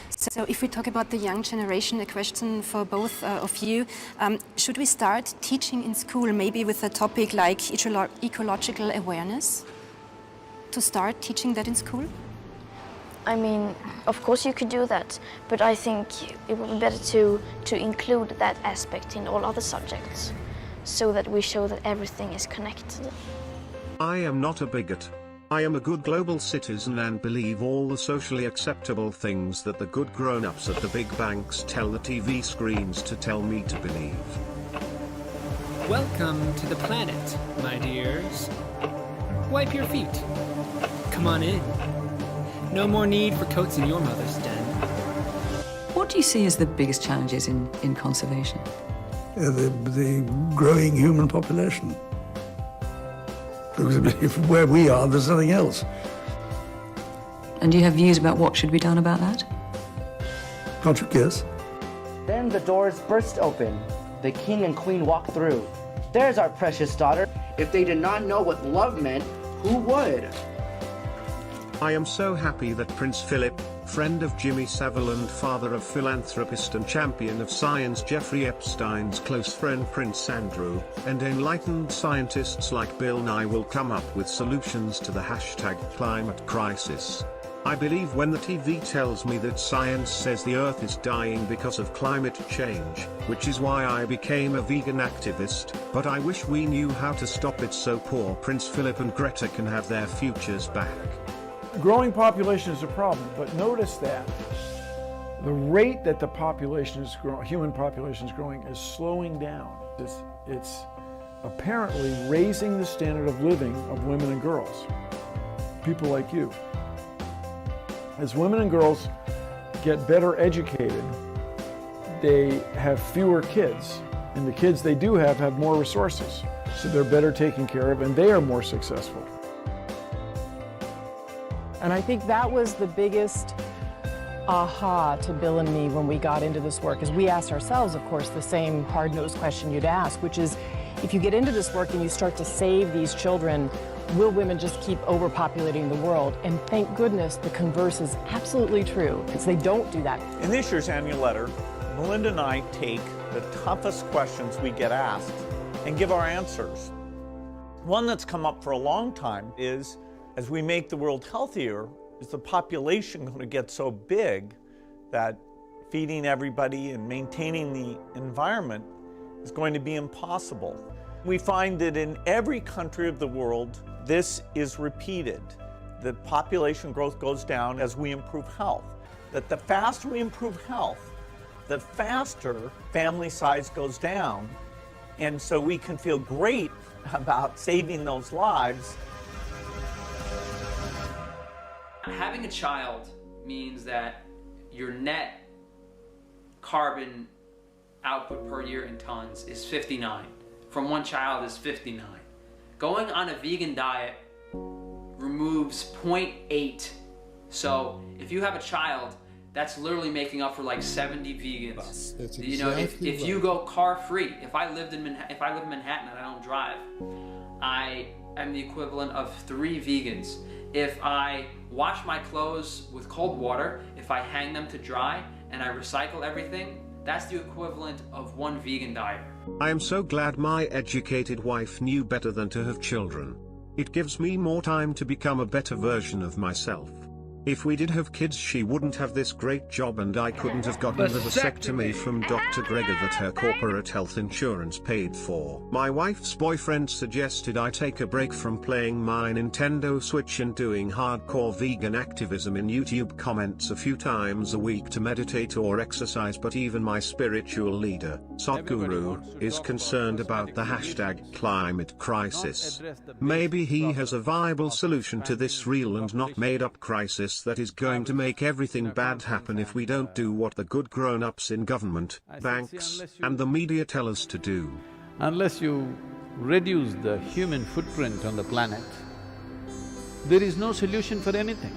So if we talk about the young generation, a question for both of you, should we start teaching in school maybe with a topic like ecological awareness? To start teaching that in school? I mean, of course you could do that, but I think it would be better to include that aspect in all other subjects, so that we show that everything is connected. I am not a bigot. I am a good global citizen and believe all the socially acceptable things that the good grown-ups at the big banks tell the TV screens to tell me to believe. Welcome to the planet, my dears. Wipe your feet. Come on in. No more need for coats in your mother's den. What do you see as the biggest challenges in conservation? The growing human population. Because if where we are, there's nothing else. And do you have views about what should be done about that? Can't you guess? Then the doors burst open. The king and queen walk through. There's our precious daughter. If they did not know what love meant, who would? I am so happy that Prince Philip, friend of Jimmy Savile and father of philanthropist and champion of science Jeffrey Epstein's close friend Prince Andrew, and enlightened scientists like Bill Nye will come up with solutions to the hashtag climate crisis. I believe when the TV tells me that science says the Earth is dying because of climate change, which is why I became a vegan activist, but I wish we knew how to stop it so poor Prince Philip and Greta can have their futures back. Growing population is a problem, but notice that the rate that the population is growing, human population is growing, is slowing down. It's apparently raising the standard of living of women and girls, people like you. As women and girls get better educated, they have fewer kids, and the kids they do have more resources, so they're better taken care of and they are more successful. And I think that was the biggest aha to Bill and me when we got into this work, is we asked ourselves, of course, the same hard-nosed question you'd ask, which is, if you get into this work and you start to save these children, will women just keep overpopulating the world? And thank goodness the converse is absolutely true, because they don't do that. In this year's annual letter, Melinda and I take the toughest questions we get asked and give our answers. One that's come up for a long time is, as we make the world healthier, is the population going to get so big that feeding everybody and maintaining the environment is going to be impossible? We find that in every country of the world, this is repeated. The population growth goes down as we improve health. That the faster we improve health, the faster family size goes down. And so we can feel great about saving those lives. Having a child means that your net carbon output per year in tons is 59. From one child is 59. Going on a vegan diet removes 0.8. So if you have a child, that's literally making up for like 70 vegans. That's you know, exactly if you go car free, if I live in Manhattan and I don't drive, I am the equivalent of 3 vegans. If I wash my clothes with cold water, if I hang them to dry, and I recycle everything, that's the equivalent of 1 vegan diet. I am so glad my educated wife knew better than to have children. It gives me more time to become a better version of myself. If we did have kids, she wouldn't have this great job and I couldn't have gotten the vasectomy from Dr. Gregor that her corporate health insurance paid for. My wife's boyfriend suggested I take a break from playing my Nintendo Switch and doing hardcore vegan activism in YouTube comments a few times a week to meditate or exercise, but even my spiritual leader, Sadhguru, is concerned about the hashtag climate crisis. Maybe he has a viable solution to this real and not made up crisis that is going to make everything bad happen if we don't do what the good grown-ups in government, banks, and the media tell us to do. Unless you reduce the human footprint on the planet, there is no solution for anything.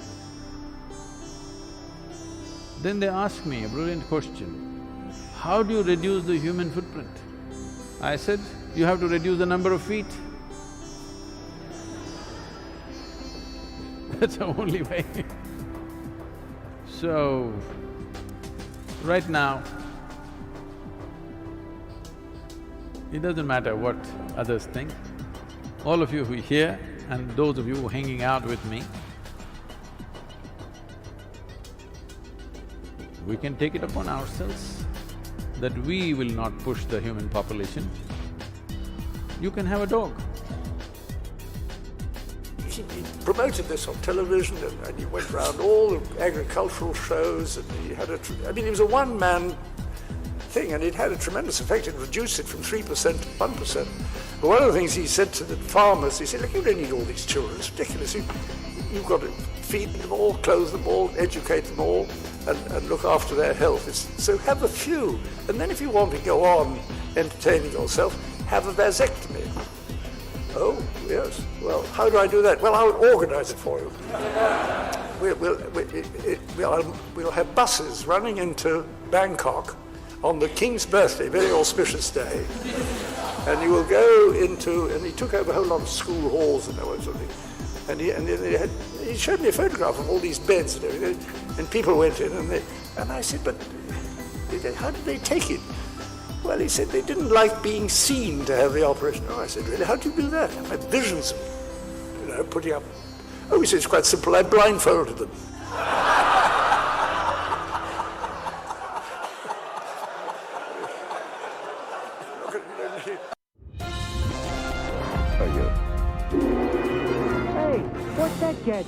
Then they ask me a brilliant question, how do you reduce the human footprint? I said, you have to reduce the number of feet. That's the only way. So, Right now, it doesn't matter what others think. All of you who are here and those of you who are hanging out with me, we can take it upon ourselves that we will not push the human population. You can have a dog. He promoted this on television, and he went around all the agricultural shows, and he had I mean, it was a one-man thing, and it had a tremendous effect. It reduced it from 3% to 1%. But one of the things he said to the farmers, he said, look, you don't need all these children, it's ridiculous. You've got to feed them all, clothe them all, educate them all, and look after their health. So have a few, and then if you want to go on entertaining yourself, have a vasectomy. Oh, yes. Well, how do I do that? Well, I'll organize it for you. We'll have buses running into Bangkok on the King's birthday, very auspicious day. And you will go into, and he took over a whole lot of school halls and all that sort of thing. And he showed me a photograph of all these beds and everything, and people went in, and I said, but how did they take it? Well, he said they didn't like being seen to have the operation. Oh, I said, really, how do you do that? I had visions of, putting up. Oh, he said, it's quite simple, I blindfolded them. Hey, what's that gadget?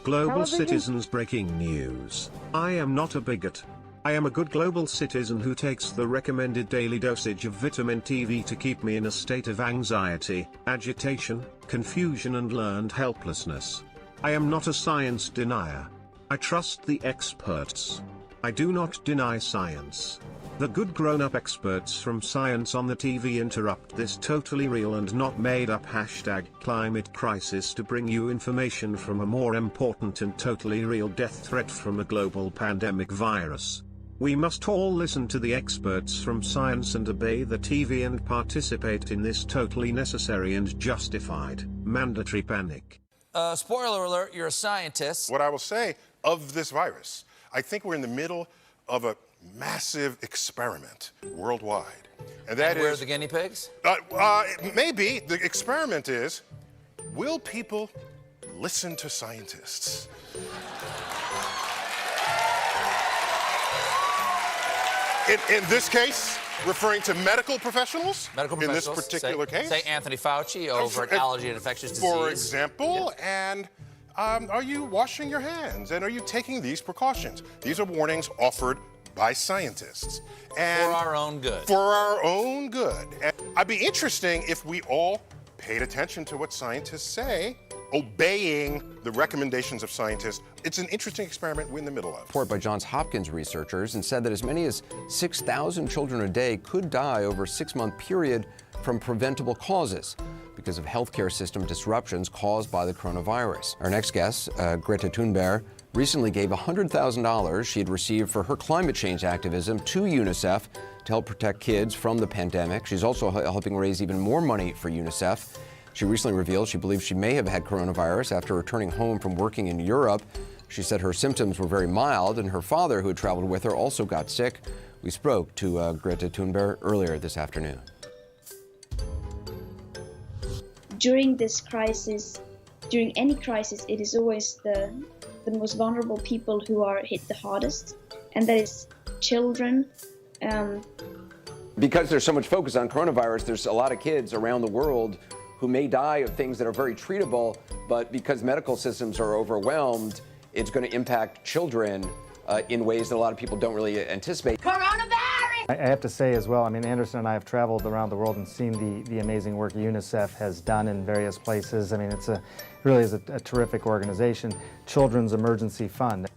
Global Television? citizens breaking news. I am not a bigot. I am a good global citizen who takes the recommended daily dosage of vitamin TV to keep me in a state of anxiety, agitation, confusion and learned helplessness. I am not a science denier. I trust the experts. I do not deny science. The good grown-up experts from science on the TV interrupt this totally real and not made-up #climate crisis to bring you information from a more important and totally real death threat from a global pandemic virus. We must all listen to the experts from science and obey the TV and participate in this totally necessary and justified, mandatory panic. Spoiler alert, you're a scientist. What I will say of this virus, I think we're in the middle of a massive experiment worldwide. And that is... Where are the guinea pigs? Maybe. The experiment is, will people listen to scientists? In this case, referring to medical professionals? Medical professionals. In this particular case? Say Anthony Fauci over at Allergy and Infectious Disease. For example, and are you washing your hands? And are you taking these precautions? These are warnings offered by scientists. And for our own good. For our own good. And I'd be interesting if we all paid attention to what scientists say, obeying the recommendations of scientists. It's an interesting experiment we're in the middle of. Report by Johns Hopkins researchers and said that as many as 6,000 children a day could die over a 6-month period from preventable causes because of healthcare system disruptions caused by the coronavirus. Our next guest, Greta Thunberg, recently gave $100,000 she had received for her climate change activism to UNICEF to help protect kids from the pandemic. She's also helping raise even more money for UNICEF. She recently revealed she believes she may have had coronavirus after returning home from working in Europe. She said her symptoms were very mild, and her father, who had traveled with her, also got sick. We spoke to Greta Thunberg earlier this afternoon. During this crisis, during any crisis, it is always the most vulnerable people who are hit the hardest, and that is children. Because there's so much focus on coronavirus, there's a lot of kids around the world who may die of things that are very treatable, but because medical systems are overwhelmed, it's going to impact children in ways that a lot of people don't really anticipate. Coronavirus! I have to say as well, I mean, Anderson and I have traveled around the world and seen the amazing work UNICEF has done in various places. I mean, it really is a terrific organization. Children's Emergency Fund.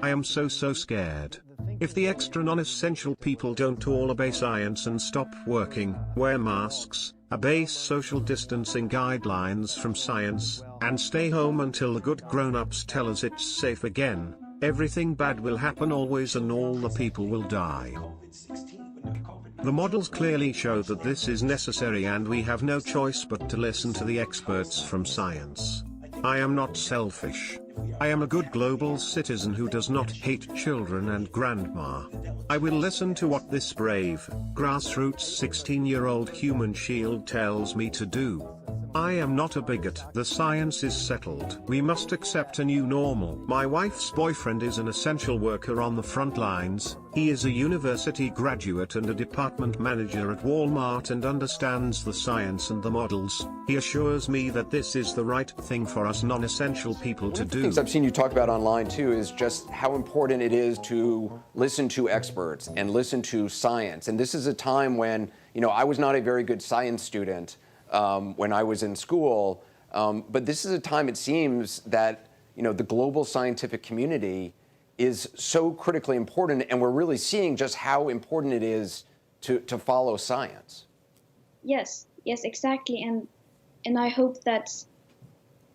I am so scared. If the extra non-essential people don't all obey science and stop working, wear masks, obey social distancing guidelines from science, and stay home until the good grown-ups tell us it's safe again, everything bad will happen always and all the people will die. The models clearly show that this is necessary and we have no choice but to listen to the experts from science. I am not selfish. I am a good global citizen who does not hate children and grandma. I will listen to what this brave, grassroots 16-year-old human shield tells me to do. I am not a bigot. The science is settled. We must accept a new normal. My wife's boyfriend is an essential worker on the front lines. He is a university graduate and a department manager at Walmart and understands the science and the models. He assures me that this is the right thing for us non-essential people to do. Things I've seen you talk about online too is just how important it is to listen to experts and listen to science. And this is a time when, I was not a very good science student when I was in school, but this is a time it seems that, the global scientific community is so critically important, and we're really seeing just how important it is to follow science. Yes, exactly. And I hope that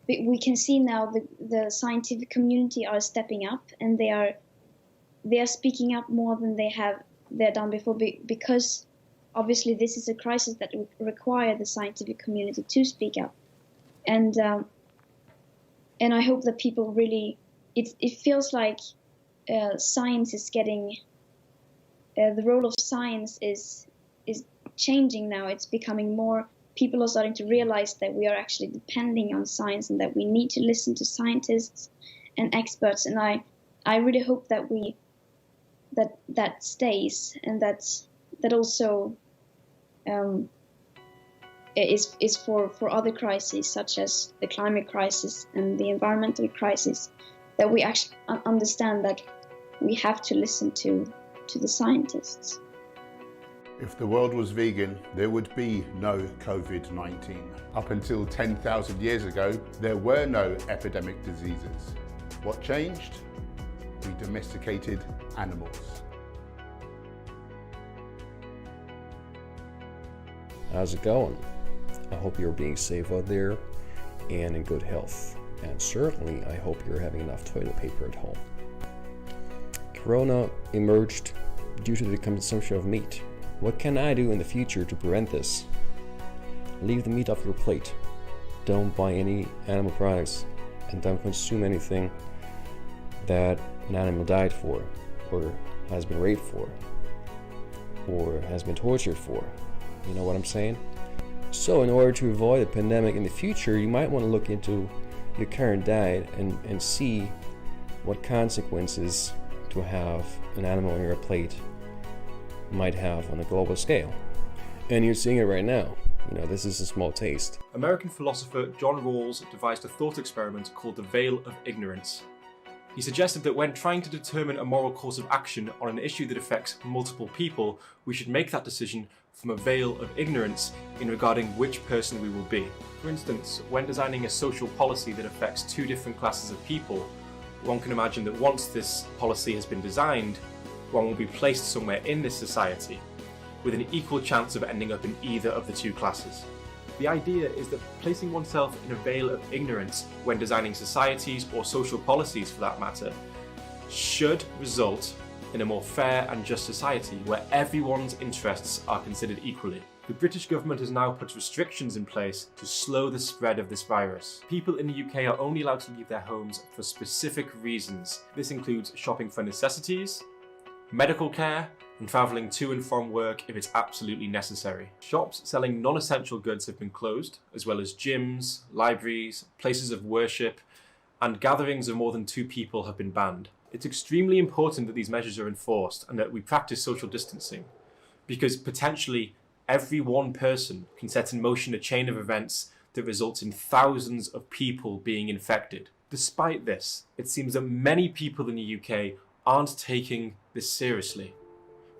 we can see now the scientific community are stepping up, and they are speaking up more than they're done before, because obviously this is a crisis that require the scientific community to speak up. And I hope that people really, it feels like science is getting, the role of science is changing now. It's becoming more, people are starting to realize that we are actually depending on science and that we need to listen to scientists and experts. And I really hope that that stays, and that also is for other crises such as the climate crisis and the environmental crisis, that we actually understand that we have to listen to the scientists. If the world was vegan, there would be no COVID-19. Up until 10,000 years ago, there were no epidemic diseases. What changed? We domesticated animals. How's it going? I hope you're being safe out there and in good health. And certainly, I hope you're having enough toilet paper at home. Corona emerged due to the consumption of meat. What can I do in the future to prevent this? Leave the meat off your plate. Don't buy any animal products, and don't consume anything that an animal died for, or has been raped for, or has been tortured for. You know what I'm saying? So in order to avoid a pandemic in the future, you might want to look into your current diet and see what consequences to have an animal on your plate might have on a global scale. And you're seeing it right now. This is a small taste. American philosopher John Rawls devised a thought experiment called the veil of ignorance. He suggested that when trying to determine a moral course of action on an issue that affects multiple people, we should make that decision from a veil of ignorance in regarding which person we will be. For instance, when designing a social policy that affects two different classes of people, one can imagine that once this policy has been designed, one will be placed somewhere in this society with an equal chance of ending up in either of the two classes. The idea is that placing oneself in a veil of ignorance when designing societies or social policies for that matter should result in a more fair and just society where everyone's interests are considered equally. The British government has now put restrictions in place to slow the spread of this virus. People in the UK are only allowed to leave their homes for specific reasons. This includes shopping for necessities, medical care, and travelling to and from work if it's absolutely necessary. Shops selling non-essential goods have been closed, as well as gyms, libraries, places of worship, and gatherings of more than 2 people have been banned. It's extremely important that these measures are enforced and that we practice social distancing, because potentially every one person can set in motion a chain of events that results in thousands of people being infected. Despite this, it seems that many people in the UK aren't taking this seriously,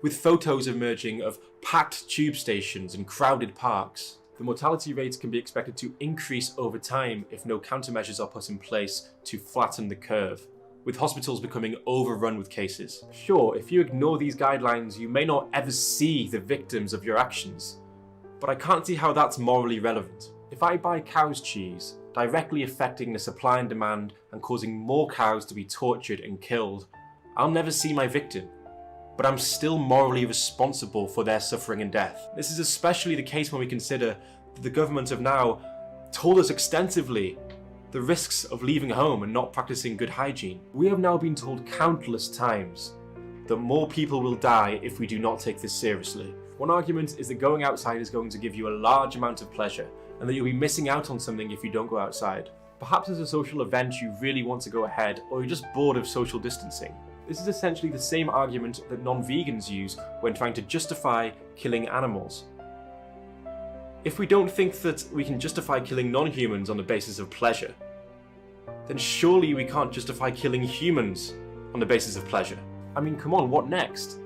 with photos emerging of packed tube stations and crowded parks. The mortality rates can be expected to increase over time if no countermeasures are put in place to flatten the curve, with hospitals becoming overrun with cases. Sure, if you ignore these guidelines, you may not ever see the victims of your actions, but I can't see how that's morally relevant. If I buy cow's cheese, directly affecting the supply and demand and causing more cows to be tortured and killed, I'll never see my victim, but I'm still morally responsible for their suffering and death. This is especially the case when we consider that the government have now told us extensively the risks of leaving home and not practicing good hygiene. We have now been told countless times that more people will die if we do not take this seriously. One argument is that going outside is going to give you a large amount of pleasure, and that you'll be missing out on something if you don't go outside. Perhaps as a social event you really want to go ahead, or you're just bored of social distancing. This is essentially the same argument that non-vegans use when trying to justify killing animals. If we don't think that we can justify killing non-humans on the basis of pleasure, then surely we can't justify killing humans on the basis of pleasure. I mean, come on, what next?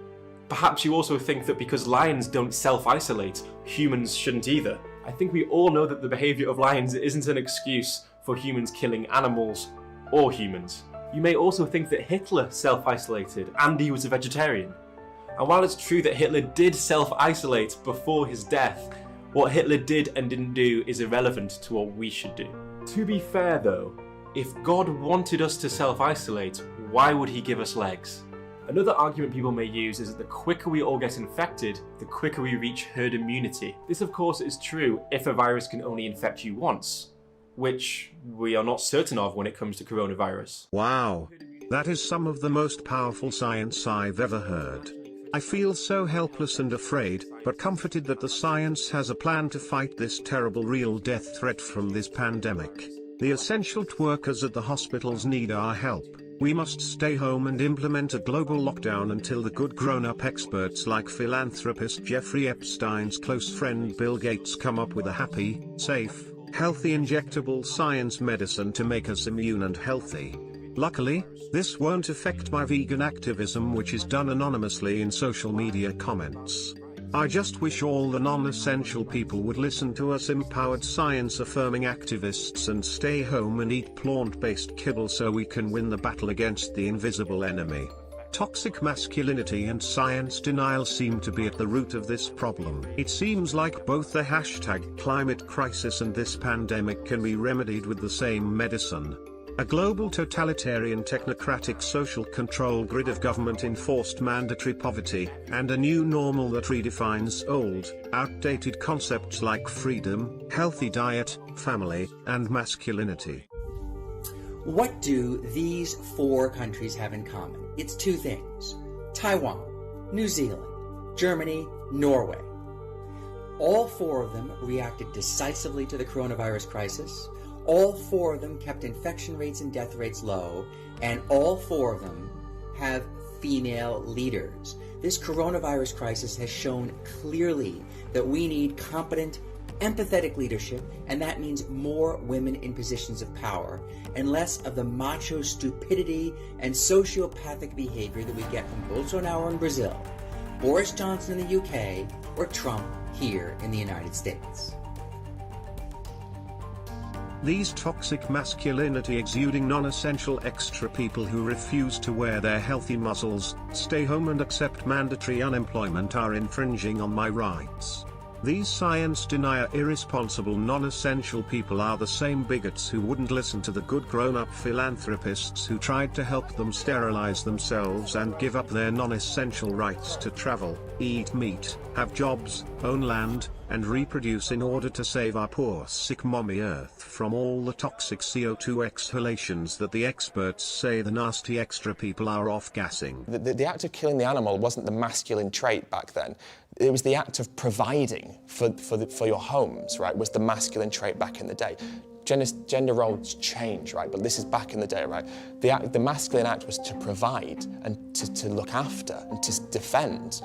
Perhaps you also think that because lions don't self-isolate, humans shouldn't either. I think we all know that the behaviour of lions isn't an excuse for humans killing animals or humans. You may also think that Hitler self-isolated and he was a vegetarian. And while it's true that Hitler did self-isolate before his death, what Hitler did and didn't do is irrelevant to what we should do. To be fair though, if God wanted us to self-isolate, why would he give us legs? Another argument people may use is that the quicker we all get infected, the quicker we reach herd immunity. This of course is true if a virus can only infect you once, which we are not certain of when it comes to coronavirus. Wow. That is some of the most powerful science I've ever heard. I feel so helpless and afraid, but comforted that the science has a plan to fight this terrible real death threat from this pandemic. The essential workers at the hospitals need our help. We must stay home and implement a global lockdown until the good grown-up experts like philanthropist Jeffrey Epstein's close friend Bill Gates come up with a happy, safe, healthy injectable science medicine to make us immune and healthy. Luckily, this won't affect my vegan activism, which is done anonymously in social media comments. I just wish all the non-essential people would listen to us empowered science-affirming activists and stay home and eat plant-based kibble so we can win the battle against the invisible enemy. Toxic masculinity and science denial seem to be at the root of this problem. It seems like both the hashtag climate crisis and this pandemic can be remedied with the same medicine. A global totalitarian technocratic social control grid of government-enforced mandatory poverty, and a new normal that redefines old, outdated concepts like freedom, healthy diet, family, and masculinity. What do these 4 countries have in common? It's 2 things: Taiwan, New Zealand, Germany, Norway. All 4 of them reacted decisively to the coronavirus crisis. All 4 of them kept infection rates and death rates low, and all 4 of them have female leaders. This coronavirus crisis has shown clearly that we need competent, empathetic leadership, and that means more women in positions of power, and less of the macho stupidity and sociopathic behavior that we get from Bolsonaro in Brazil, Boris Johnson in the UK, or Trump here in the United States. These toxic masculinity exuding non-essential extra people who refuse to wear their healthy muscles, stay home and accept mandatory unemployment are infringing on my rights. These science denier irresponsible non-essential people are the same bigots who wouldn't listen to the good grown-up philanthropists who tried to help them sterilize themselves and give up their non-essential rights to travel, eat meat, have jobs, own land, and reproduce in order to save our poor sick mommy Earth from all the toxic CO2 exhalations that the experts say the nasty extra people are off-gassing. The act of killing the animal wasn't the masculine trait back then. It was the act of providing for your homes, right, was the masculine trait back in the day. Gender roles change, right, but this is back in the day, right? The masculine act was to provide and to look after and to defend.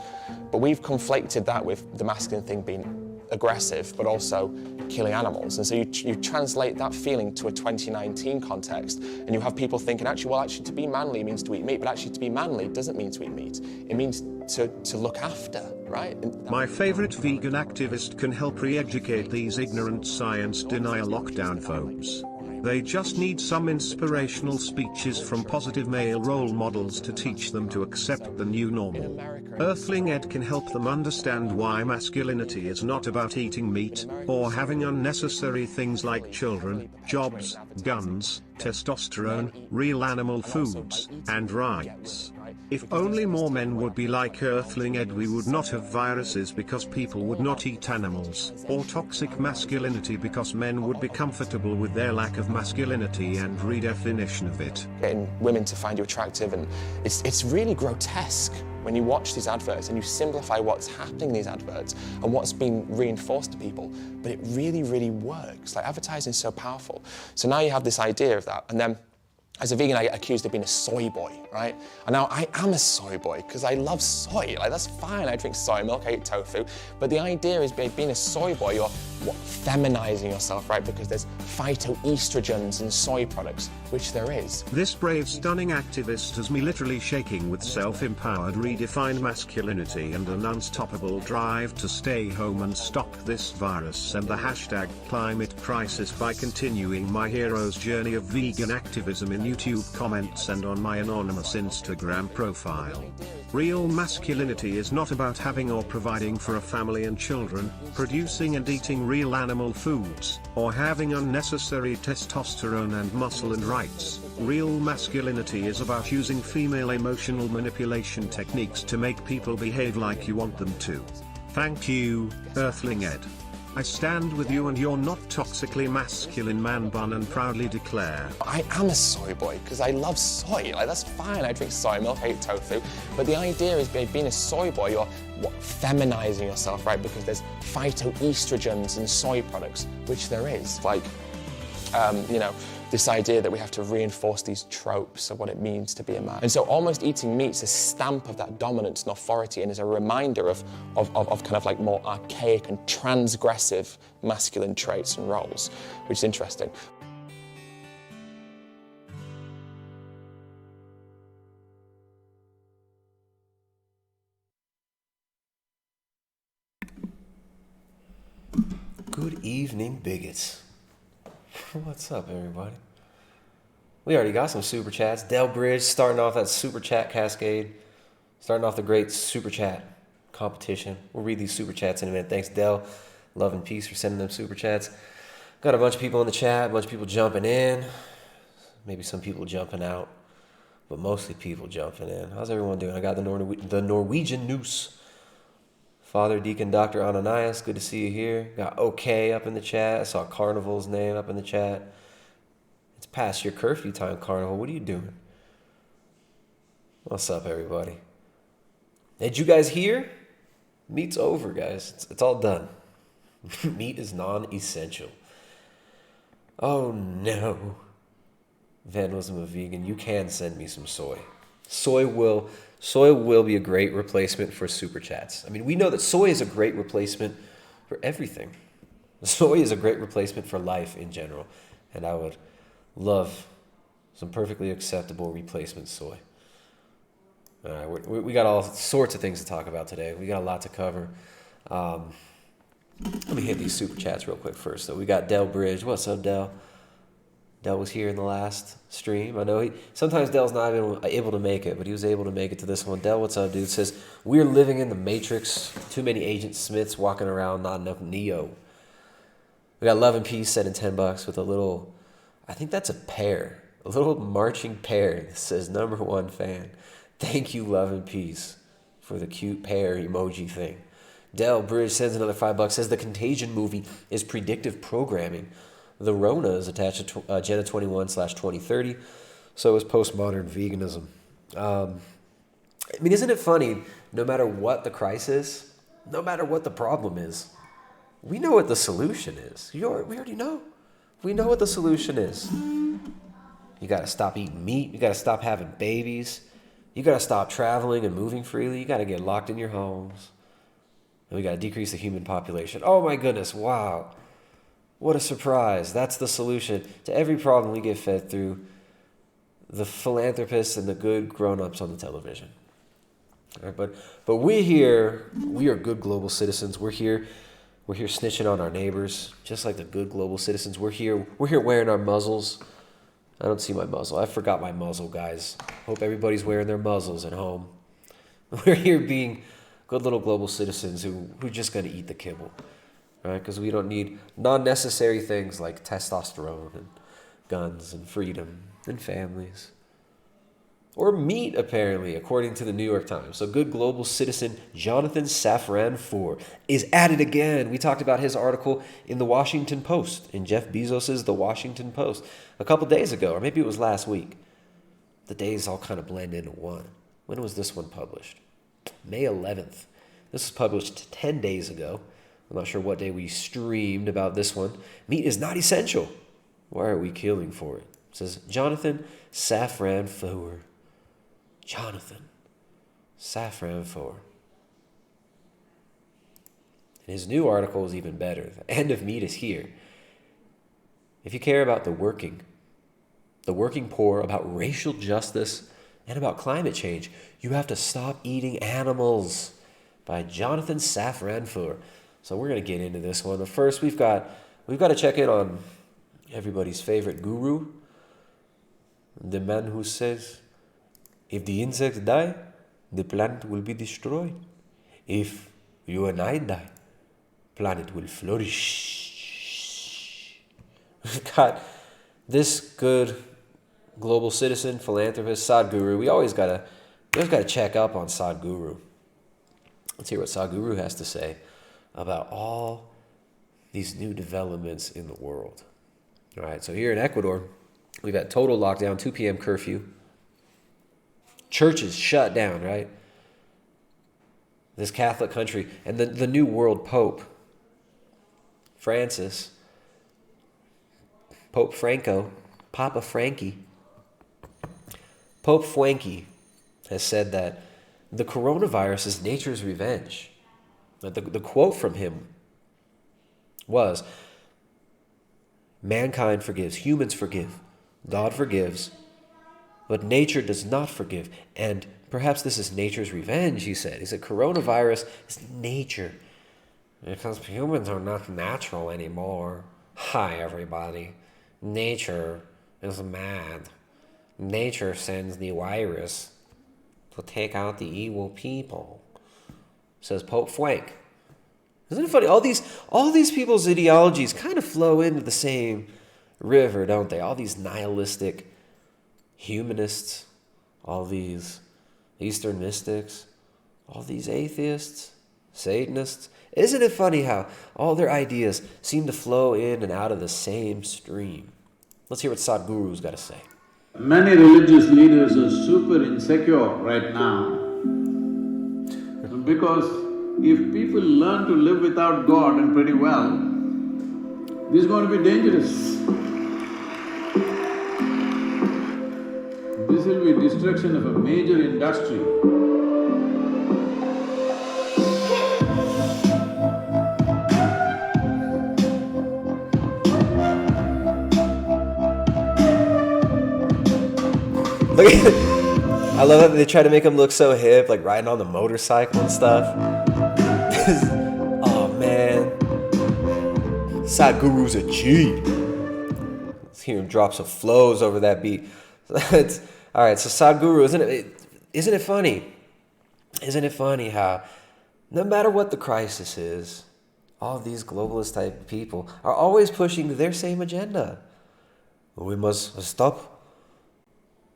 But we've conflated that with the masculine thing being aggressive, but also killing animals. And so you translate that feeling to a 2019 context, and you have people thinking, actually, to be manly means to eat meat, but actually to be manly doesn't mean to eat meat. It means to look after, right? My favorite vegan activist can help re-educate these ignorant science denial lockdown folks. They just need some inspirational speeches from positive male role models to teach them to accept the new normal. Earthling Ed can help them understand why masculinity is not about eating meat, or having unnecessary things like children, jobs, guns, testosterone, real animal foods, and rights. If only more men would be like Earthling Ed, we would not have viruses because people would not eat animals, or toxic masculinity because men would be comfortable with their lack of masculinity and redefinition of it. Getting women to find you attractive, and it's really grotesque when you watch these adverts and you simplify what's happening in these adverts and what's being reinforced to people, but it really, really works. Like, advertising is so powerful. So now you have this idea of that, and then as a vegan, I get accused of being a soy boy, right? And now I am a soy boy because I love soy. Like, that's fine. I drink soy milk, I eat tofu. But the idea is being a soy boy, you're feminizing yourself, right? Because there's phytoestrogens in soy products, which there is. This brave, stunning activist has me literally shaking with self-empowered, redefined masculinity and an unstoppable drive to stay home and stop this virus and the hashtag climate crisis by continuing my hero's journey of vegan activism in YouTube comments and on my anonymous Instagram profile. Real masculinity is not about having or providing for a family and children, producing and eating real animal foods, or having unnecessary testosterone and muscle and rights. Real masculinity is about using female emotional manipulation techniques to make people behave like you want them to. Thank you, Earthling Ed. I stand with you and you're not toxically masculine man bun, and proudly declare I am a soy boy because I love soy. Like, that's fine. I drink soy milk, I eat tofu. But the idea is being a soy boy, you're feminizing yourself, right? Because there's phytoestrogens in soy products, which there is. Like, you know, this idea that we have to reinforce these tropes of what it means to be a man. And so almost eating meat's a stamp of that dominance and authority, and is a reminder of kind of like more archaic and transgressive masculine traits and roles, which is interesting. Good evening, bigots. What's up, everybody? We already got some super chats. Del Bridge starting off that super chat cascade, starting off the great super chat competition. We'll read these super chats in a minute. Thanks, Del. Love and peace for sending them super chats. Got a bunch of people in the chat, a bunch of people jumping in, maybe some people jumping out, but mostly people jumping in. How's everyone doing? I got the Norwegian Noose. Father Deacon Dr. Ananias, good to see you here. Got OK up in the chat. I saw Carnival's name up in the chat. It's past your curfew time, Carnival. What are you doing? What's up, everybody? Did you guys hear? Meat's over, guys. It's all done. Meat is non-essential. Oh, no. Vandalism of vegan. You can send me some soy. Soy will be a great replacement for super chats. I mean, we know that soy is a great replacement for everything. Soy is a great replacement for life in general. And I would love some perfectly acceptable replacement soy. All right, we got all sorts of things to talk about today. We got a lot to cover. Let me hit these super chats real quick first. So we got Del Bridge. What's up, Del? Del was here in the last stream. I know sometimes Del's not able to make it, but he was able to make it to this one. Del, what's up, dude? Says, we're living in the Matrix. Too many Agent Smiths walking around, not enough Neo. We got Love and Peace sending $10 with a little, I think that's a pear. A little marching pear that says #1 fan. Thank you, Love and Peace, for the cute pear emoji thing. Del Bridge sends another $5, says the Contagion movie is predictive programming. The Rona is attached to Agenda 21/2030. So is postmodern veganism. I mean, isn't it funny? No matter what the crisis, no matter what the problem is, we know what the solution is. We already know. We know what the solution is. You got to stop eating meat. You got to stop having babies. You got to stop traveling and moving freely. You got to get locked in your homes. And we got to decrease the human population. Oh my goodness, wow. What a surprise. That's the solution to every problem we get fed through the philanthropists and the good grown-ups on the television. All right, but we are good global citizens. We're here snitching on our neighbors, just like the good global citizens. We're here wearing our muzzles. I don't see my muzzle. I forgot my muzzle, guys. Hope everybody's wearing their muzzles at home. We're here being good little global citizens who are just going to eat the kibble. Right? Because we don't need non-necessary things like testosterone and guns and freedom and families. or meat, apparently, according to the New York Times. So good global citizen Jonathan Safran Foer is at it again. We talked about his article in the Washington Post, in Jeff Bezos's The Washington Post, a couple days ago, or maybe it was last week. The days all kind of blend into one. When was this one published? May 11th. This was published 10 days ago. I'm not sure what day we streamed about this one. Meat is not essential. Why are we killing for it? It says Jonathan Safran Foer. Jonathan Safran Foer. And his new article is even better. The end of meat is here. If you care about the working poor, about racial justice, and about climate change, you have to stop eating animals. By Jonathan Safran Foer. So we're going to get into this one. But first, we've got to check in on everybody's favorite guru, the man who says, if the insects die, the planet will be destroyed. If you and I die, planet will flourish. We've got this good global citizen, philanthropist, Sadhguru. We always gotta check up on Sadhguru. Let's hear what Sadhguru has to say about all these new developments in the world. All right, so here in Ecuador, we've had total lockdown, 2 p.m. curfew. Churches shut down, right? This Catholic country. And the new world Pope, Francis, Pope Franco, Papa Frankie. Pope Frankie has said that the coronavirus is nature's revenge. The quote from him was, mankind forgives, humans forgive, God forgives, but nature does not forgive. And perhaps this is nature's revenge, he said. He said coronavirus is nature, because humans are not natural anymore. Hi, everybody. Nature is mad. Nature sends the virus to take out the evil people, says Pope Frank. Isn't it funny? All these people's ideologies kind of flow into the same river, don't they? All these nihilistic humanists, all these Eastern mystics, all these atheists, Satanists. Isn't it funny how all their ideas seem to flow in and out of the same stream? Let's hear what Sadhguru's got to say. Many religious leaders are super insecure right now because if people learn to live without God and pretty well, this is going to be dangerous. This will be destruction of a major industry. Look at, I love that they try to make him look so hip, like riding on the motorcycle and stuff. Oh man, Sadhguru's a G. Let's hear him drop some flows over that beat. All right, so Sadhguru, isn't it funny? Isn't it funny how no matter what the crisis is, all these globalist type people are always pushing their same agenda. We must stop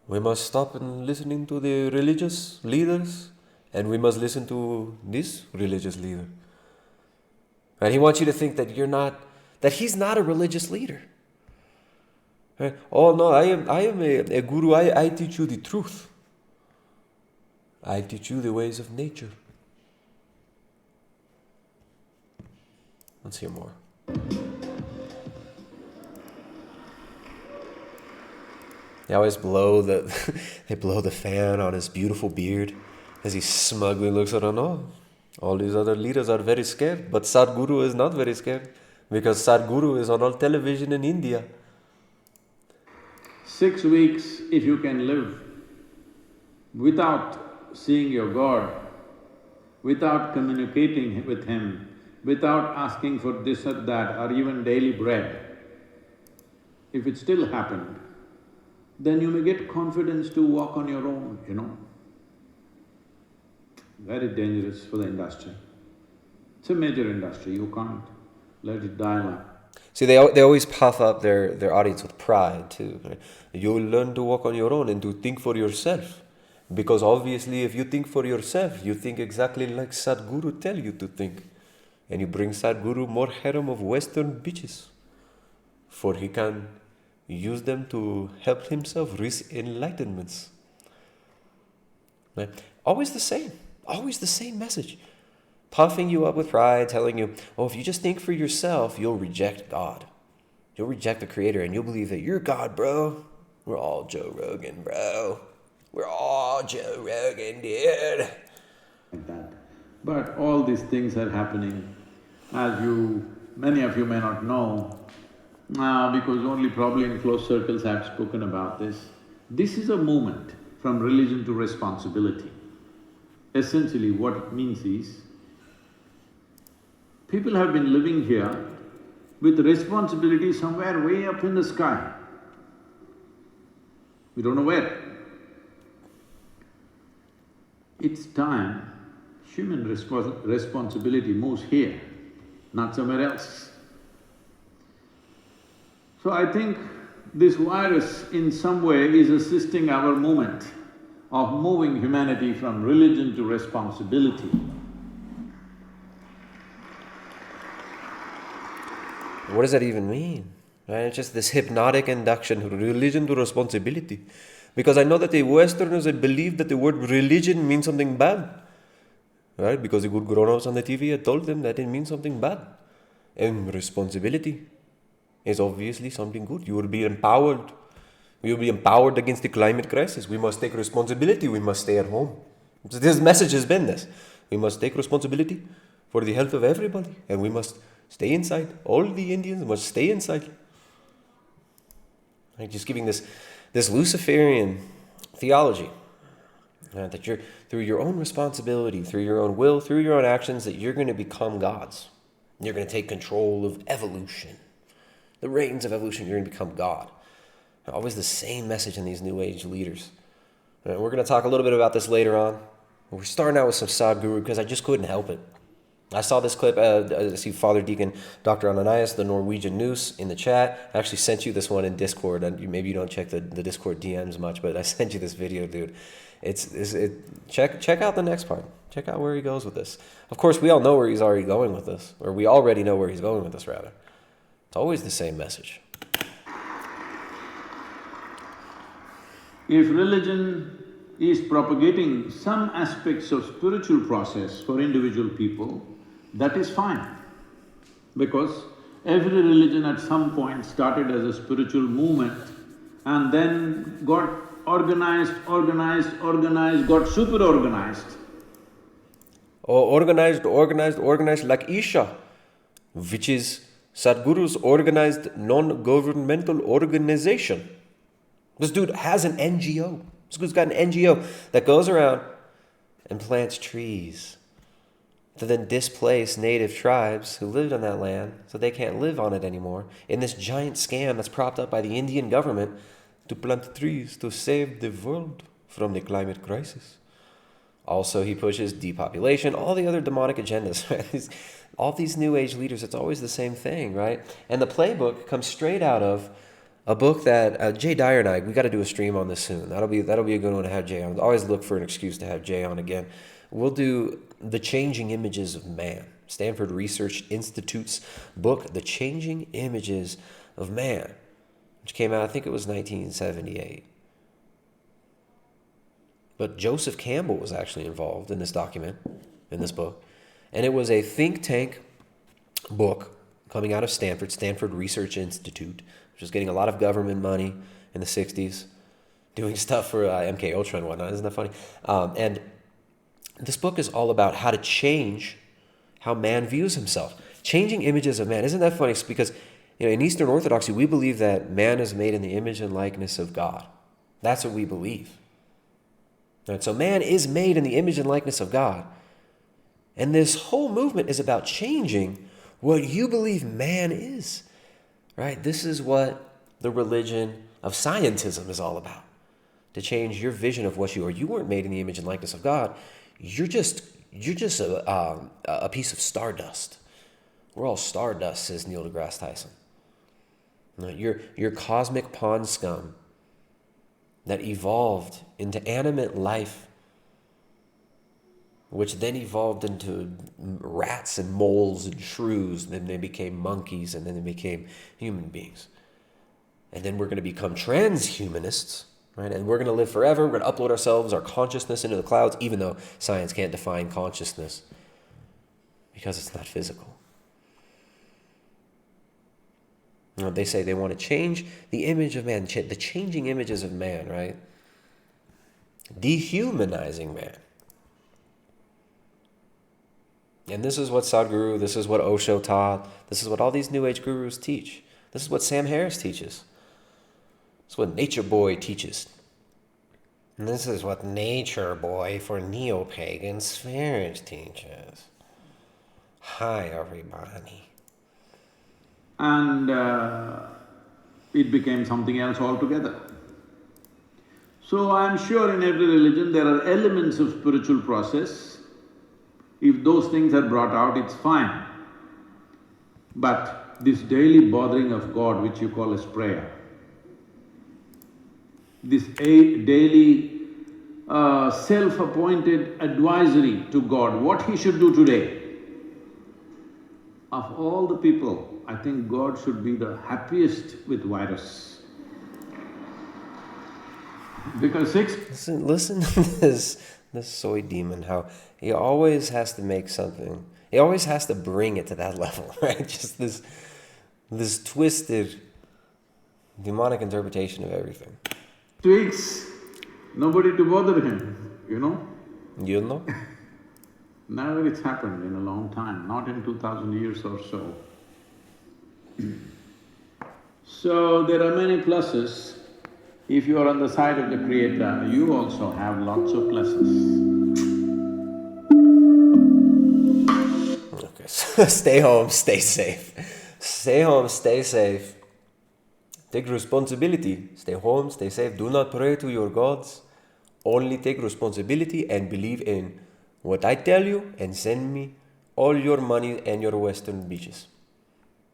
and listening to the religious leaders, and we must listen to this religious leader. Right? He wants you to think that he's not a religious leader. Right? Oh no, I am a guru. I teach you the truth. I teach you the ways of nature. Let's hear more. They always blow the fan on his beautiful beard as he smugly looks at him. Oh, all these other leaders are very scared, but Sadhguru is not very scared because Sadhguru is on all television in India. 6 weeks, if you can live without seeing your God, without communicating with Him, without asking for this or that or even daily bread, if it still happened, then you may get confidence to walk on your own, you know. Very dangerous for the industry. It's a major industry, you can't let it die like. See, they always puff up their audience with pride too. Right? You will learn to walk on your own and to think for yourself. Because obviously if you think for yourself, you think exactly like Sadhguru tell you to think. And you bring Sadhguru more harem of Western bitches. For he can use them to help himself reach enlightenments. Right? Always the same message. Puffing you up with pride, telling you, oh, if you just think for yourself, you'll reject God. You'll reject the Creator and you'll believe that you're God, bro. We're all Joe Rogan, bro. We're all Joe Rogan, dude. But all these things are happening, as many of you may not know, because only probably in close circles I've spoken about this. This is a movement from religion to responsibility. Essentially what it means is, people have been living here with responsibility somewhere way up in the sky. We don't know where. It's time human responsibility moves here, not somewhere else. So I think this virus in some way is assisting our movement of moving humanity from religion to responsibility. What does that even mean? Right? It's just this hypnotic induction, religion to responsibility. Because I know that the Westerners, they believe that the word religion means something bad. Right? Because the good grown-ups on the TV had told them that it means something bad. And responsibility is obviously something good. You will be empowered. We will be empowered against the climate crisis. We must take responsibility. We must stay at home. So this message has been this. We must take responsibility for the health of everybody. And we must stay inside. All the Indians must stay inside. Right? Just giving this Luciferian theology. That you're, through your own responsibility, through your own will, through your own actions, that you're going to become gods. You're going to take control of evolution. The reins of evolution, you're going to become God. Always the same message in these New Age leaders. And we're going to talk a little bit about this later on. We're starting out with some Sadhguru because I just couldn't help it. I saw this clip, I see Father Deacon Dr. Ananias, the Norwegian Noose, in the chat. I actually sent you this one in Discord. Maybe you don't check the Discord DMs much, but I sent you this video, dude. Check out the next part. Check out where he goes with this. Of course, we all know where he's already going with this, or we already know where he's going with this, rather. It's always the same message. If religion is propagating some aspects of spiritual process for individual people, that is fine. Because every religion at some point started as a spiritual movement and then got organized, got super organized. Organized like Isha, which is Sadhguru's organized non-governmental organization. This dude has an NGO. This dude's got an NGO that goes around and plants trees to then displace native tribes who lived on that land so they can't live on it anymore in this giant scam that's propped up by the Indian government to plant trees to save the world from the climate crisis. Also, he pushes depopulation, all the other demonic agendas. Right? All these New Age leaders, it's always the same thing, right? And the playbook comes straight out of a book that Jay Dyer and I, we got to do a stream on this soon. That'll be a good one to have Jay on. Always look for an excuse to have Jay on again. We'll do The Changing Images of Man, Stanford Research Institute's book, The Changing Images of Man, which came out, I think it was 1978. But Joseph Campbell was actually involved in this document, in this book. And it was a think tank book coming out of Stanford Research Institute, which was getting a lot of government money in the 60s, doing stuff for MK Ultra and whatnot. Isn't that funny? And this book is all about how to change how man views himself. Changing images of man. Isn't that funny? It's because in Eastern Orthodoxy, we believe that man is made in the image and likeness of God. That's what we believe. Right? So man is made in the image and likeness of God. And this whole movement is about changing what you believe man is. Right? This is what the religion of scientism is all about. To change your vision of what you are. You weren't made in the image and likeness of God. You're just a piece of stardust. We're all stardust, says Neil deGrasse Tyson. You're cosmic pond scum. that evolved into animate life, which then evolved into rats and moles and shrews, and then they became monkeys, and then they became human beings. And then we're going to become transhumanists, right? And we're going to live forever. We're going to upload ourselves, our consciousness into the clouds, even though science can't define consciousness because it's not physical. You know, they say they want to change the image of man, the changing images of man, right? Dehumanizing man. And this is what Sadhguru, this is what Osho taught, this is what all these New Age gurus teach. This is what Sam Harris teaches. This is what Nature Boy teaches. And this is what Nature Boy for Neopagans spheres teaches. Hi, everybody. And it became something else altogether. So I'm sure in every religion there are elements of spiritual process. If those things are brought out, it's fine. But this daily bothering of God, which you call as prayer, this daily self-appointed advisory to God, what he should do today, of all the people, I think God should be the happiest with virus. Because Listen to this soy demon, how he always has to make something, he always has to bring it to that level, right? Just this twisted, demonic interpretation of everything. Tweaks, nobody to bother him, you know? You know? Never it's happened in a long time, not in 2000 years or so. So there are many pluses. If you are on the side of the Creator, you also have lots of pluses. Okay, so stay home, stay safe. Stay home, stay safe. Take responsibility. Stay home, stay safe. Do not pray to your gods. Only take responsibility and believe in what I tell you and send me all your money and your Western beaches.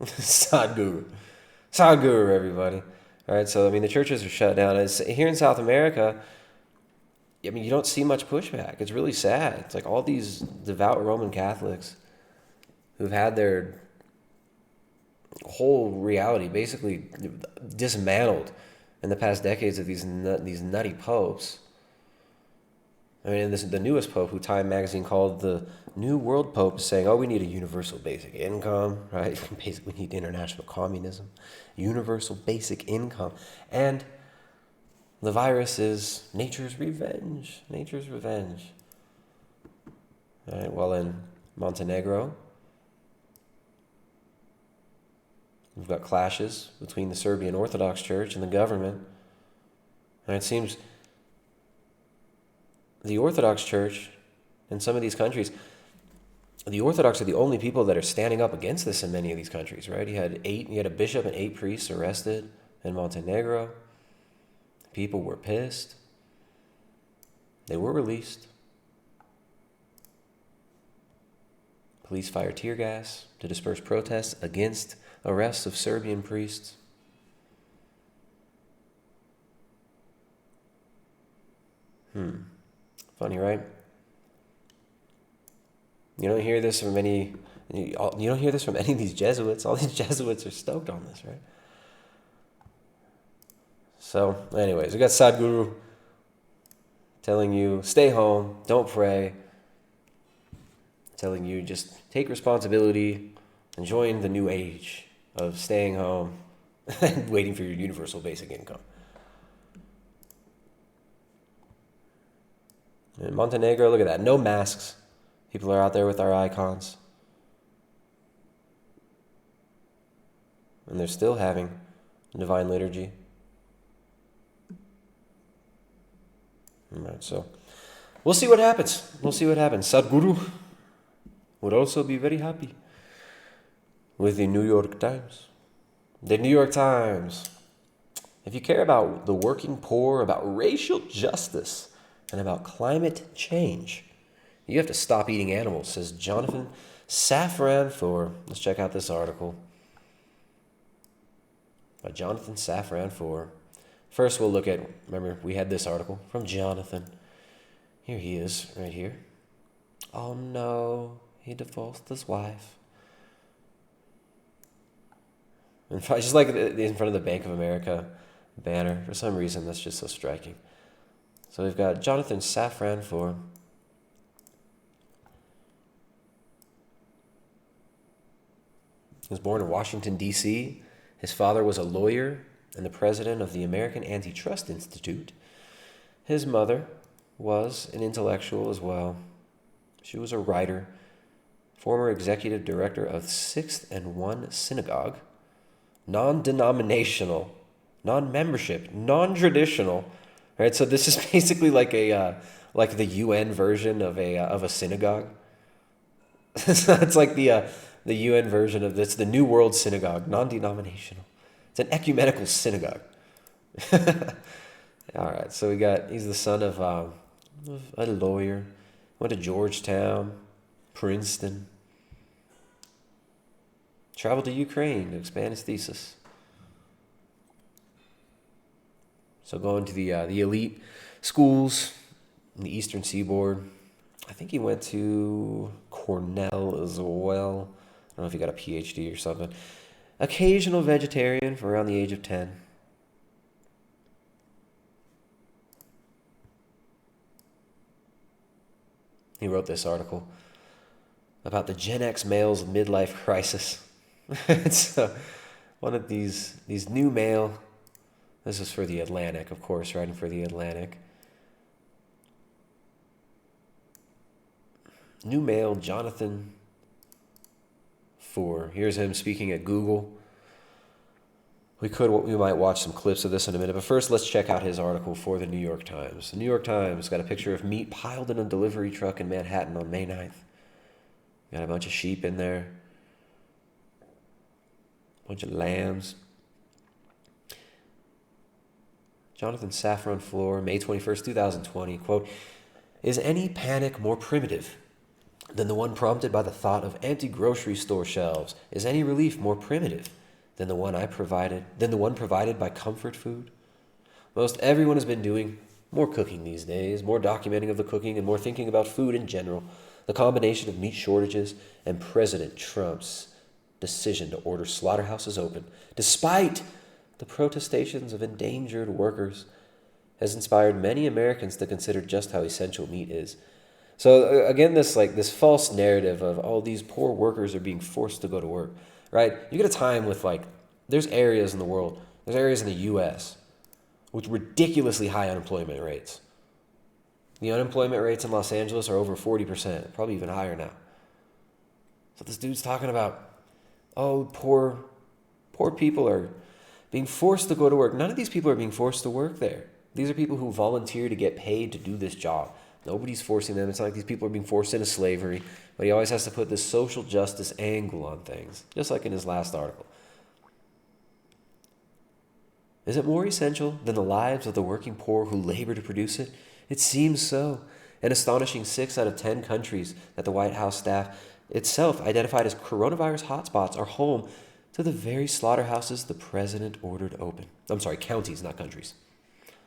Sadhguru. Sadhguru, everybody. All right, so, I mean, the churches are shut down. Here in South America, I mean, you don't see much pushback. It's really sad. It's like all these devout Roman Catholics who've had their whole reality basically dismantled in the past decades of these nutty popes. I mean, the newest pope, who Time magazine called the New World Pope, is saying, oh, we need a universal basic income, right? We need international communism, universal basic income. And the virus is nature's revenge, nature's revenge. All right, well, in Montenegro, we've got clashes between the Serbian Orthodox Church and the government. And it seems the Orthodox Church in some of these countries, the Orthodox are the only people that are standing up against this in many of these countries, right? You had a bishop and 8 priests arrested in Montenegro. People were pissed. They were released. Police fired tear gas to disperse protests against arrests of Serbian priests. Funny, right? You don't hear this from any of these Jesuits. All these Jesuits are stoked on this, right? So, anyways, we got Sadhguru telling you, stay home, don't pray. Telling you, just take responsibility and join the new age of staying home and waiting for your universal basic income. In Montenegro, look at that, no masks. People are out there with our icons. And they're still having divine liturgy. All right, so we'll see what happens. We'll see what happens. Sadhguru would also be very happy with the New York Times. The New York Times. If you care about the working poor, about racial justice, and about climate change, you have to stop eating animals, says Jonathan Safran Foer. Let's check out this article by Jonathan Safran Foer. First, we'll look at, remember, we had this article from Jonathan. Here he is, right here. Oh no, he divorced his wife. And just like in front of the Bank of America banner, for some reason, that's just so striking. So we've got Jonathan Safran Foer. He was born in Washington, D.C. His father was a lawyer and the president of the American Antitrust Institute. His mother was an intellectual as well. She was a writer, former executive director of 6th and 1 Synagogue, non-denominational, non-membership, non-traditional. Right, so this is basically like like the UN version of a synagogue. So it's like the UN version of this, the New World Synagogue, non-denominational. It's an ecumenical synagogue. All right, so he's the son of a lawyer, went to Georgetown, Princeton, traveled to Ukraine to expand his thesis. So going to the elite schools in the Eastern Seaboard. I think he went to Cornell as well. I don't know if he got a PhD or something. Occasional vegetarian for around the age of 10. He wrote this article about the Gen X male's midlife crisis. It's one of these new male. This is for the Atlantic, of course, writing for the Atlantic. New male Jonathan Foer. Here's him speaking at Google. We might watch some clips of this in a minute, but first let's check out his article for the New York Times. The New York Times got a picture of meat piled in a delivery truck in Manhattan on May 9th. Got a bunch of sheep in there. A bunch of lambs. Jonathan Safran Foer, May 21st, 2020, quote, "Is any panic more primitive than the one prompted by the thought of empty grocery store shelves? Is any relief more primitive than the one provided by comfort food? Most everyone has been doing more cooking these days, more documenting of the cooking, and more thinking about food in general. The combination of meat shortages and President Trump's decision to order slaughterhouses open, despite the protestations of endangered workers, has inspired many Americans to consider just how essential meat is." So again, this false narrative of, oh, these poor workers are being forced to go to work, right? You get a time with there's areas in the world, there's areas in the U.S. with ridiculously high unemployment rates. The unemployment rates in Los Angeles are over 40%, probably even higher now. So this dude's talking about, oh, poor people are being forced to go to work. None of these people are being forced to work there. These are people who volunteer to get paid to do this job. Nobody's forcing them. It's not like these people are being forced into slavery. But he always has to put this social justice angle on things, just like in his last article. Is it more essential than the lives of the working poor who labor to produce it? It seems so. An astonishing 6 out of 10 countries that the White House staff itself identified as coronavirus hotspots are home to the very slaughterhouses the president ordered open. I'm sorry, counties, not countries.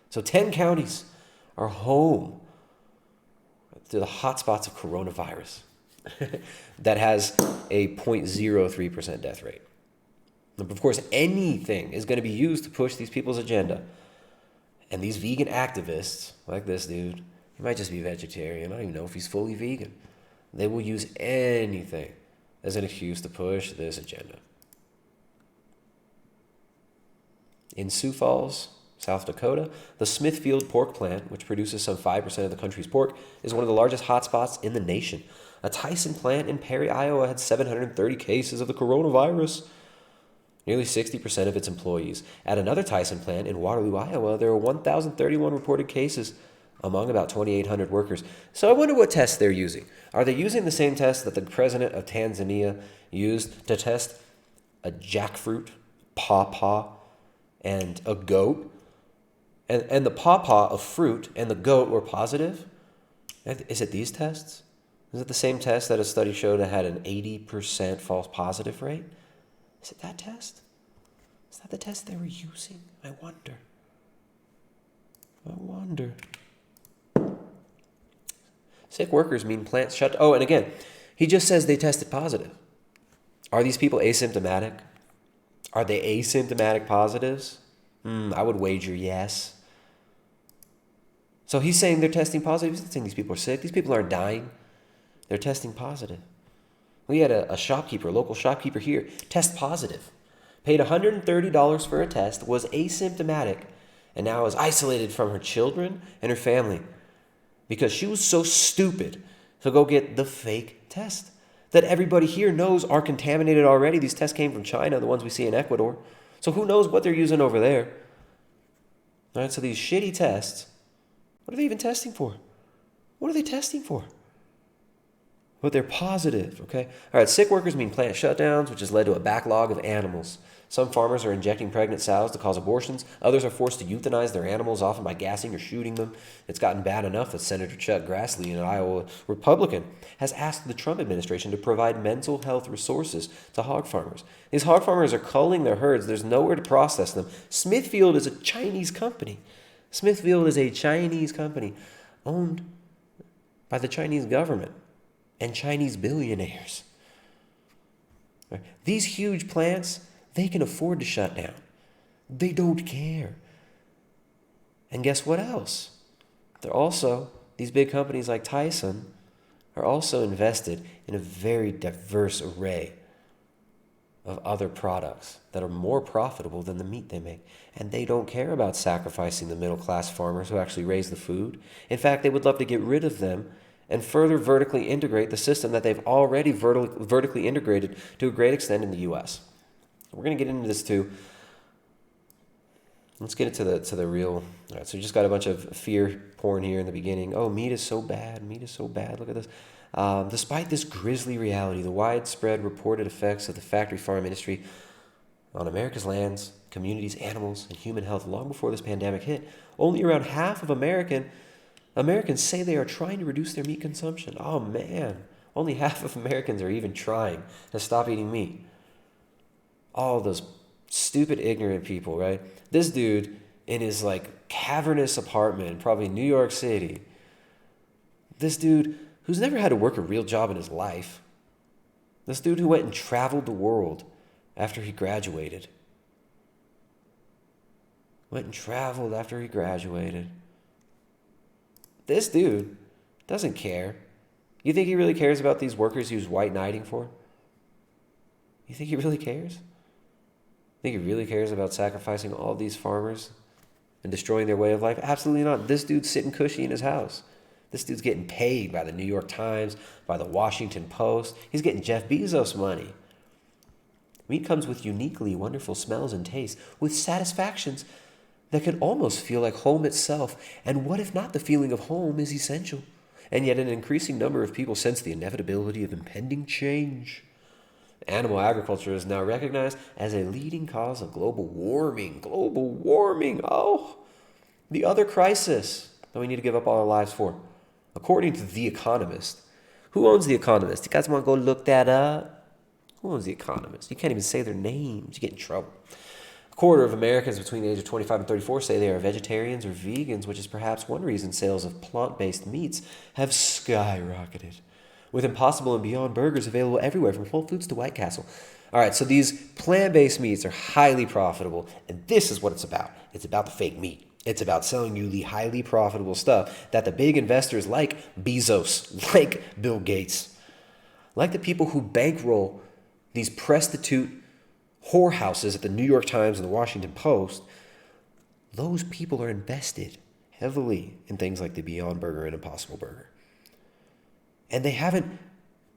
So 10 counties are home to the hotspots of coronavirus that has a 0.03% death rate. And of course, anything is going to be used to push these people's agenda. And these vegan activists, like this dude, he might just be vegetarian. I don't even know if he's fully vegan. They will use anything as an excuse to push this agenda. In Sioux Falls, South Dakota, the Smithfield pork plant, which produces some 5% of the country's pork, is one of the largest hotspots in the nation. A Tyson plant in Perry, Iowa had 730 cases of the coronavirus, nearly 60% of its employees. At another Tyson plant in Waterloo, Iowa, there were 1,031 reported cases among about 2,800 workers. So I wonder what tests they're using. Are they using the same test that the president of Tanzania used to test a jackfruit, pawpaw, and a goat? And the pawpaw of fruit and the goat were positive? Is it these tests? Is it the same test that a study showed that had an 80% false positive rate? Is it that test? Is that the test they were using? I wonder. I wonder. Sick workers mean plants shut. Oh, and again, he just says they tested positive. Are these people asymptomatic? Are they asymptomatic positives? I would wager yes. So he's saying they're testing positive. He's not saying these people are sick. These people aren't dying. They're testing positive. We had a shopkeeper, a local shopkeeper here, test positive. Paid $130 for a test, was asymptomatic, and now is isolated from her children and her family because she was so stupid to go get the fake test that everybody here knows are contaminated already. These tests came from China, the ones we see in Ecuador. So who knows what they're using over there? All right, so these shitty tests, what are they even testing for? What are they testing for? But they're positive, okay? All right, sick workers mean plant shutdowns, which has led to a backlog of animals. Some farmers are injecting pregnant sows to cause abortions. Others are forced to euthanize their animals, often by gassing or shooting them. It's gotten bad enough that Senator Chuck Grassley, an Iowa Republican, has asked the Trump administration to provide mental health resources to hog farmers. These hog farmers are culling their herds. There's nowhere to process them. Smithfield is a Chinese company. Smithfield is a Chinese company owned by the Chinese government and Chinese billionaires. These huge plants, they can afford to shut down. They don't care. And guess what else? They're also, these big companies like Tyson are also invested in a very diverse array of other products that are more profitable than the meat they make. And they don't care about sacrificing the middle-class farmers who actually raise the food. In fact, they would love to get rid of them and further vertically integrate the system that they've already vertically integrated to a great extent in the U.S. We're going to get into this too. Let's get into the real. All right, so we just got a bunch of fear porn here in the beginning. Oh, meat is so bad. Meat is so bad. Look at this. Despite this grisly reality, the widespread reported effects of the factory farm industry on America's lands, communities, animals, and human health long before this pandemic hit, only around half of Americans say they are trying to reduce their meat consumption. Oh man, only half of Americans are even trying to stop eating meat. All those stupid, ignorant people, right? This dude in his like cavernous apartment in probably New York City. This dude who's never had to work a real job in his life. This dude who went and traveled the world after he graduated. Went and traveled after he graduated. This dude doesn't care. You think he really cares about these workers he was white knighting for? You think he really cares? Think he really cares about sacrificing all these farmers and destroying their way of life? Absolutely not. This dude's sitting cushy in his house. This dude's getting paid by the New York Times, by the Washington Post. He's getting Jeff Bezos money. Meat comes with uniquely wonderful smells and tastes, with satisfactions that can almost feel like home itself. And what if not the feeling of home is essential? And yet an increasing number of people sense the inevitability of impending change. Animal agriculture is now recognized as a leading cause of global warming. Global warming. Oh, the other crisis that we need to give up all our lives for. According to The Economist. Who owns The Economist? You guys want to go look that up? Who owns The Economist? You can't even say their names. You get in trouble. A quarter of Americans between the age of 25 and 34 say they are vegetarians or vegans, which is perhaps one reason sales of plant-based meats have skyrocketed, with Impossible and Beyond Burgers available everywhere from Whole Foods to White Castle. All right, so these plant-based meats are highly profitable, and this is what it's about. It's about the fake meat. It's about selling you the highly profitable stuff that the big investors like Bezos, like Bill Gates, like the people who bankroll these prostitute whorehouses at the New York Times and the Washington Post, those people are invested heavily in things like the Beyond Burger and Impossible Burger. And they haven't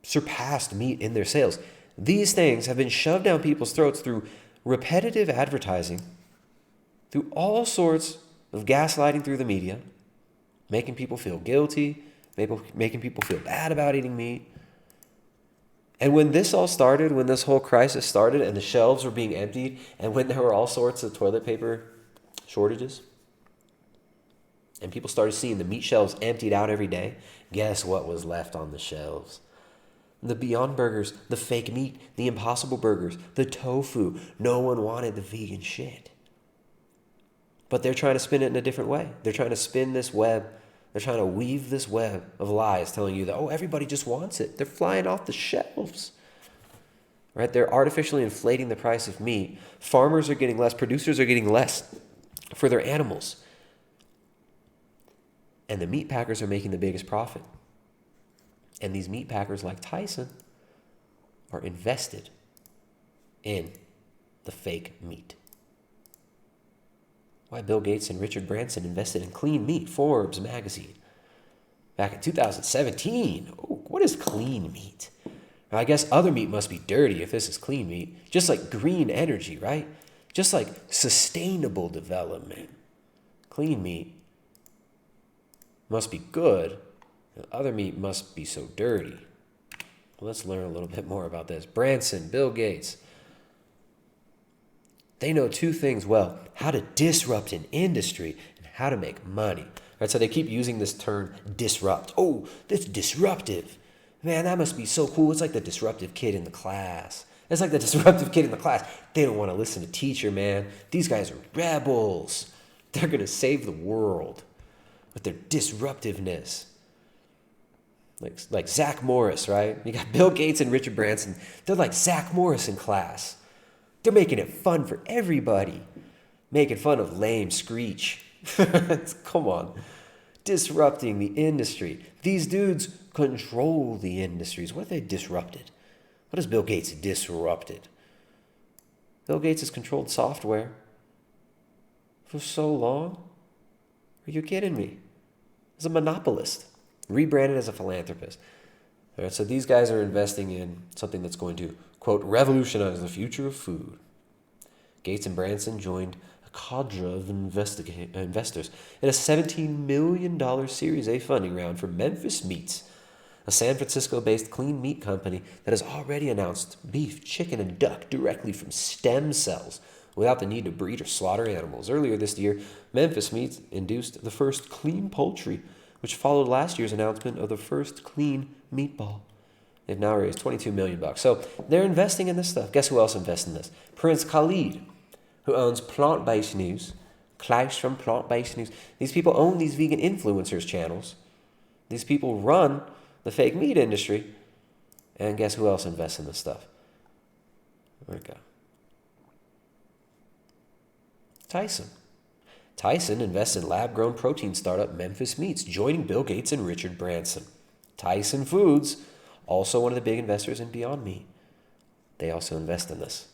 surpassed meat in their sales. These things have been shoved down people's throats through repetitive advertising, through all sorts of gaslighting through the media, making people feel guilty, making people feel bad about eating meat. And when this all started, when this whole crisis started and the shelves were being emptied, and when there were all sorts of toilet paper shortages, and people started seeing the meat shelves emptied out every day, guess what was left on the shelves? The Beyond Burgers, the fake meat, the Impossible Burgers, the tofu. No one wanted the vegan shit. But they're trying to spin it in a different way. They're trying to spin this web. They're trying to weave this web of lies telling you that, oh, everybody just wants it. They're flying off the shelves. Right? They're artificially inflating the price of meat. Farmers are getting less. Producers are getting less for their animals. And the meat packers are making the biggest profit. And these meat packers like Tyson are invested in the fake meat. Why Bill Gates and Richard Branson invested in clean meat, Forbes magazine. Back in 2017. Oh, what is clean meat? I guess other meat must be dirty if this is clean meat. Just like green energy, right? Just like sustainable development. Clean meat must be good. Other meat must be so dirty. Well, let's learn a little bit more about this. Branson, Bill Gates. They know two things well: how to disrupt an industry and how to make money. Right, so they keep using this term disrupt. Oh, that's disruptive. Man, that must be so cool. It's like the disruptive kid in the class. It's like the disruptive kid in the class. They don't want to listen to teacher, man. These guys are rebels. They're going to save the world with their disruptiveness. Like Zach Morris, right? You got Bill Gates and Richard Branson. They're like Zach Morris in class. They're making it fun for everybody. Making fun of lame Screech. Come on. Disrupting the industry. These dudes control the industries. What have they disrupted? What has Bill Gates disrupted? Bill Gates has controlled software for so long. Are you kidding me? He's a monopolist, rebranded as a philanthropist. All right, so these guys are investing in something that's going to, quote, revolutionize the future of food. Gates and Branson joined a cadre of investors in a $17 million Series A funding round for Memphis Meats, a San Francisco-based clean meat company that has already announced beef, chicken, and duck directly from stem cells without the need to breed or slaughter animals. Earlier this year, Memphis Meats induced the first clean poultry, which followed last year's announcement of the first clean meatball. They've now raised $22 million. So they're investing in this stuff. Guess who else invests in this? Prince Khalid, who owns Plant-Based News. Klaus from Plant-Based News. These people own these vegan influencers channels. These people run the fake meat industry. And guess who else invests in this stuff? Where'd it go? Tyson. Tyson invests in lab-grown protein startup Memphis Meats, joining Bill Gates and Richard Branson. Tyson Foods, also one of the big investors in Beyond Meat. They also invest in this.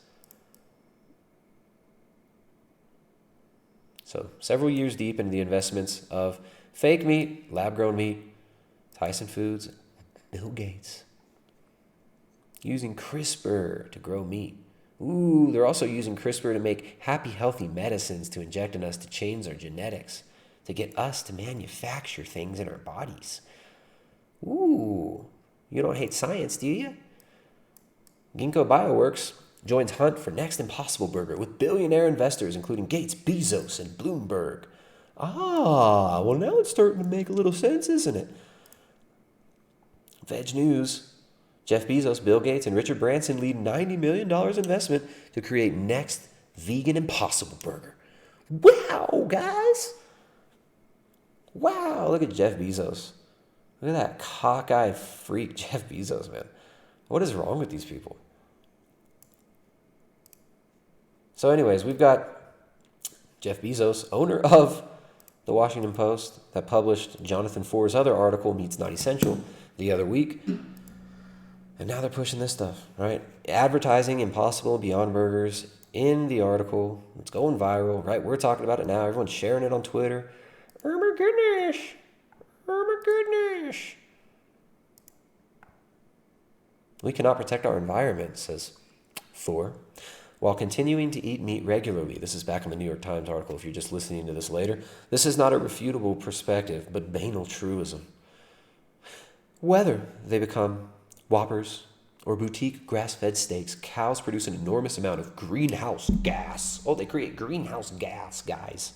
So several years deep into the investments of fake meat, lab-grown meat, Tyson Foods, Bill Gates. Using CRISPR to grow meat. Ooh, they're also using CRISPR to make happy, healthy medicines to inject in us to change our genetics, to get us to manufacture things in our bodies. Ooh, you don't hate science, do you? Ginkgo Bioworks joins hunt for next impossible burger with billionaire investors including Gates, Bezos, and Bloomberg. Ah, well now it's starting to make a little sense, isn't it? Veg News. Jeff Bezos, Bill Gates, and Richard Branson lead $90 million investment to create next vegan impossible burger. Wow, guys. Wow, look at Jeff Bezos. Look at that cockeyed freak Jeff Bezos, man. What is wrong with these people? So anyways, we've got Jeff Bezos, owner of the Washington Post, that published Jonathan Foer's other article, Meat's Not Essential, the other week. And now they're pushing this stuff, right? Advertising Impossible Beyond Burgers in the article. It's going viral, right? We're talking about it now. Everyone's sharing it on Twitter. Oh my goodness. Oh my goodness. We cannot protect our environment, says Foer, while continuing to eat meat regularly. This is back in the New York Times article if you're just listening to this later. This is not a refutable perspective, but banal truism. Whether they become Whoppers or boutique grass-fed steaks, cows produce an enormous amount of greenhouse gas. Oh, they create greenhouse gas, guys.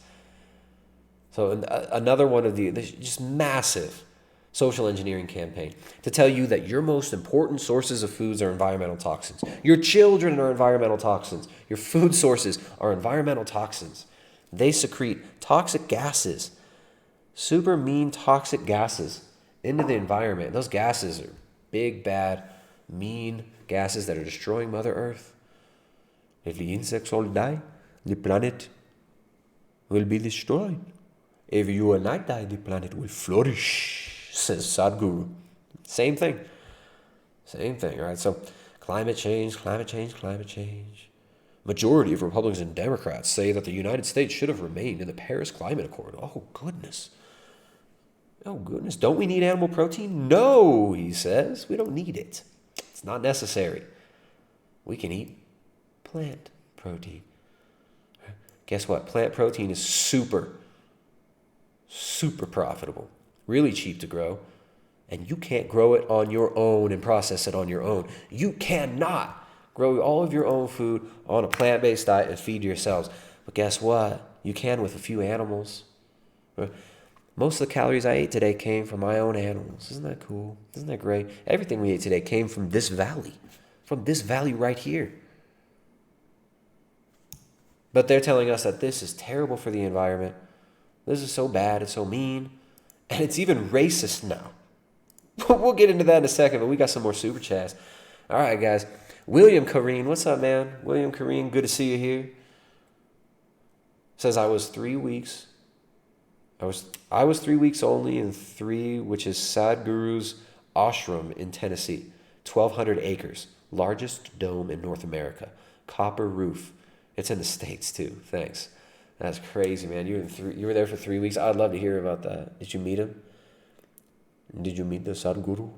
So another one of the just massive social engineering campaign to tell you that your most important sources of foods are environmental toxins. Your children are environmental toxins. Your food sources are environmental toxins. They secrete toxic gases, super mean toxic gases into the environment. Those gases are big, bad, mean gases that are destroying Mother Earth. If the insects all die, the planet will be destroyed. If you and I die, the planet will flourish, says Sadhguru. Same thing. Same thing, all right? So climate change. Majority of Republicans and Democrats say that the United States should have remained in the Paris Climate Accord. Oh, goodness. Oh, goodness. Don't we need animal protein? No, he says. We don't need it. It's not necessary. We can eat plant protein. Guess what? Plant protein is super profitable. Really cheap to grow. And you can't grow it on your own and process it on your own. You cannot grow all of your own food on a plant-based diet and feed yourselves. But guess what? You can with a few animals. Most of the calories I ate today came from my own animals. Isn't that cool? Isn't that great? Everything we ate today came from this valley right here. But they're telling us that this is terrible for the environment. This is so bad, it's so mean, and it's even racist now. We'll get into that in a second, but we got some more super chats. All right, guys. William Kareen, what's up, man? William Kareen, good to see you here. Says I was 3 weeks. I was 3 weeks only in 3, which is Sadhguru's ashram in Tennessee. 1,200 acres. Largest dome in North America. Copper roof. It's in the States, too. Thanks. That's crazy, man. You were there for 3 weeks. I'd love to hear about that. Did you meet him? Did you meet the Sadhguru?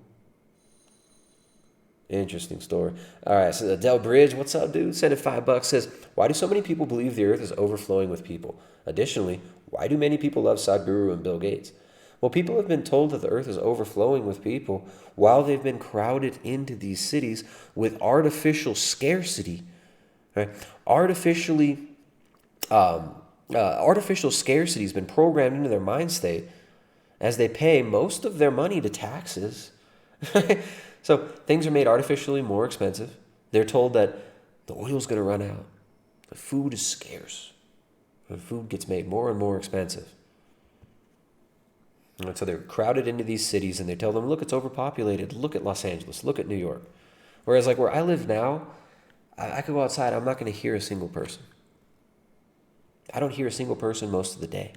Interesting story. All right, so Del Bridge, what's up, dude? Sent it $5. Says, why do so many people believe the earth is overflowing with people? Additionally, why do many people love Sadhguru and Bill Gates? Well, people have been told that the earth is overflowing with people while they've been crowded into these cities with artificial scarcity. Right? Artificial scarcity has been programmed into their mind state as they pay most of their money to taxes. So things are made artificially more expensive. They're told that the oil's going to run out. The food is scarce. The food gets made more and more expensive. And so they're crowded into these cities and they tell them, look, it's overpopulated. Look at Los Angeles. Look at New York. Whereas like where I live now, I could go outside. I'm not going to hear a single person. I don't hear a single person most of the day.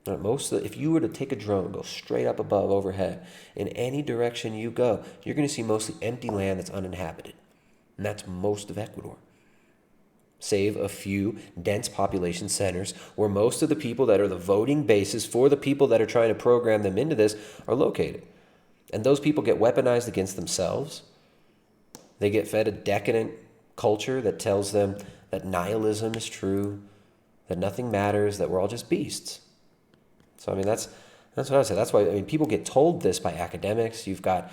If you were to take a drone, go straight up above, overhead, in any direction you go, you're going to see mostly empty land that's uninhabited. And that's most of Ecuador. Save a few dense population centers where most of the people that are the voting basis for the people that are trying to program them into this are located. And those people get weaponized against themselves. They get fed a decadent culture that tells them that nihilism is true, that nothing matters, that we're all just beasts. So, I mean, that's what I would say. That's why, people get told this by academics. You've got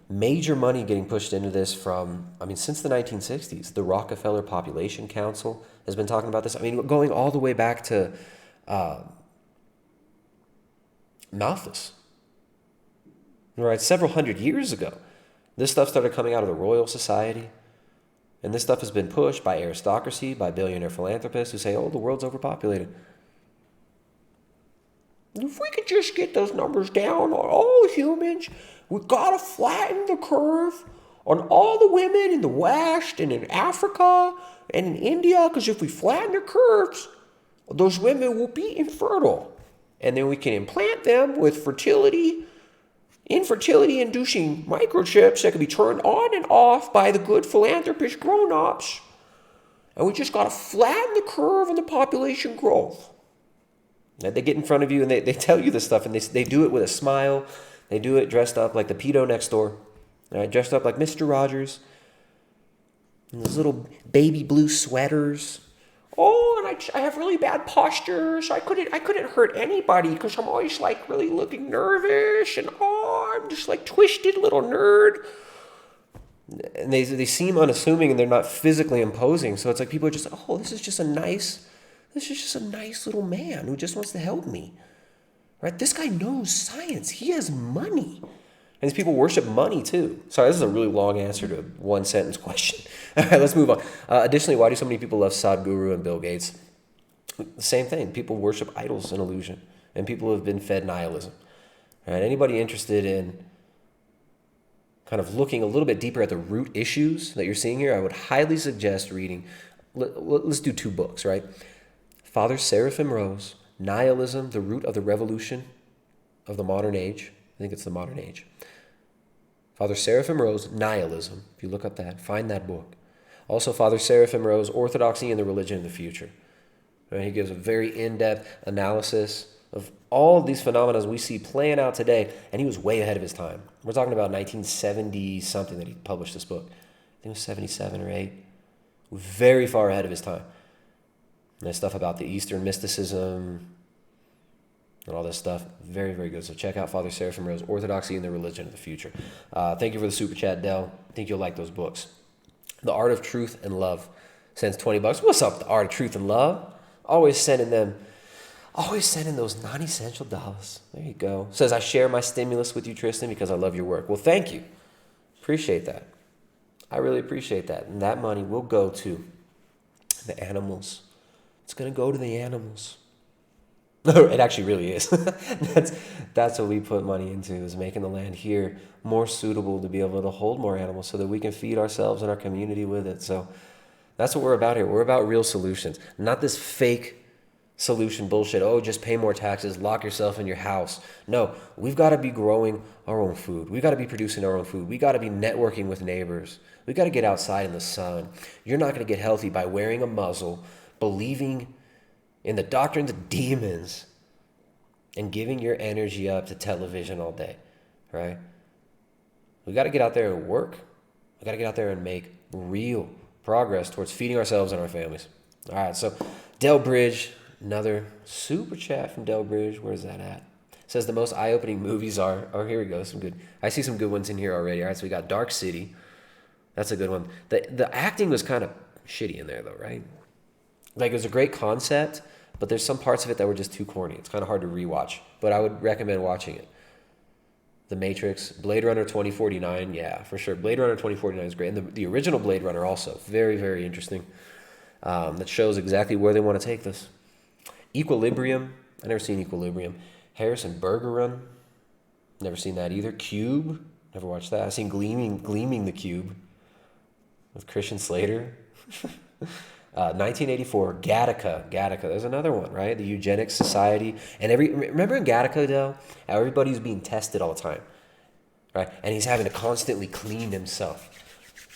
major money getting pushed into this from, since the 1960s. The Rockefeller Population Council has been talking about this. Going all the way back to Malthus. Right, several hundred years ago. This stuff started coming out of the Royal Society. And this stuff has been pushed by aristocracy, by billionaire philanthropists who say, oh, the world's overpopulated. If we could just get those numbers down on all humans, we gotta flatten the curve on all the women in the West and in Africa and in India, because if we flatten the curves, those women will be infertile. And then we can implant them with infertility-inducing microchips that can be turned on and off by the good philanthropist grown-ups. And we just gotta flatten the curve on the population growth. They get in front of you and they tell you this stuff, and they do it with a smile. They do it dressed up like the pedo next door, right? Dressed up like Mr. Rogers. And those little baby blue sweaters. Oh, and I have really bad posture, so I couldn't hurt anybody because I'm always like really looking nervous, and I'm just like twisted little nerd. And they seem unassuming and they're not physically imposing. So it's like people are just, oh, this is just a nice little man who just wants to help me, right? This guy knows science. He has money. And these people worship money too. Sorry, this is a really long answer to a one-sentence question. All right, let's move on. Additionally, why do so many people love Sadhguru and Bill Gates? The same thing. People worship idols and illusion, and people have been fed nihilism. Right? Anybody interested in kind of looking a little bit deeper at the root issues that you're seeing here, I would highly suggest reading, let's do 2 books, right? Father Seraphim Rose, Nihilism, The Root of the Revolution of the Modern Age. I think it's the modern age. Father Seraphim Rose, Nihilism. If you look up that, find that book. Also, Father Seraphim Rose, Orthodoxy and the Religion of the Future. Right? He gives a very in-depth analysis of all of these phenomena we see playing out today, and he was way ahead of his time. We're talking about 1970-something that he published this book. I think it was 77 or 8. Very far ahead of his time. And there's stuff about the Eastern mysticism and all this stuff. Very, very good. So check out Father Seraphim Rose, Orthodoxy and the Religion of the Future. Thank you for the super chat, Del. I think you'll like those books. The Art of Truth and Love sends $20. What's up, The Art of Truth and Love? Always sending those non-essential dollars. There you go. Says, I share my stimulus with you, Tristan, because I love your work. Well, thank you. Appreciate that. I really appreciate that. And that money will go to the animals. It's going to go to the animals. No, it actually really is. That's what we put money into, is making the land here more suitable to be able to hold more animals so that we can feed ourselves and our community with it. So that's what we're about here. We're about real solutions, not this fake solution bullshit. Oh, just pay more taxes, lock yourself in your house. No, we've got to be growing our own food. We've got to be producing our own food. We got to be networking with neighbors. We got to get outside in the sun. You're not going to get healthy by wearing a muzzle, believing in the doctrines of demons, and giving your energy up to television all day, right? We got to get out there and work. We got to get out there and make real progress towards feeding ourselves and our families. All right, so Del Bridge, another super chat from Del Bridge. Where's that at? Says the most eye-opening movies are, oh, here we go, some good. I see some good ones in here already. All right, so we got Dark City. That's a good one. The acting was kind of shitty in there, though, right? Like, it was a great concept, but there's some parts of it that were just too corny. It's kind of hard to rewatch, but I would recommend watching it. The Matrix, Blade Runner 2049, yeah, for sure. Blade Runner 2049 is great. And the original Blade Runner also, very, very interesting. That shows exactly where they want to take this. Equilibrium, I've never seen Equilibrium. Harrison Burger Run, never seen that either. Cube, never watched that. I've seen Gleaming the Cube with Christian Slater. 1984, Gattaca. There's another one, right? The Eugenics Society. And remember in Gattaca, though, how everybody's being tested all the time, right? And he's having to constantly clean himself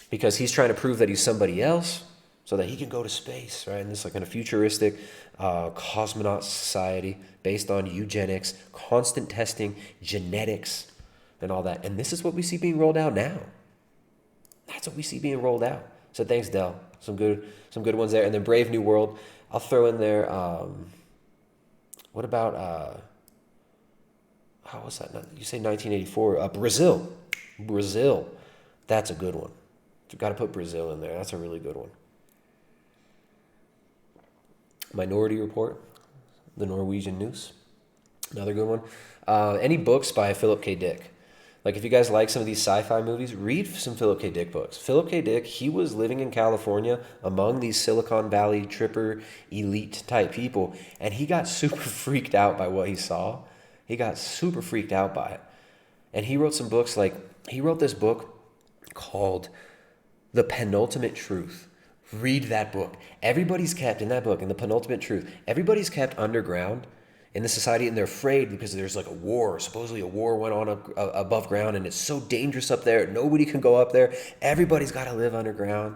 because he's trying to prove that he's somebody else so that he can go to space, right? And this like in a futuristic cosmonaut society based on eugenics, constant testing, genetics, and all that. And this is what we see being rolled out now. That's what we see being rolled out. So thanks, Del. Some good ones there. And then Brave New World. I'll throw in there. What about how was that? You say 1984. Brazil. That's a good one. You've got to put Brazil in there. That's a really good one. Minority Report. The Norwegian Noose. Another good one. Any books by Philip K. Dick. Like, if you guys like some of these sci-fi movies, read some Philip K. Dick books. Philip K. Dick, he was living in California among these Silicon Valley tripper elite type people, and he got super freaked out by what he saw. He got super freaked out by it. And he wrote some books, like, he wrote this book called The Penultimate Truth. Read that book. Everybody's kept in that book, in The Penultimate Truth, everybody's kept underground in the society, and they're afraid because there's like a war. Supposedly a war went on above ground, and it's so dangerous up there. Nobody can go up there. Everybody's got to live underground.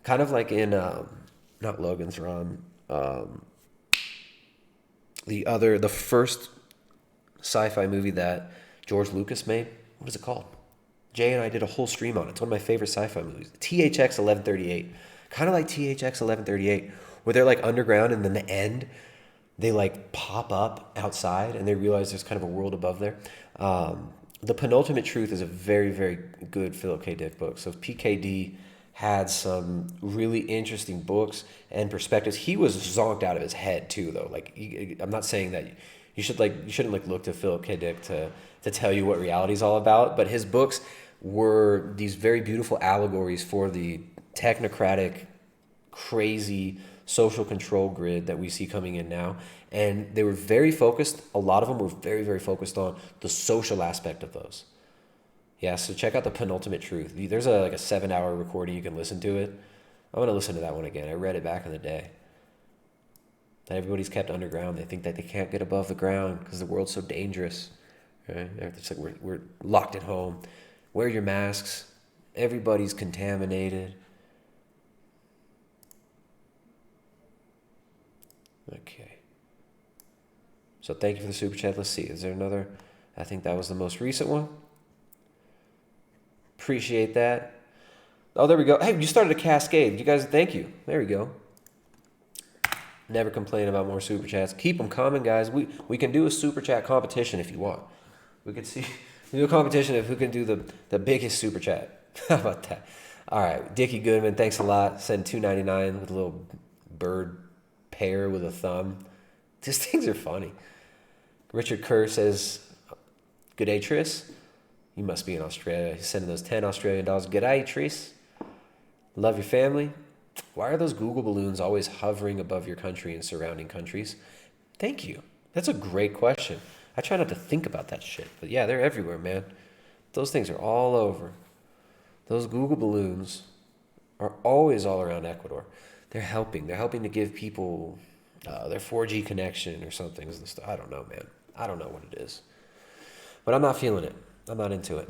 Kind of like in, not Logan's Run, the first sci-fi movie that George Lucas made. What is it called? Jay and I did a whole stream on it. It's one of my favorite sci-fi movies. THX 1138. Kind of like THX 1138, where they're like underground, and then the end, they like pop up outside and they realize there's kind of a world above there. The Penultimate Truth is a very, very good Philip K. Dick book. So PKD had some really interesting books and perspectives. He was zonked out of his head too, though. Like, I'm not saying that you shouldn't look to Philip K. Dick to tell you what reality is all about, but his books were these very beautiful allegories for the technocratic, crazy social control grid that we see coming in now. And they were very focused, a lot of them were very, very focused on the social aspect of those. Yeah, so check out the Penultimate Truth. There's like a 7-hour recording, you can listen to it. I'm going to listen to that one again. I read it back in the day. That everybody's kept underground. They think that they can't get above the ground because the world's so dangerous. Right? It's like we're locked at home. Wear your masks. Everybody's contaminated. Okay. So thank you for the super chat. Let's see. Is there another? I think that was the most recent one. Appreciate that. Oh, there we go. Hey, you started a cascade. You guys, thank you. There we go. Never complain about more super chats. Keep them coming, guys. We can do a super chat competition if you want. We could do a competition of who can do the biggest super chat. How about that? All right, Dickie Goodman, thanks a lot. Send $2.99 with a little bird pear with a thumb. These things are funny. Richard Kerr says, "Good day, Tris. You must be in Australia. He's sending those 10 Australian dollars. Good day, Tris. Love your family. Why are those Google balloons always hovering above your country and surrounding countries?" Thank you. That's a great question. I try not to think about that shit. But yeah, they're everywhere, man. Those things are all over. Those Google balloons are always all around Ecuador. They're helping. They're helping to give people their 4G connection or something. I don't know, man. I don't know what it is. But I'm not feeling it. I'm not into it.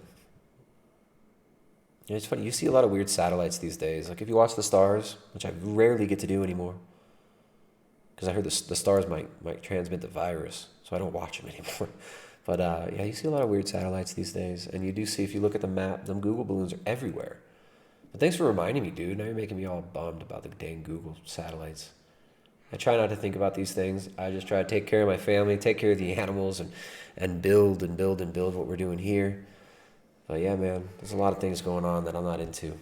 It's funny, you see a lot of weird satellites these days. Like if you watch the stars, which I rarely get to do anymore, because I heard the stars might transmit the virus, so I don't watch them anymore. But yeah, you see a lot of weird satellites these days, and you do see, if you look at the map, them Google balloons are everywhere. But thanks for reminding me, dude. Now you're making me all bummed about the dang Google satellites. I try not to think about these things. I just try to take care of my family, take care of the animals, and build what we're doing here. But yeah, man, there's a lot of things going on that I'm not into.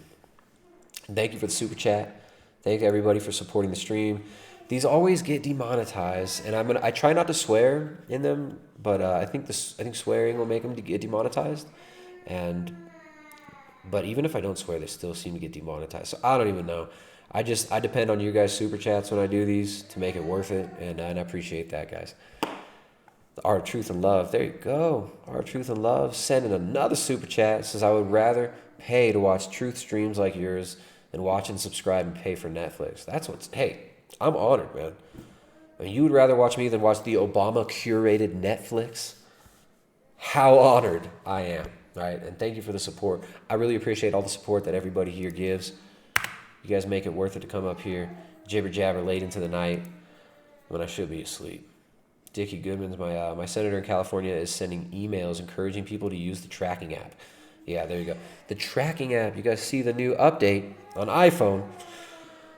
Thank you for the super chat. Thank everybody for supporting the stream. These always get demonetized, and I try not to swear in them, but I think swearing will make them get demonetized. But even if I don't swear, they still seem to get demonetized. So I don't even know. I depend on you guys' super chats when I do these to make it worth it, and I appreciate that, guys. The Art of Truth and Love. There you go. Art of Truth and Love sending another super chat. It says, "I would rather pay to watch truth streams like yours than watch and subscribe and pay for Netflix." Hey, I'm honored, man. I mean, you would rather watch me than watch the Obama curated Netflix? How honored I am, right? And thank you for the support. I really appreciate all the support that everybody here gives. You guys make it worth it to come up here, jibber jabber late into the night when I should be asleep. Dickie Goodman's my senator in California is sending emails encouraging people to use the tracking app. Yeah, there you go. The tracking app. You guys see the new update on iPhone.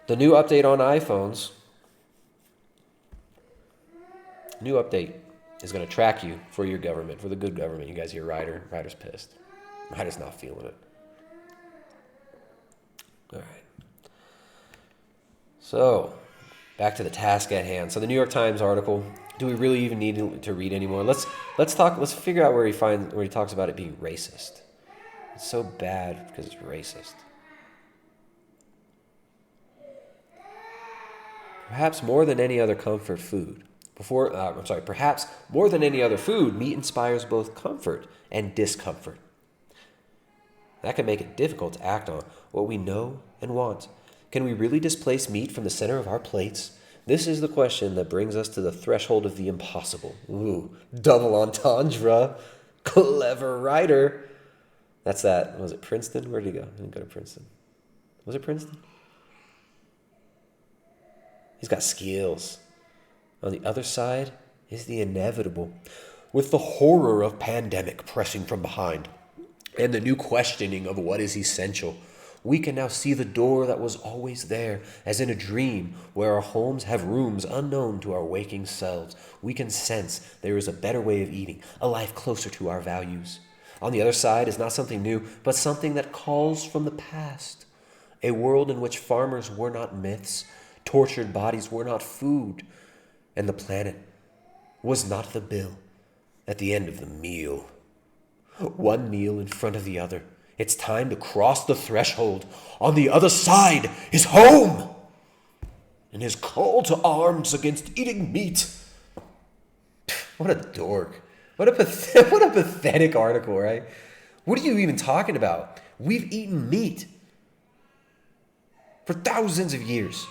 The new update on iPhones. New update is going to track you for your government, for the good government. You guys hear Ryder? Ryder's pissed. Ryder's not feeling it. All right. So, back to the task at hand. So the New York Times article. Do we really even need to read anymore? Let's figure out where he talks about it being racist. It's so bad because it's racist. Perhaps more than any other comfort food. Perhaps more than any other food, meat inspires both comfort and discomfort. That can make it difficult to act on what we know and want. Can we really displace meat from the center of our plates? This is the question that brings us to the threshold of the impossible. Ooh, double entendre. Clever writer. That's that. Was it Princeton? Where did he go? He didn't go to Princeton. Was it Princeton? He's got skills. On the other side is the inevitable. With the horror of pandemic pressing from behind and the new questioning of what is essential, we can now see the door that was always there, as in a dream where our homes have rooms unknown to our waking selves. We can sense there is a better way of eating, a life closer to our values. On the other side is not something new, but something that calls from the past. A world in which farmers were not myths, tortured bodies were not food, and the planet was not the bill at the end of the meal. One meal in front of the other. It's time to cross the threshold. On the other side is home. and his call to arms against eating meat. What a dork. What a pathetic article, right? What are you even talking about? We've eaten meat for thousands of years.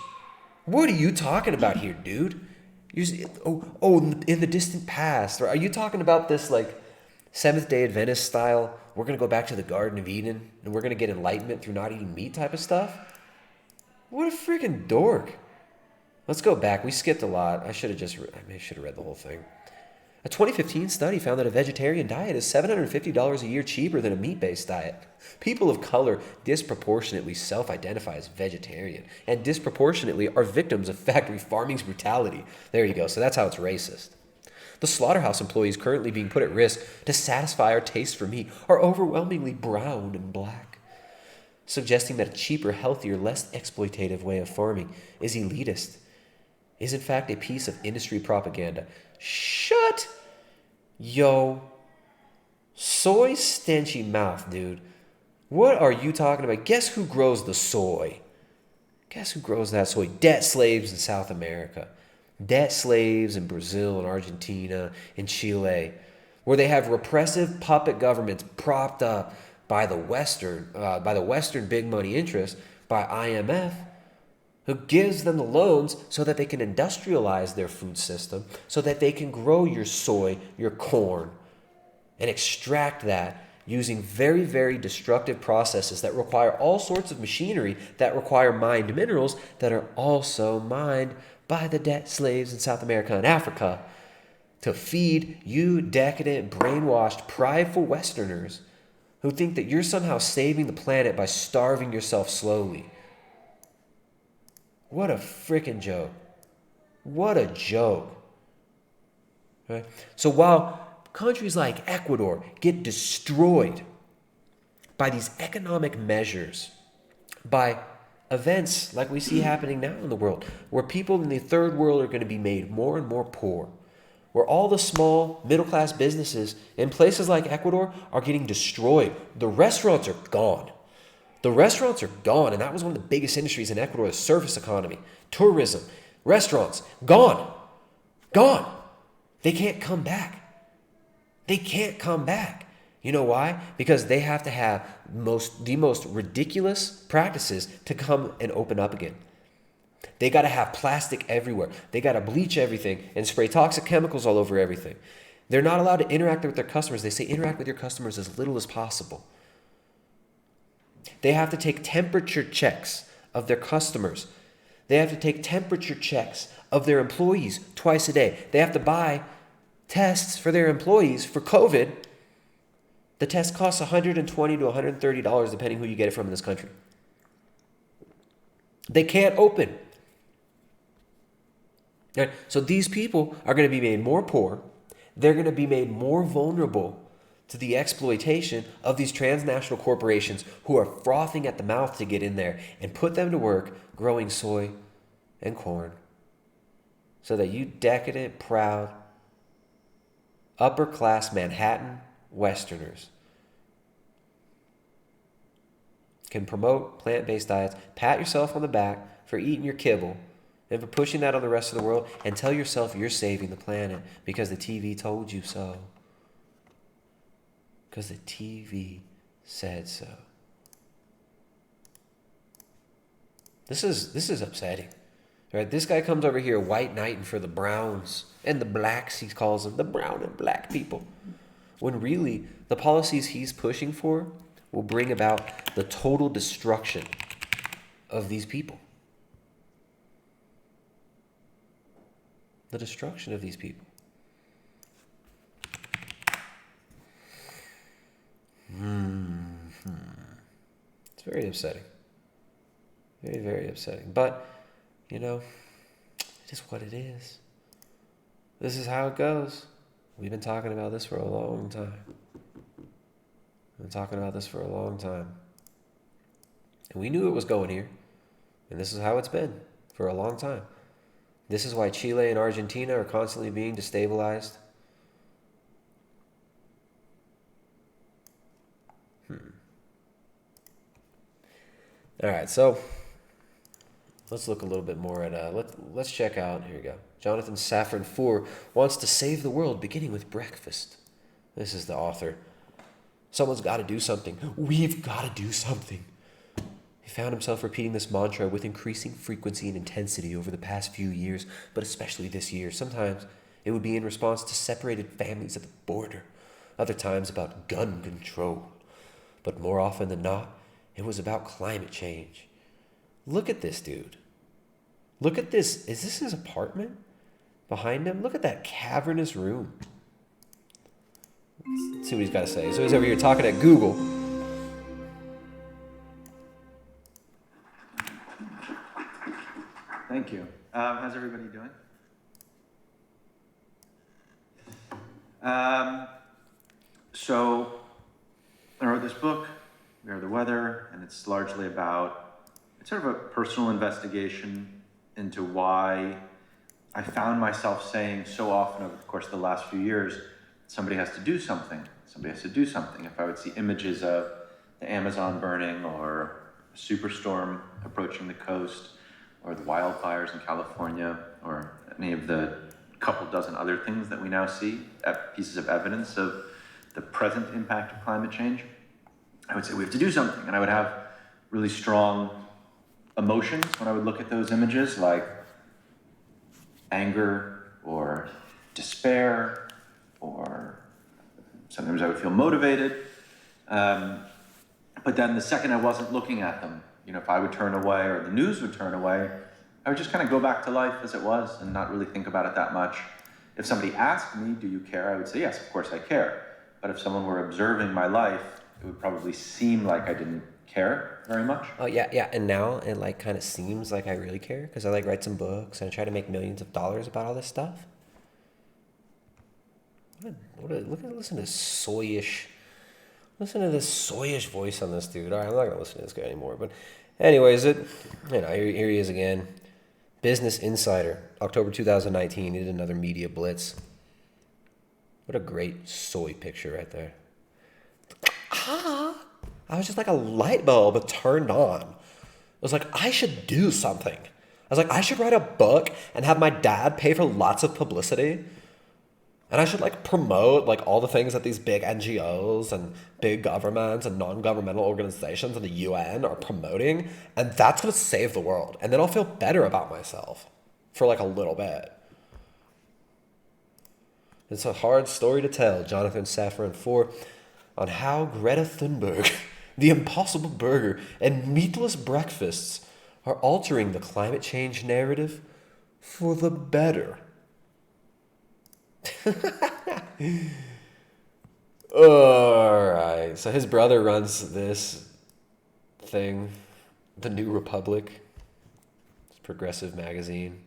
What are you talking about here, dude? In the distant past. Are you talking about this like Seventh-day Adventist style, we're going to go back to the Garden of Eden and we're going to get enlightenment through not eating meat type of stuff? What a freaking dork. Let's go back. We skipped a lot. I should have read the whole thing. A 2015 study found that a vegetarian diet is $750 a year cheaper than a meat-based diet. People of color disproportionately self-identify as vegetarian and disproportionately are victims of factory farming's brutality. There you go. So that's how it's racist. The slaughterhouse employees currently being put at risk to satisfy our taste for meat are overwhelmingly brown and black, suggesting that a cheaper, healthier, less exploitative way of farming is elitist, is in fact a piece of industry propaganda. Shut yo soy stenchy mouth, dude. What are you talking about? Guess who grows the soy? Guess who grows that soy? Debt slaves in South America. Debt slaves in Brazil and Argentina and Chile, where they have repressive puppet governments propped up by the Western big money interests, by IMF, who gives them the loans so that they can industrialize their food system, so that they can grow your soy, your corn, and extract that using very, very destructive processes that require all sorts of machinery, that require mined minerals that are also mined by the debt slaves in South America and Africa to feed you decadent, brainwashed, prideful Westerners who think that you're somehow saving the planet by starving yourself slowly. What a freaking joke. What a joke. Right? So while countries like Ecuador get destroyed by these economic measures, by events like we see happening now in the world, where people in the third world are going to be made more and more poor, where all the small middle-class businesses in places like Ecuador are getting destroyed. The restaurants are gone. The restaurants are gone, and that was one of the biggest industries in Ecuador, the service economy, tourism, restaurants, gone. Gone. They can't come back. They can't come back. You know why? Because they have to have the most ridiculous practices to come and open up again. They got to have plastic everywhere. They got to bleach everything and spray toxic chemicals all over everything. They're not allowed to interact with their customers. They say interact with your customers as little as possible. They have to take temperature checks of their customers. They have to take temperature checks of their employees twice a day. They have to buy tests for their employees for COVID. The test costs $120 to $130 depending who you get it from in this country. They can't open. Right? So these people are going to be made more poor. They're going to be made more vulnerable to the exploitation of these transnational corporations who are frothing at the mouth to get in there and put them to work growing soy and corn so that you decadent, proud, upper-class Manhattan Westerners can promote plant-based diets, pat yourself on the back for eating your kibble and for pushing that on the rest of the world, and tell yourself you're saving the planet because the TV told you so. Because the TV said so. This is upsetting. Right? This guy comes over here white knighting for the browns and the blacks, he calls them, the brown and black people. When really, the policies he's pushing for will bring about the total destruction of these people. The destruction of these people. It's very upsetting. Very, very upsetting. But, you know, it is what it is. This is how it goes. We've been talking about this for a long time. And we knew it was going here. And this is how it's been for a long time. This is why Chile and Argentina are constantly being destabilized. All right, so Let's look a little bit more at, let's check out, here we go. Jonathan Safran Foer wants to save the world, beginning with breakfast. This is the author. Someone's got to do something. We've got to do something. He found himself repeating this mantra with increasing frequency and intensity over the past few years, but especially this year. Sometimes it would be in response to separated families at the border, other times about gun control. But more often than not, it was about climate change. Look at this dude. Look at this. Is this his apartment behind him? Look at that cavernous room. Let's see what he's got to say. So he's over here talking at Google. Thank you. How's everybody doing? So I wrote this book, We Are the Weather, and it's largely about, it's sort of a personal investigation into why I found myself saying so often over the course of the last few years, somebody has to do something. Somebody has to do something. If I would see images of the Amazon burning or a superstorm approaching the coast or the wildfires in California or any of the couple dozen other things that we now see, pieces of evidence of the present impact of climate change, I would say we have to do something. And I would have really strong emotions when I would look at those images, like anger or despair, or sometimes I would feel motivated. But then the second I wasn't looking at them, if I would turn away or the news would turn away, I would just kind of go back to life as it was and not really think about it that much. If somebody asked me, do you care? I would say, yes, of course I care. But if someone were observing my life, it would probably seem like I didn't care very much. Oh, yeah. And now it kind of seems like I really care because I write some books and I try to make millions of dollars about all this stuff. Listen to this soyish voice on this dude. All right, I'm not going to listen to this guy anymore. But anyways, here he is again. Business Insider, October 2019, he did another media blitz. What a great soy picture right there. I was just like a light bulb turned on. I was like, I should do something. I was like, I should write a book and have my dad pay for lots of publicity. And I should promote all the things that these big NGOs and big governments and non-governmental organizations and the UN are promoting. And that's going to save the world. And then I'll feel better about myself for a little bit. It's a hard story to tell, Jonathan Safran Foer, on how Greta Thunberg, the Impossible Burger, and meatless breakfasts are altering the climate change narrative for the better. Alright, so his brother runs this thing, The New Republic. It's a progressive magazine.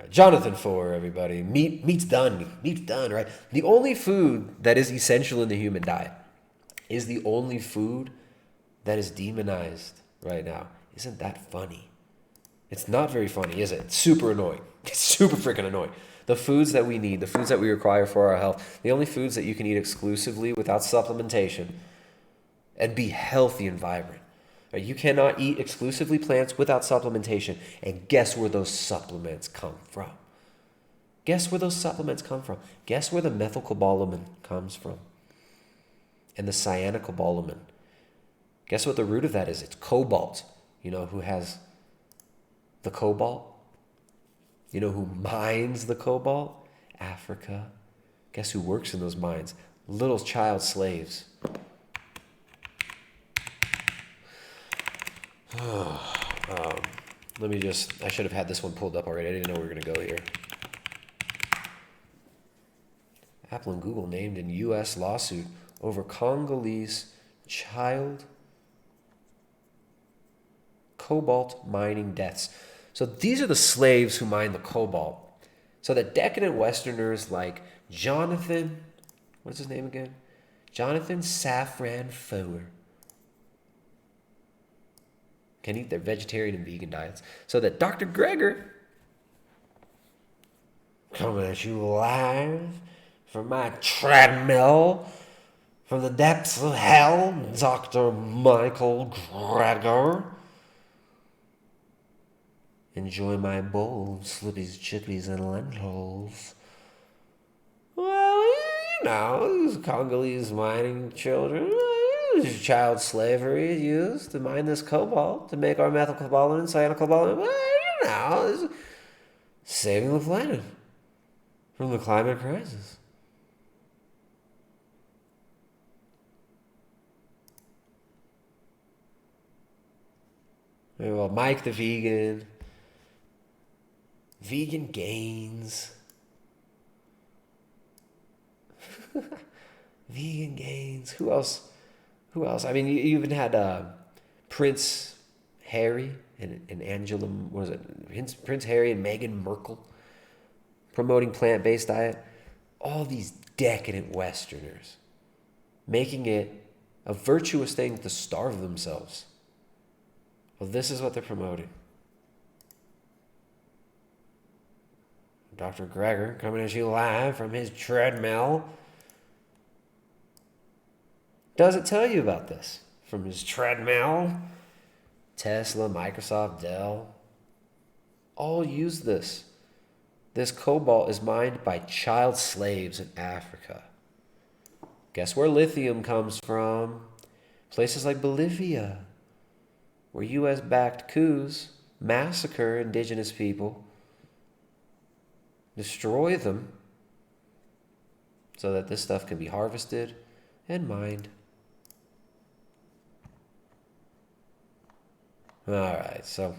Jonathan Foer, everybody. Meat's done, right? The only food that is essential in the human diet is the only food that is demonized right now. Isn't that funny? It's not very funny, is it? It's super annoying. It's super freaking annoying. The foods that we need, the foods that we require for our health, the only foods that you can eat exclusively without supplementation and be healthy and vibrant. Right? You cannot eat exclusively plants without supplementation. And guess where those supplements come from? Guess where those supplements come from? Guess where the methylcobalamin comes from? And the cyanocobalamin. Guess what the root of that is? It's cobalt. You know who has the cobalt? You know who mines the cobalt? Africa. Guess who works in those mines? Little child slaves. I should have had this one pulled up already. I didn't know we were going to go here. Apple and Google named in U.S. lawsuit over Congolese child cobalt mining deaths. So these are the slaves who mine the cobalt. So the decadent Westerners like Jonathan, what's his name again? Jonathan Safran Foer can eat their vegetarian and vegan diets. So that Dr. Gregor, coming at you live from my treadmill, from the depths of hell, Dr. Michael Gregor. enjoy my bowl of slippies, chippies, and lentils. Well, you know, these Congolese mining children, child slavery is used to mine this cobalt to make our methylcobalamin and cyanocobalamin. Well, you know, it's saving the planet from the climate crisis. Well, Mike the vegan, vegan gains. Vegan gains. Who else? I mean, you even had Prince Harry and Angela, what was it? Prince Harry and Meghan Markle promoting plant-based diet. All these decadent Westerners making it a virtuous thing to starve themselves. Well, this is what they're promoting. Dr. Greger coming at you live from his treadmill. Does it tell you about this? From his treadmill, Tesla, Microsoft, Dell, all use this. This cobalt is mined by child slaves in Africa. Guess where lithium comes from? Places like Bolivia, where US-backed coups massacre indigenous people, destroy them, so that this stuff can be harvested and mined. All right, so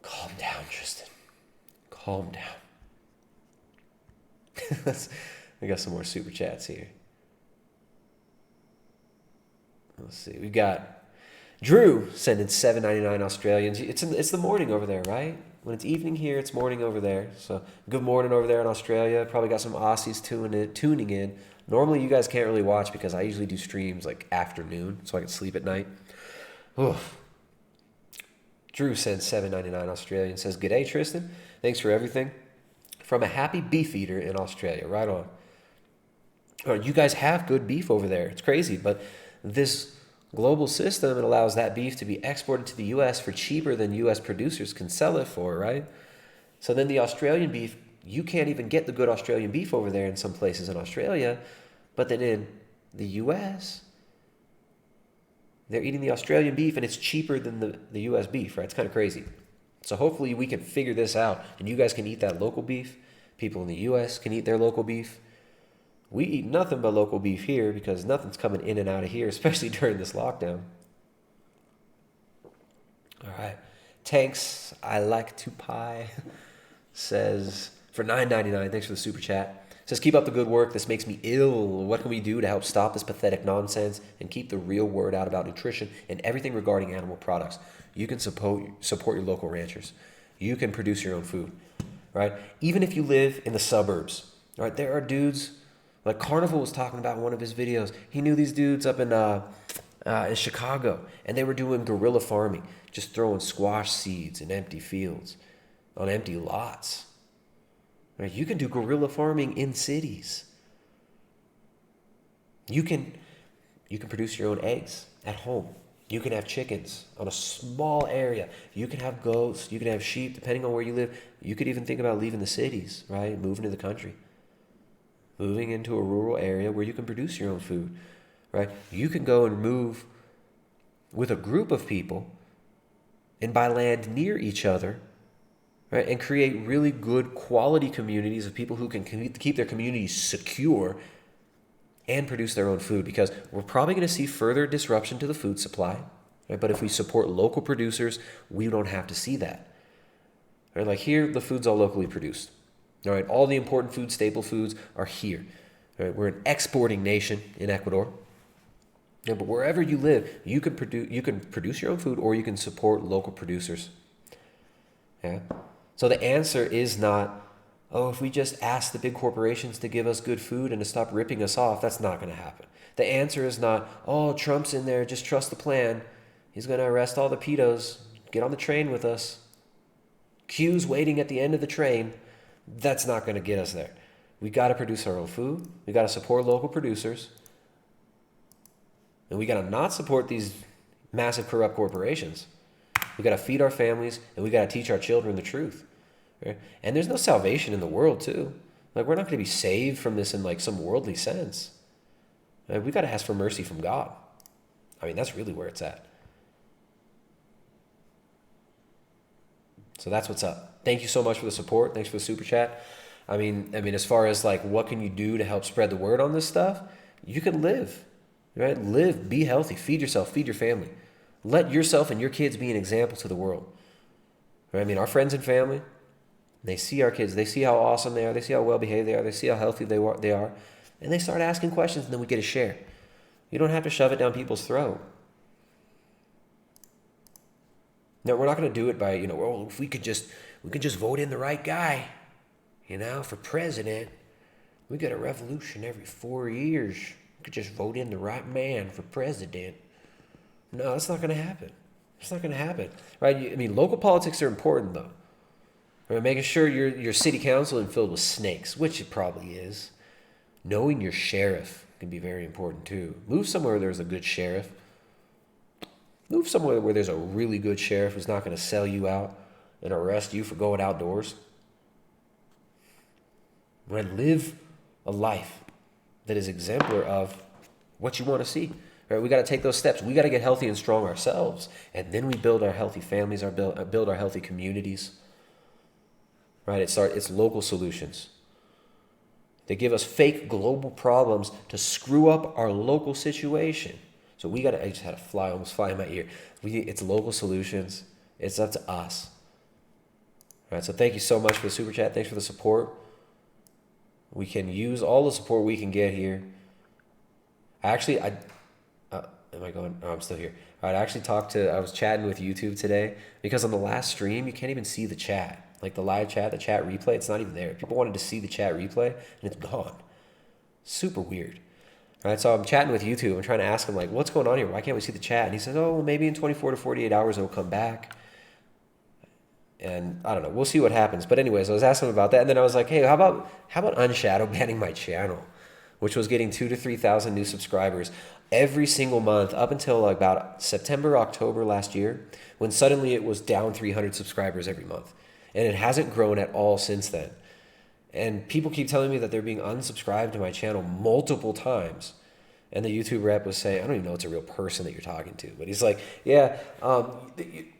calm down, Tristan. Calm down. We got some more super chats here. Let's see. We got Drew sending $7.99 Australians. It's the morning over there, right? When it's evening here, it's morning over there. So good morning over there in Australia. Probably got some Aussies tuning in. Normally, you guys can't really watch because I usually do streams like afternoon, so I can sleep at night. Oof. Drew sends $7.99 Australian. Says, "G'day, Tristan. Thanks for everything. From a happy beef eater in Australia." Right on. Oh, you guys have good beef over there. It's crazy, but this global system, it allows that beef to be exported to the U.S. for cheaper than U.S. producers can sell it for, right? So then the Australian beef, you can't even get the good Australian beef over there in some places in Australia, but then in the U.S., they're eating the Australian beef and it's cheaper than the U.S. beef, right? It's kind of crazy. So hopefully we can figure this out and you guys can eat that local beef. People in the U.S. can eat their local beef. We eat nothing but local beef here because nothing's coming in and out of here, especially during this lockdown. All right. Tanks, I like to pie, says, for $9.99, thanks for the super chat. Says, "Keep up the good work. This makes me ill. What can we do to help stop this pathetic nonsense and keep the real word out about nutrition and everything regarding animal products? You can support your local ranchers. You can produce your own food, right? Even if you live in the suburbs, right? There are dudes, like Carnivore was talking about in one of his videos. He knew these dudes up in Chicago, and they were doing guerrilla farming, just throwing squash seeds in empty fields, on empty lots. Right? You can do guerrilla farming in cities. You can produce your own eggs at home. You can have chickens on a small area. You can have goats. You can have sheep, depending on where you live. You could even think about leaving the cities, right? Moving to the country. Moving into a rural area where you can produce your own food, right? You can go and move with a group of people and buy land near each other, right? And create really good quality communities of people who can keep their communities secure and produce their own food, because we're probably going to see further disruption to the food supply, right? But if we support local producers, we don't have to see that. Right? Like here, the food's all locally produced. All right, all the important food, staple foods are here. All right, we're an exporting nation in Ecuador. Yeah, but wherever you live, you can produce your own food, or you can support local producers. Yeah. So the answer is not, oh, if we just ask the big corporations to give us good food and to stop ripping us off, that's not going to happen. The answer is not, oh, Trump's in there, just trust the plan. He's going to arrest all the pedos. Get on the train with us. Queues waiting at the end of the train. That's not going to get us there. We got to produce our own food. We got to support local producers. And we got to not support these massive corrupt corporations. We got to feed our families, and we got to teach our children the truth. Right? And there's no salvation in the world, too. Like, we're not going to be saved from this in like some worldly sense. Right? We got to ask for mercy from God. I mean, that's really where it's at. So that's what's up. Thank you so much for the support. Thanks for the super chat. I mean, as far as like, what can you do to help spread the word on this stuff? You can live, right? Live, be healthy, feed yourself, feed your family. Let yourself and your kids be an example to the world. Right? I mean, our friends and family, they see our kids, they see how awesome they are, they see how well behaved they are, they see how healthy they are, and they start asking questions, and then we get to share. You don't have to shove it down people's throat. No, we're not going to do it by, well, if we could just vote in the right guy, for president. We get a revolution every 4 years. We could just vote in the right man for president. No, that's not going to happen. It's not going to happen, right? I mean, local politics are important, though. Right? Making sure your city council isn't filled with snakes, which it probably is. Knowing your sheriff can be very important, too. Move somewhere where there's a good sheriff. Move somewhere where there's a really good sheriff who's not going to sell you out and arrest you for going outdoors. Right? Live a life that is exemplar of what you want to see. Right? We got to take those steps. We got to get healthy and strong ourselves, and then we build our healthy families, build our healthy communities. Right? It's local solutions. They give us fake global problems to screw up our local situation. So I just had a fly almost fly in my ear. It's local solutions. It's up to us. All right, so thank you so much for the super chat. Thanks for the support. We can use all the support we can get here. Am I going? Oh, I'm still here. All right, I was chatting with YouTube today because on the last stream, you can't even see the chat. Like the live chat, the chat replay, it's not even there. People wanted to see the chat replay, and it's gone. Super weird. All right, so I'm chatting with YouTube. I'm trying to ask him, like, what's going on here? Why can't we see the chat? And he says, oh, well, maybe in 24 to 48 hours it'll come back. And I don't know. We'll see what happens. But anyways, I was asking him about that. And then I was like, hey, how about unshadow banning my channel, which was getting 2,000 to 3,000 new subscribers every single month up until about September, October last year, when suddenly it was down 300 subscribers every month. And it hasn't grown at all since then. And people keep telling me that they're being unsubscribed to my channel multiple times. And the YouTube rep was saying, I don't even know it's a real person that you're talking to. But he's like, yeah,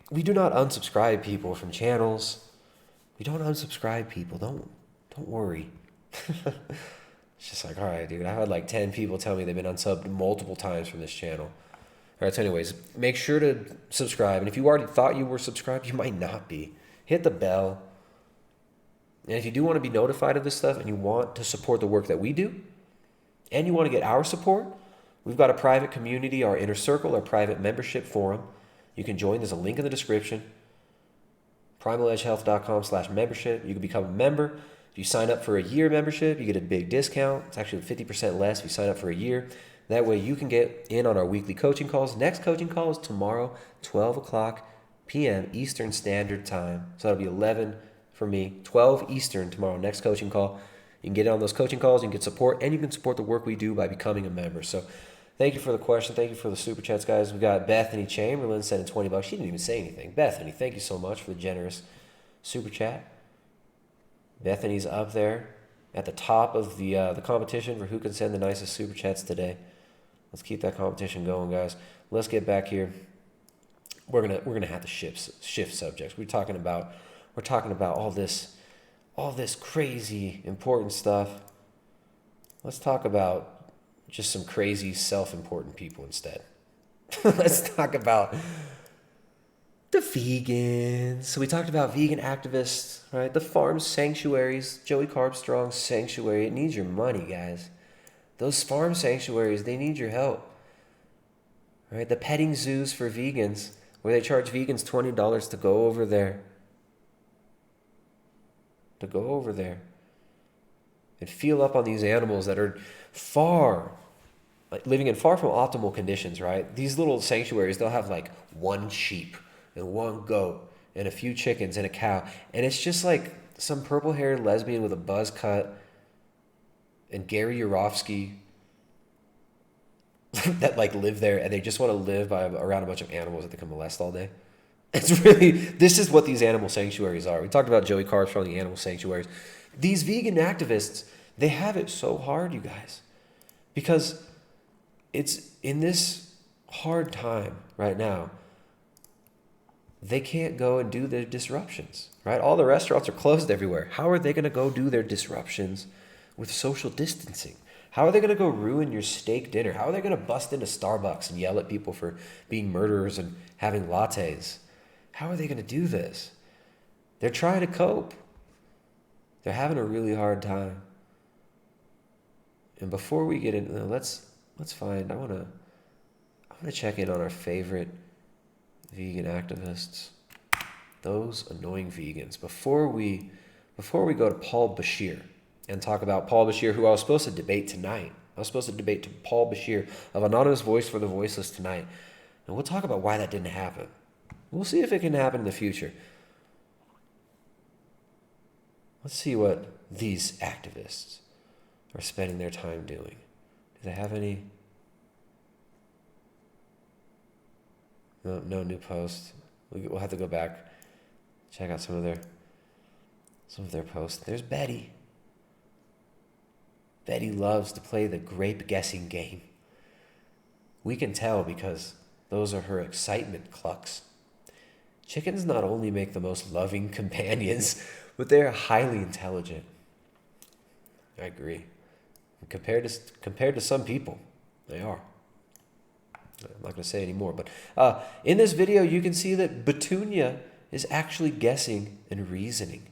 we do not unsubscribe people from channels. We don't unsubscribe people. Don't worry. It's just like, all right, dude. I had like 10 people tell me they've been unsubbed multiple times from this channel. All right, so anyways, make sure to subscribe. And if you already thought you were subscribed, you might not be. Hit the bell. And if you do want to be notified of this stuff and you want to support the work that we do, and you want to get our support, we've got a private community, our inner circle, our private membership forum. You can join. There's a link in the description. primaledgehealth.com/membership. You can become a member. If you sign up for a year membership, you get a big discount. It's actually 50% less if you sign up for a year. That way you can get in on our weekly coaching calls. Next coaching call is tomorrow, 12 o'clock p.m. Eastern Standard Time. So that'll be 11 for me, 12 Eastern tomorrow, next coaching call. You can get in on those coaching calls, you can get support, and you can support the work we do by becoming a member. So thank you for the question. Thank you for the super chats, guys. We got Bethany Chamberlain sending $20. She didn't even say anything. Bethany, thank you so much for the generous super chat. Bethany's up there at the top of the competition for who can send the nicest super chats today. Let's keep that competition going, guys. Let's get back here. We're gonna have to shift subjects. We're talking about all this crazy important stuff. Let's talk about just some crazy self-important people instead. Let's talk about the vegans. So we talked about vegan activists, right? The farm sanctuaries, Joey Carbstrong's sanctuary. It needs your money, guys. Those farm sanctuaries, they need your help, right? The petting zoos for vegans, where they charge vegans $20 to go over there. And feel up on these animals that are living in far from optimal conditions, right? These little sanctuaries, they'll have like one sheep and one goat and a few chickens and a cow. And it's just like some purple-haired lesbian with a buzz cut and Gary Yourofsky that like live there, and they just want to live around a bunch of animals that they can molest all day. It's really, this is what these animal sanctuaries are. We talked about Joey Carbs from the animal sanctuaries. These vegan activists, they have it so hard, you guys, because it's in this hard time right now. They can't go and do their disruptions, right? All the restaurants are closed everywhere. How are they going to go do their disruptions with social distancing? How are they going to go ruin your steak dinner? How are they going to bust into Starbucks and yell at people for being murderers and having lattes? How are they going to do this? They're trying to cope. They're having a really hard time. And before we get into, let's find. I want to check in on our favorite vegan activists. Those annoying vegans. Before we go to Paul Bashir and talk about Paul Bashir, who I was supposed to debate tonight. I was supposed to debate Paul Bashir of Anonymous Voice for the Voiceless tonight, and we'll talk about why that didn't happen. We'll see if it can happen in the future. Let's see what these activists are spending their time doing. Do they have any? No new posts. We'll have to go back, check out some of their posts. There's Betty. Betty loves to play the grape guessing game. We can tell because those are her excitement clucks. Chickens not only make the most loving companions, but they are highly intelligent. I agree. Compared to some people, they are. I'm not going to say any more, but in this video, you can see that Petunia is actually guessing and reasoning.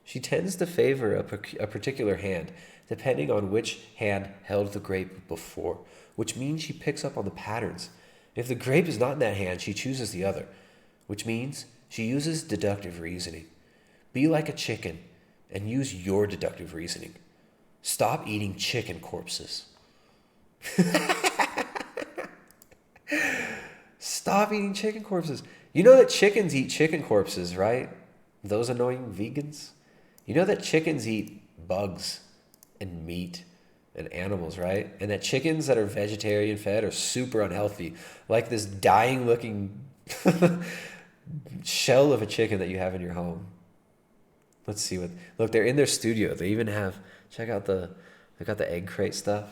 She tends to favor a particular hand, depending on which hand held the grape before, which means she picks up on the patterns. If the grape is not in that hand, she chooses the other, which means she uses deductive reasoning. Be like a chicken and use your deductive reasoning. Stop eating chicken corpses. Stop eating chicken corpses. You know that chickens eat chicken corpses, right? Those annoying vegans. You know that chickens eat bugs and meat and animals, right? And that chickens that are vegetarian fed are super unhealthy. Like this dying looking shell of a chicken that you have in your home. Let's see what, look, they're in their studio. They even have, check out they got the egg crate stuff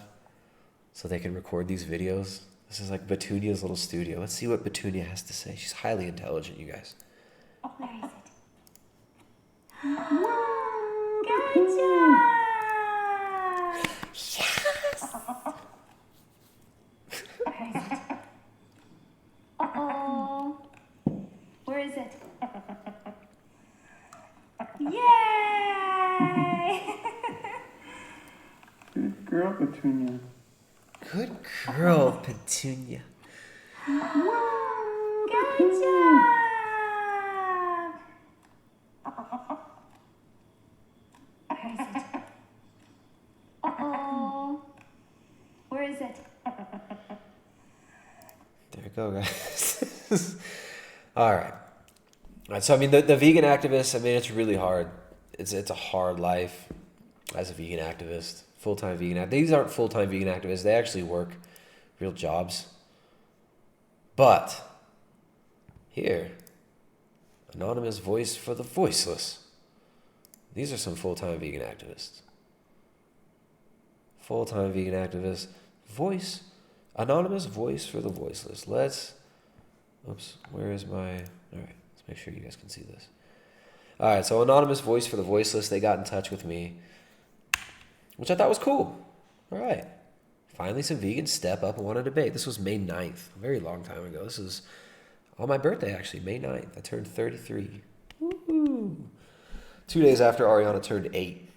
so they can record these videos. This is like Petunia's little studio. Let's see what Petunia has to say. She's highly intelligent, you guys. Oh, where is it? Good job! Yes! Where is it? Uh-oh. Where is it? Yay! Good girl, Petunia. Good girl, Petunia. Good job! Where is it? Uh-oh. Where is it? There we go, guys. All right. So, I mean, the vegan activists, I mean, it's really hard. It's a hard life as a vegan activist. Full-time vegan activists. These aren't full-time vegan activists. They actually work real jobs. But here, Anonymous Voice for the Voiceless. These are some full-time vegan activists. Full-time vegan activists. Anonymous Voice for the Voiceless. Where is my, all right, let's make sure you guys can see this. All right, so Anonymous Voice for the Voiceless, they got in touch with me, which I thought was cool. All right. Finally, some vegans step up and want to debate. This was May 9th, a very long time ago. This is on my birthday, actually, May 9th. I turned 33. Woo-hoo. 2 days after Ariana turned 8.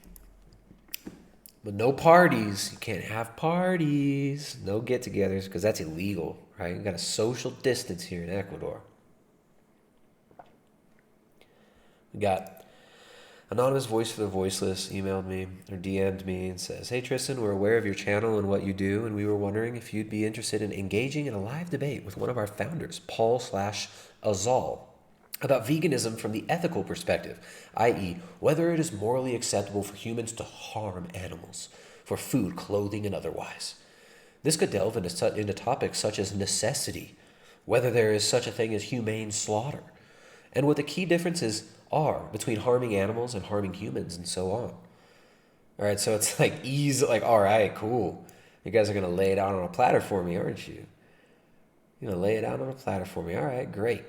But no parties. You can't have parties. No get-togethers, because that's illegal, right? You got a social distance here in Ecuador. We got Anonymous Voice for the Voiceless emailed me or DM'd me and says, "Hey Tristan, we're aware of your channel and what you do, and we were wondering if you'd be interested in engaging in a live debate with one of our founders, Paul/Azal, about veganism from the ethical perspective, i.e., whether it is morally acceptable for humans to harm animals for food, clothing, and otherwise. This could delve into topics such as necessity, whether there is such a thing as humane slaughter, and what the key differences are between harming animals and harming humans and so on. All right, so it's like easy, like, all right, cool. You guys are going to lay it out on a platter for me, aren't you? You're going to lay it out on a platter for me. All right, great.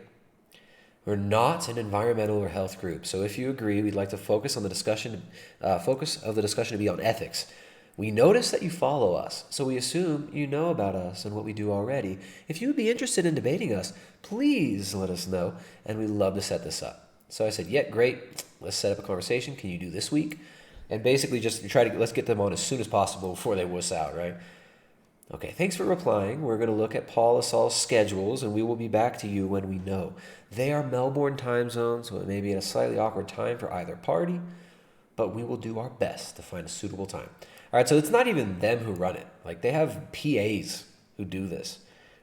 We're not an environmental or health group, so if you agree, we'd like to focus of the discussion to be on ethics. We notice that you follow us, so we assume you know about us and what we do already. If you would be interested in debating us, please let us know, and we'd love to set this up. So I said, yeah, great. Let's set up a conversation. Can you do this week? And basically just let's get them on as soon as possible before they wuss out, right? Okay, thanks for replying. We're going to look at Paul Asal's schedules, and we will be back to you when we know. They are Melbourne time zones, so it may be at a slightly awkward time for either party, but we will do our best to find a suitable time. All right, so it's not even them who run it. Like, they have PAs who do this.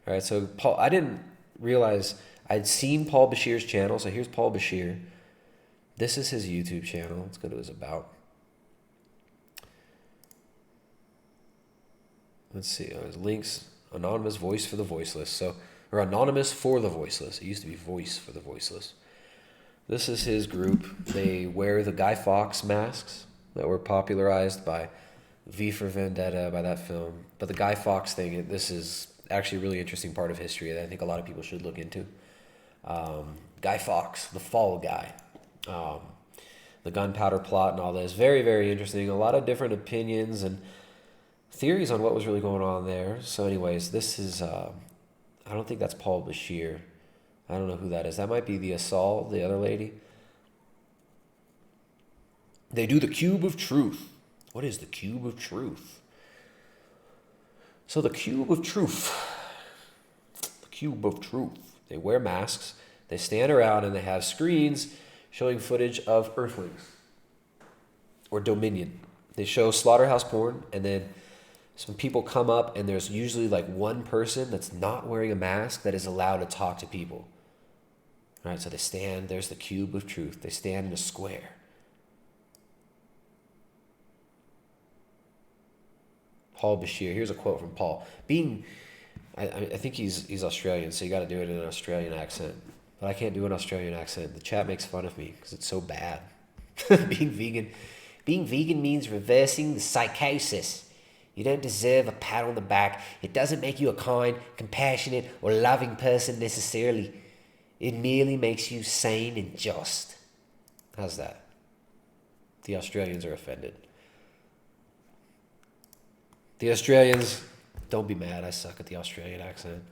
All right, so Paul, I didn't realize I'd seen Paul Bashir's channel, so here's Paul Bashir. This is his YouTube channel. Let's go to his about. Let's see, his links, anonymous voice for the voiceless. Or anonymous for the voiceless. It used to be voice for the voiceless. This is his group. They wear the Guy Fawkes masks that were popularized by V for Vendetta, by that film. But the Guy Fawkes thing, this is actually a really interesting part of history that I think a lot of people should look into. Guy Fawkes, the fall guy. The gunpowder plot and all this. Very, very interesting. A lot of different opinions and theories on what was really going on there. So anyways, this is, I don't think that's Paul Bashir. I don't know who that is. That might be the Asal, the other lady. They do the cube of truth. What is the cube of truth? So the cube of truth. The cube of truth. They wear masks. They stand around and they have screens showing footage of Earthlings or Dominion. They show slaughterhouse porn, and then some people come up, and there's usually like one person that's not wearing a mask that is allowed to talk to people. All right, so they stand, there's the cube of truth. They stand in a square. Paul Bashir, here's a quote from Paul. I think he's Australian, so you got to do it in an Australian accent. But I can't do an Australian accent. The chat makes fun of me because it's so bad. Being vegan means reversing the psychosis. You don't deserve a pat on the back. It doesn't make you a kind, compassionate, or loving person necessarily. It merely makes you sane and just. How's that? The Australians are offended. The Australians, don't be mad. I suck at the Australian accent.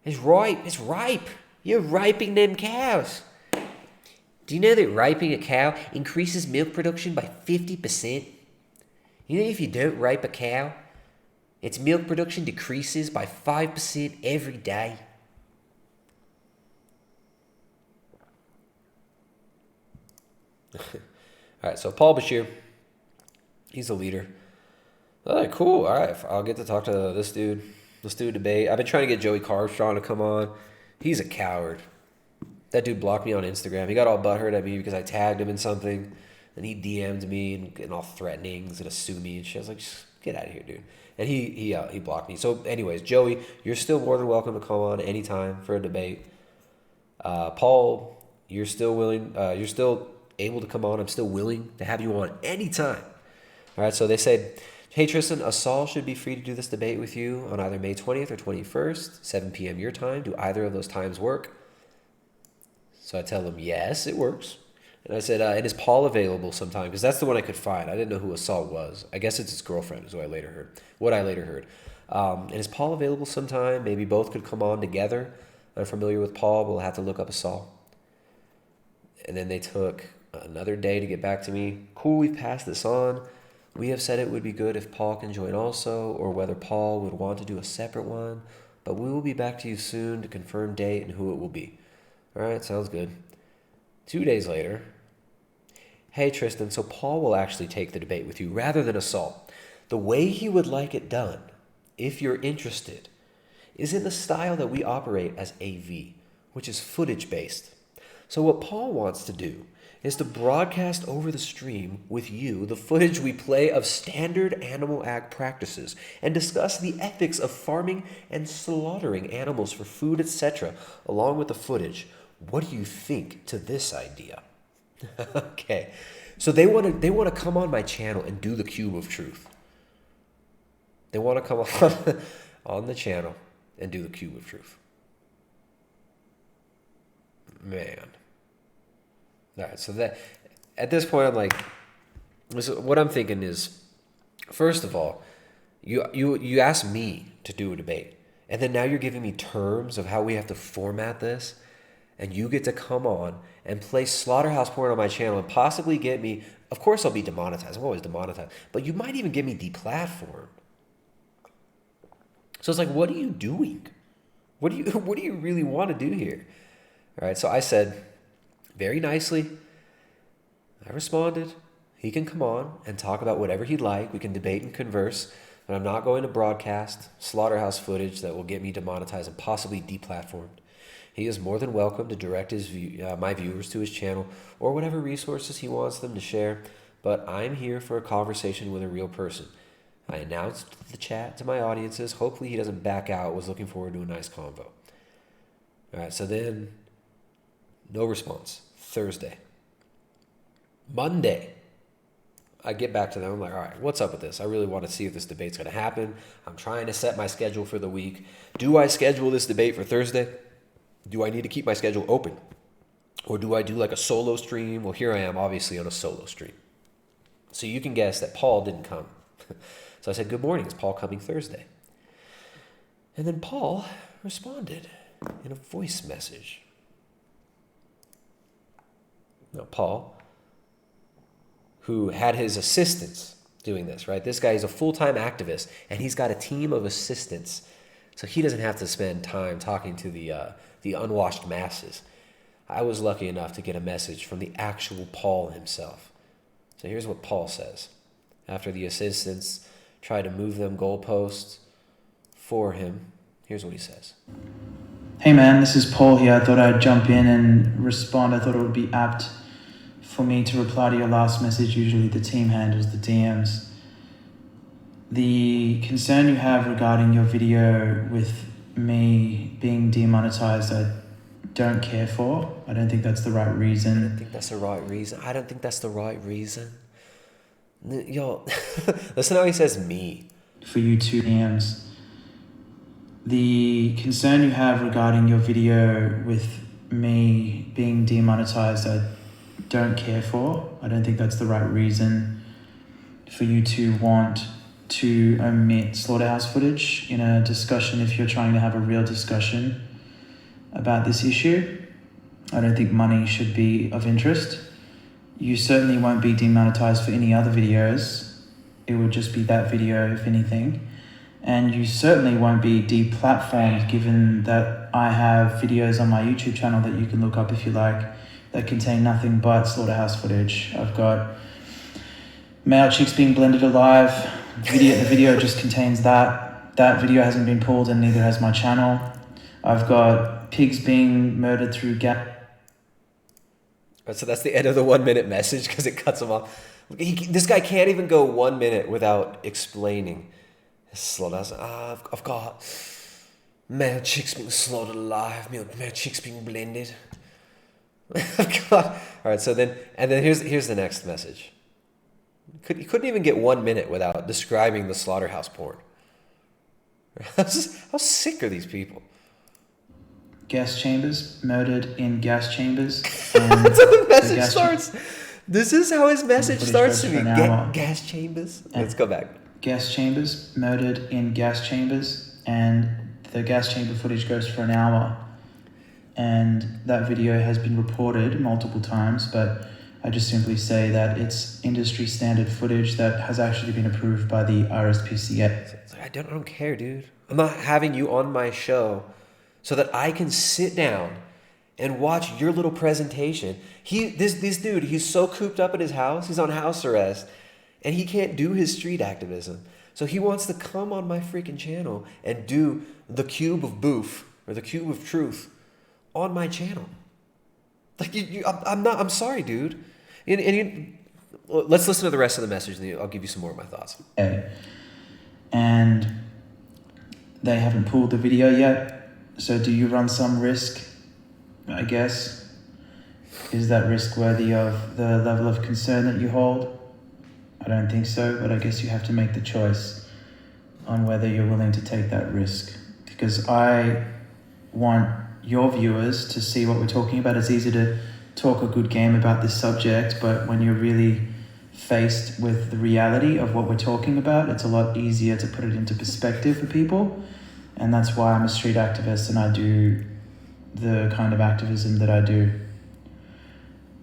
It's ripe. It's ripe. You're raping them cows. Do you know that raping a cow increases milk production by 50%? You know if you don't rape a cow, its milk production decreases by 5% every day. All right, so Paul Bashir, he's the leader. All right, cool. All right, I'll get to talk to this dude. Let's do a debate. I've been trying to get Joey Carbstrong to come on. He's a coward. That dude blocked me on Instagram. He got all butthurt at me because I tagged him in something. And he DM'd me and all threatening. He's going to sue me and shit. I was like, just get out of here, dude. And he blocked me. So anyways, Joey, you're still more than welcome to come on anytime for a debate. Paul, you're still willing. You're still able to come on. I'm still willing to have you on anytime. All right, so they said, hey, Tristan, Asal should be free to do this debate with you on either May 20th or 21st, 7 p.m. your time. Do either of those times work? So I tell them, yes, it works. And I said, and is Paul available sometime? Because that's the one I could find. I didn't know who Asal was. I guess it's his girlfriend is what I later heard. And is Paul available sometime? Maybe both could come on together. I'm familiar with Paul, but we'll have to look up Asal. And then they took another day to get back to me. Cool, we've passed this on. We have said it would be good if Paul can join also, or whether Paul would want to do a separate one. But we will be back to you soon to confirm date and who it will be. All right, sounds good. 2 days later, hey, Tristan, so Paul will actually take the debate with you rather than Asal. The way he would like it done, if you're interested, is in the style that we operate as AV, which is footage-based. So what Paul wants to do is to broadcast over the stream with you the footage we play of standard animal ag practices and discuss the ethics of farming and slaughtering animals for food, etc., along with the footage. what do you think to this idea? Okay, so they want to come on my channel and do the cube of truth. They want to come on the channel and do the cube of truth. Man. All right, so that at this point, I'm like, what I'm thinking is, first of all, you asked me to do a debate, and then now you're giving me terms of how we have to format this, and you get to come on and play Slaughterhouse porn on my channel and possibly get me, of course I'll be demonetized, I'm always demonetized, but you might even get me deplatformed. So it's like, what are you doing? What do you really want to do here? All right, so I said, very nicely, I responded, he can come on and talk about whatever he'd like, we can debate and converse, but I'm not going to broadcast Slaughterhouse footage that will get me demonetized and possibly deplatformed. He is more than welcome to direct my viewers to his channel or whatever resources he wants them to share, but I'm here for a conversation with a real person. I announced the chat to my audiences. Hopefully he doesn't back out. Was looking forward to a nice convo. All right, so then no response. Thursday. Monday, I get back to them. I'm like, all right, what's up with this? I really want to see if this debate's going to happen. I'm trying to set my schedule for the week. Do I schedule this debate for Thursday? Do I need to keep my schedule open? Or do I do like a solo stream? Well, here I am, obviously, on a solo stream. So you can guess that Paul didn't come. So I said, good morning, is Paul coming Thursday? And then Paul responded in a voice message. Now, Paul, who had his assistants doing this, right? This guy is a full-time activist, and he's got a team of assistants, so he doesn't have to spend time talking to the unwashed masses. I was lucky enough to get a message from the actual Paul himself. So here's what Paul says. After the assistants try to move them goalposts for him, here's what he says. Hey man, this is Paul here. I thought I'd jump in and respond. I thought it would be apt for me to reply to your last message. Usually the team handles the DMs. The concern you have regarding your video with me being demonetized, I don't care for. I don't think that's the right reason. I don't think that's the right reason. I don't think that's the right reason. Yo, listen how he says me. For you two DMs. The concern you have regarding your video with me being demonetized, I don't care for. I don't think that's the right reason for you to want to omit Slaughterhouse footage in a discussion if you're trying to have a real discussion about this issue. I don't think money should be of interest. You certainly won't be demonetized for any other videos. It would just be that video, if anything. And you certainly won't be deplatformed, given that I have videos on my YouTube channel that you can look up if you like that contain nothing but Slaughterhouse footage. I've got male chicks being blended alive. The video just contains that. That video hasn't been pulled and neither has my channel. I've got pigs being murdered through gas. So that's the end of the 1 minute message because it cuts him off. This guy can't even go 1 minute without explaining. I've got male chicks being slaughtered alive, male chicks being blended. All right, so then here's the next message. You couldn't even get 1 minute without describing the slaughterhouse porn. How sick are these people? Gas chambers, murdered in gas chambers. That's how the message starts. This is how his message starts to me. Gas chambers. Let's go back. Gas chambers, murdered in gas chambers, and the gas chamber footage goes for an hour. And that video has been reported multiple times, but I just simply say that it's industry standard footage that has actually been approved by the RSPCA. I don't care, dude. I'm not having you on my show so that I can sit down and watch your little presentation. This dude, he's so cooped up in his house, he's on house arrest, and he can't do his street activism. So he wants to come on my freaking channel and do the cube of boof, or the cube of truth, on my channel. Like, I'm sorry, dude. Let's listen to the rest of the message, and I'll give you some more of my thoughts. And they haven't pulled the video yet. So do you run some risk I guess. Is that risk worthy of the level of concern that you hold? I don't think so, but I guess you have to make the choice on whether you're willing to take that risk. Because I want your viewers to see what we're talking about. It's easy to talk a good game about this subject, but when you're really faced with the reality of what we're talking about, it's a lot easier to put it into perspective for people. And that's why I'm a street activist and I do the kind of activism that I do.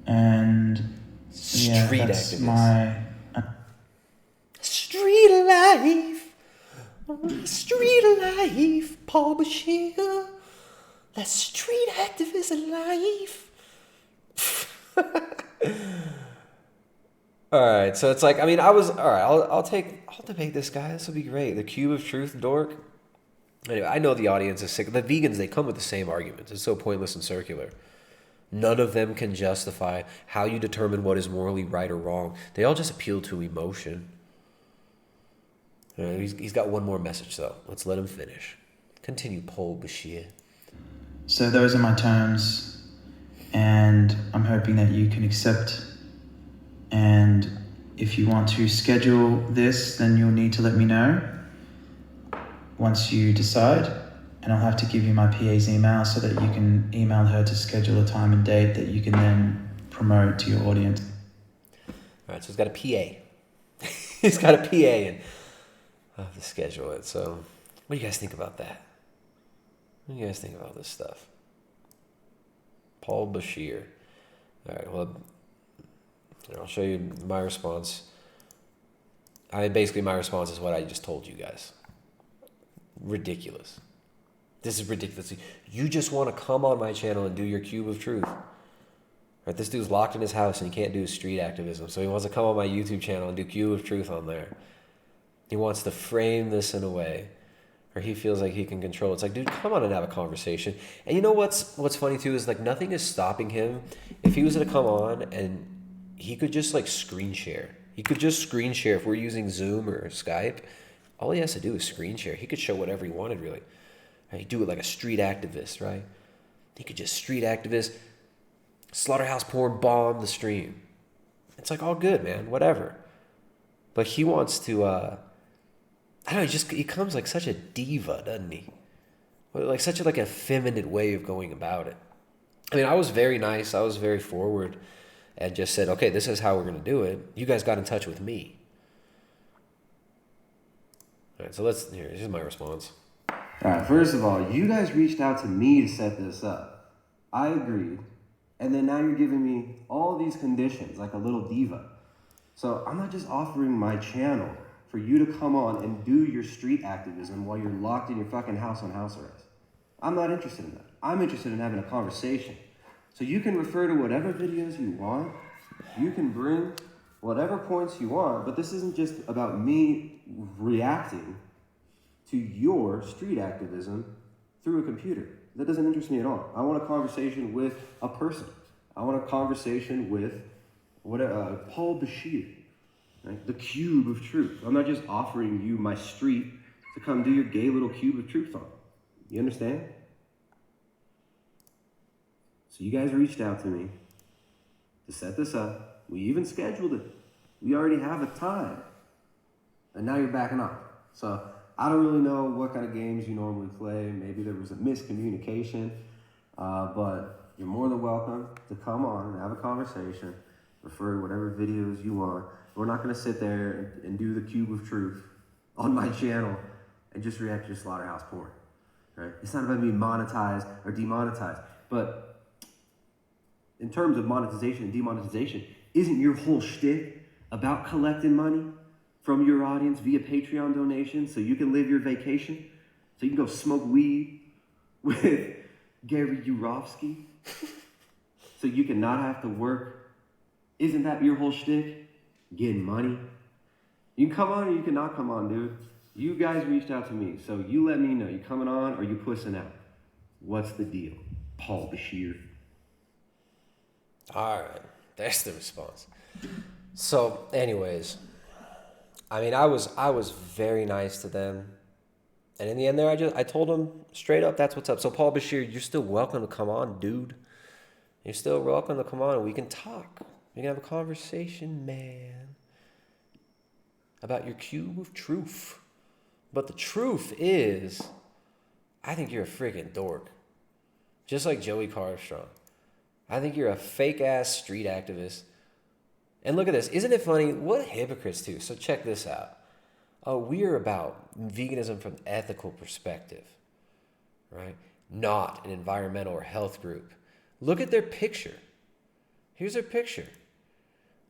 And yeah, Street that's activist. my... Street life, street life, Paul Bashir. That's street activist life. All right, so it's like, I mean, all right, I'll debate this guy. This will be great. The cube of truth dork. Anyway, I know the audience is sick. The vegans, they come with the same arguments. It's so pointless and circular. None of them can justify how you determine what is morally right or wrong. They all just appeal to emotion. He's got one more message, though. Let's let him finish. Continue, Paul Bashir. So those are my terms, and I'm hoping that you can accept. And if you want to schedule this, then you'll need to let me know once you decide. And I'll have to give you my PA's email so that you can email her to schedule a time and date that you can then promote to your audience. All right, so he's got a PA. He's got a PA, and I'll have to schedule it. So what do you guys think about that? What do you guys think about this stuff? Paul Bashir. All right, well, I'll show you my response. Basically, my response is what I just told you guys. Ridiculous. This is ridiculous. You just want to come on my channel and do your cube of truth. Right? This dude's locked in his house and he can't do street activism. So he wants to come on my YouTube channel and do cube of truth on there. He wants to frame this in a way where he feels like he can control. It's like, dude, come on and have a conversation. And you know what's funny too is like nothing is stopping him. If he was to come on and he could just like screen share. He could just screen share if we're using Zoom or Skype. All he has to do is screen share. He could show whatever he wanted, really. He'd do it like a street activist, right? He could just street activist, Slaughterhouse porn, bomb the stream. It's like all good, man, whatever. But he wants to, I don't know, he comes like such a diva, doesn't he? Like such a like effeminate way of going about it. I mean, I was very nice. I was very forward and just said, okay, this is how we're going to do it. You guys got in touch with me. All right, so here's my response. All right, first of all, you guys reached out to me to set this up. I agreed. And then now you're giving me all these conditions like a little diva. So I'm not just offering my channel for you to come on and do your street activism while you're locked in your fucking house on house arrest. I'm not interested in that. I'm interested in having a conversation. So you can refer to whatever videos you want. You can bring whatever points you want, but this isn't just about me reacting to your street activism through a computer. That doesn't interest me at all. I want a conversation with a person. I want a conversation with Paul Bashir, right? The cube of truth. I'm not just offering you my street to come do your gay little cube of truth on. You understand? So you guys reached out to me to set this up. We even scheduled it. We already have a time. And now you're backing off. So I don't really know what kind of games you normally play. Maybe there was a miscommunication, but you're more than welcome to come on and have a conversation, refer to whatever videos you want. We're not going to sit there and do the cube of truth on my channel and just react to your Slaughterhouse porn, right? It's not about being monetized or demonetized, but in terms of monetization and demonetization, isn't your whole shtick about collecting money from your audience via Patreon donations so you can live your vacation, so you can go smoke weed with Gary Yourofsky, so you can not have to work? Isn't that your whole shtick? Getting money? You can come on or you can not come on, dude. You guys reached out to me, so you let me know. You coming on or you pussing out? What's the deal? Paul Bashir. All right, there's the response. So, anyways, I mean, I was very nice to them, and in the end, there I told them straight up, that's what's up. So, Paul Bashir, you're still welcome to come on, dude. You're still welcome to come on and we can talk. We can have a conversation, man, about your cube of truth. But the truth is, I think you're a freaking dork. Just like Joey Carstrong. I think you're a fake-ass street activist. And look at this. Isn't it funny? What hypocrites too. So check this out. We are about veganism from an ethical perspective, right? Not an environmental or health group. Look at their picture. Here's their picture.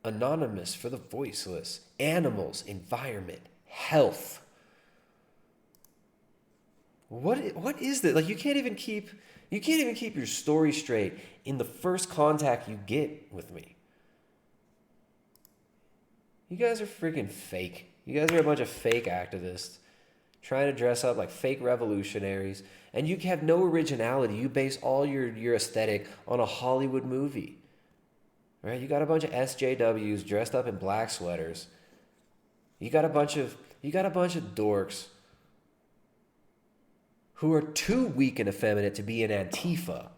Anonymous for the voiceless. Animals, environment, health. What is that? Like, you can't even keep your story straight in the first contact you get with me. You guys are freaking fake. You guys are a bunch of fake activists trying to dress up like fake revolutionaries, and you have no originality. You base all your aesthetic on a Hollywood movie. Right? You got a bunch of SJWs dressed up in black sweaters. You got a bunch of dorks who are too weak and effeminate to be in Antifa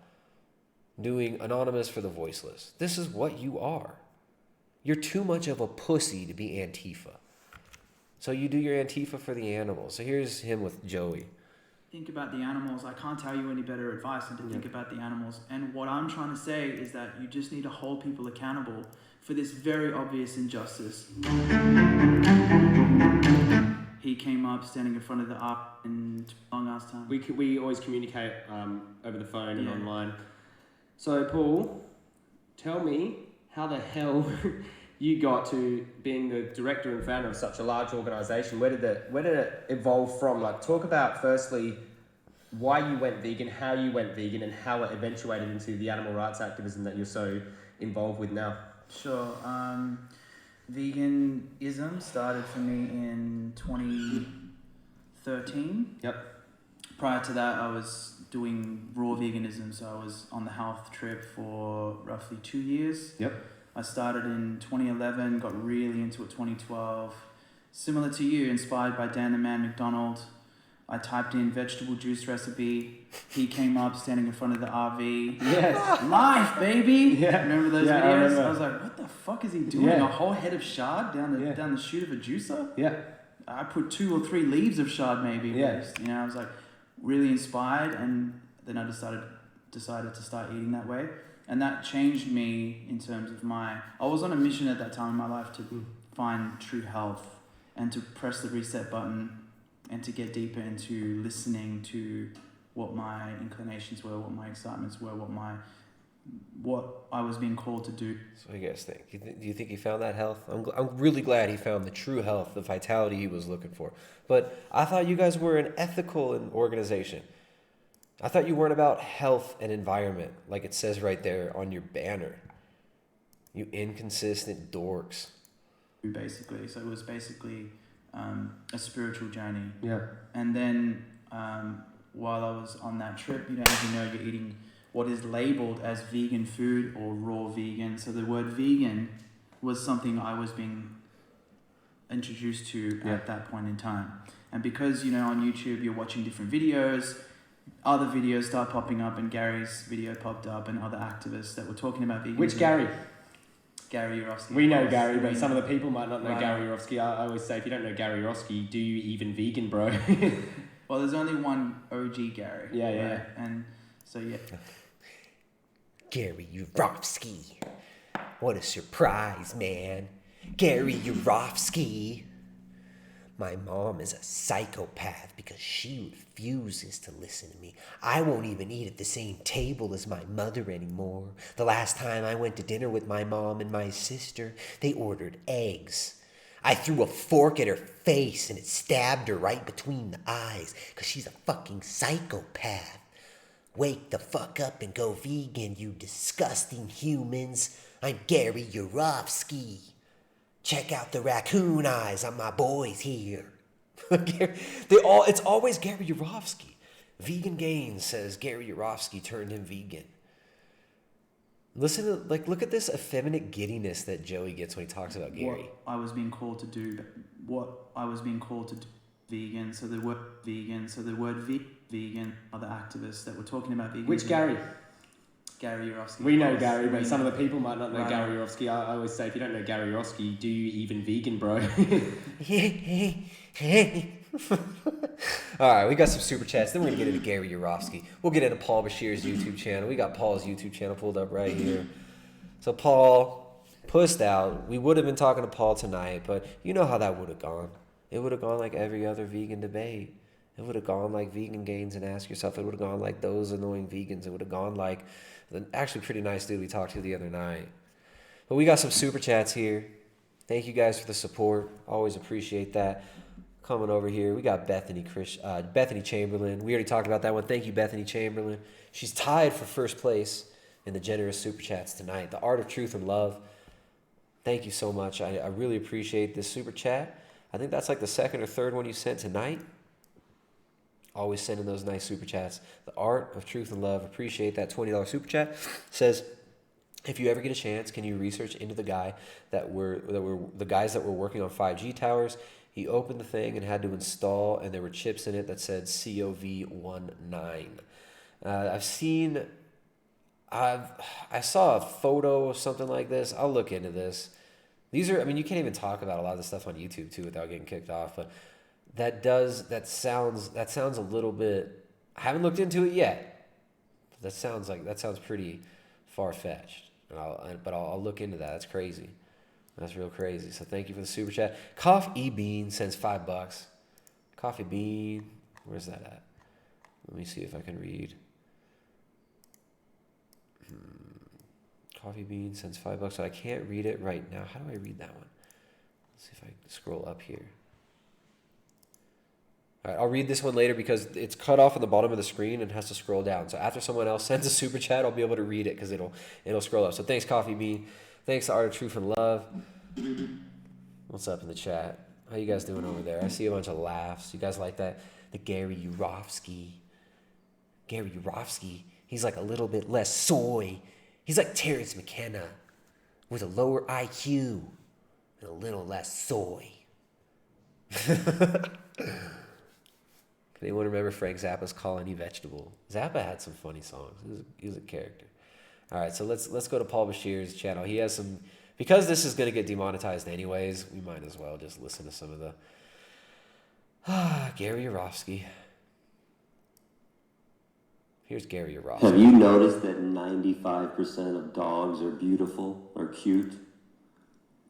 doing Anonymous for the Voiceless. This is what you are. You're too much of a pussy to be Antifa. So you do your Antifa for the animals. So here's him with Joey. Think about the animals. I can't tell you any better advice than to think about the animals. And what I'm trying to say is that you just need to hold people accountable for this very obvious injustice. He came up standing in front of the ark in long ass time. We always communicate over the phone and online. So Paul, tell me how the hell you got to being the director and founder of such a large organization. Where did it evolve from? Like, talk about firstly why you went vegan, how you went vegan, and how it eventuated into the animal rights activism that you're so involved with now. Sure. Veganism started for me in 2013. Yep. Prior to that, I was doing raw veganism, so I was on the health trip for roughly 2 years. Yep. I started in 2011, got really into it 2012. Similar to you, inspired by Dan the Man McDonald. I typed in vegetable juice recipe. He came up standing in front of the RV. Yes. Life, baby! Yeah. Remember those Yeah, I videos? remember. I was like, what the fuck is he doing? Yeah. A whole head of shard down the chute of a juicer? Yeah. I put 2 or 3 leaves of shard maybe. Yeah. You know, I was like really inspired, and then I decided to start eating that way. And that changed me in terms of I was on a mission at that time in my life to find true health and to press the reset button and to get deeper into listening to what my inclinations were, what my excitements were, what I was being called to do. So what do you guys think? Do you think he found that health? I'm really glad he found the true health, the vitality he was looking for. But I thought you guys were an ethical organization. I thought you weren't about health and environment, like it says right there on your banner. You inconsistent dorks. Basically, so it was basically a spiritual journey. Yeah. And then while I was on that trip, you don't even know you're eating what is labeled as vegan food or raw vegan. So the word vegan was something I was being introduced to at that point in time. And because, on YouTube you're watching different videos, other videos start popping up, and Gary's video popped up, and other activists that were talking about veganism. Which Gary? Gary Yourofsky. We know Gary, but some of the people might not know Right. Gary Yourofsky. I always say, if you don't know Gary Yourofsky, do you even vegan, bro? Well, there's only one OG Gary. Yeah. Right? And so, yeah. Gary Yourofsky. What a surprise, man. Gary Yourofsky. My mom is a psychopath because she refuses to listen to me. I won't even eat at the same table as my mother anymore. The last time I went to dinner with my mom and my sister, they ordered eggs. I threw a fork at her face and it stabbed her right between the eyes because she's a fucking psychopath. Wake the fuck up and go vegan, you disgusting humans. I'm Gary Yourofsky. Check out the raccoon eyes on my boys here. It's always Gary Yourofsky. Vegan Gains says Gary Yourofsky turned him vegan. Listen to, look at this effeminate giddiness that Joey gets when he talks about Gary. What I was being called to do vegan, so the word vegan, vegan, other activists that were talking about veganism. Which Gary? Gary Yourofsky. We know Gary, but some of the people might not know Right. Gary Yourofsky. I always say, if you don't know Gary Yourofsky, do you even vegan, bro? All right, we got some super chats. Then we're gonna get into Gary Yourofsky. We'll get into Paul Bashir's YouTube channel. We got Paul's YouTube channel pulled up right here. So Paul pushed out. We would have been talking to Paul tonight, but you know how that would have gone. It would have gone like every other vegan debate. It would have gone like Vegan Gains and Ask Yourself. It would have gone like Those Annoying Vegans. It would have gone like the actually pretty nice dude we talked to the other night. But we got some super chats here. Thank you guys for the support. Always appreciate that. Coming over here, we got Bethany Chamberlain. We already talked about that one. Thank you, Bethany Chamberlain. She's tied for first place in the generous super chats tonight. The Art of Truth and Love. Thank you so much. I really appreciate this super chat. I think that's like the second or third one you sent tonight. Always sending those nice super chats. The Art of Truth and Love. Appreciate that $20 super chat. Says, if you ever get a chance, can you research into the guys that were working on 5G towers? He opened the thing and had to install, and there were chips in it that said COV19. I saw a photo of something like this. I'll look into this. These are, I mean, you can't even talk about a lot of this stuff on YouTube too without getting kicked off, but that sounds a little bit, I haven't looked into it yet. That sounds pretty far-fetched. But I'll look into that. That's crazy. That's real crazy. So thank you for the super chat. Coffee Bean sends $5. Coffee Bean, where's that at? Let me see if I can read. Coffee Bean sends $5, so I can't read it right now. How do I read that one? Let's see if I scroll up here. All right, I'll read this one later because it's cut off at the bottom of the screen and has to scroll down. So after someone else sends a super chat, I'll be able to read it because it'll scroll up. So thanks, Coffee Bean. Thanks to Art of Truth and Love. What's up in the chat? How you guys doing over there? I see a bunch of laughs. You guys like that? The Gary Yourofsky. Gary Yourofsky. He's like a little bit less soy. He's like Terrence McKenna with a lower IQ and a little less soy. Anyone remember Frank Zappa's Colony Vegetable? Zappa had some funny songs. He was a character. All right, so let's go to Paul Bashir's channel. He has some, because this is going to get demonetized anyways, we might as well just listen to some of the Gary Yourofsky. Here's Gary Yourofsky. Have you noticed that 95% of dogs are beautiful or cute,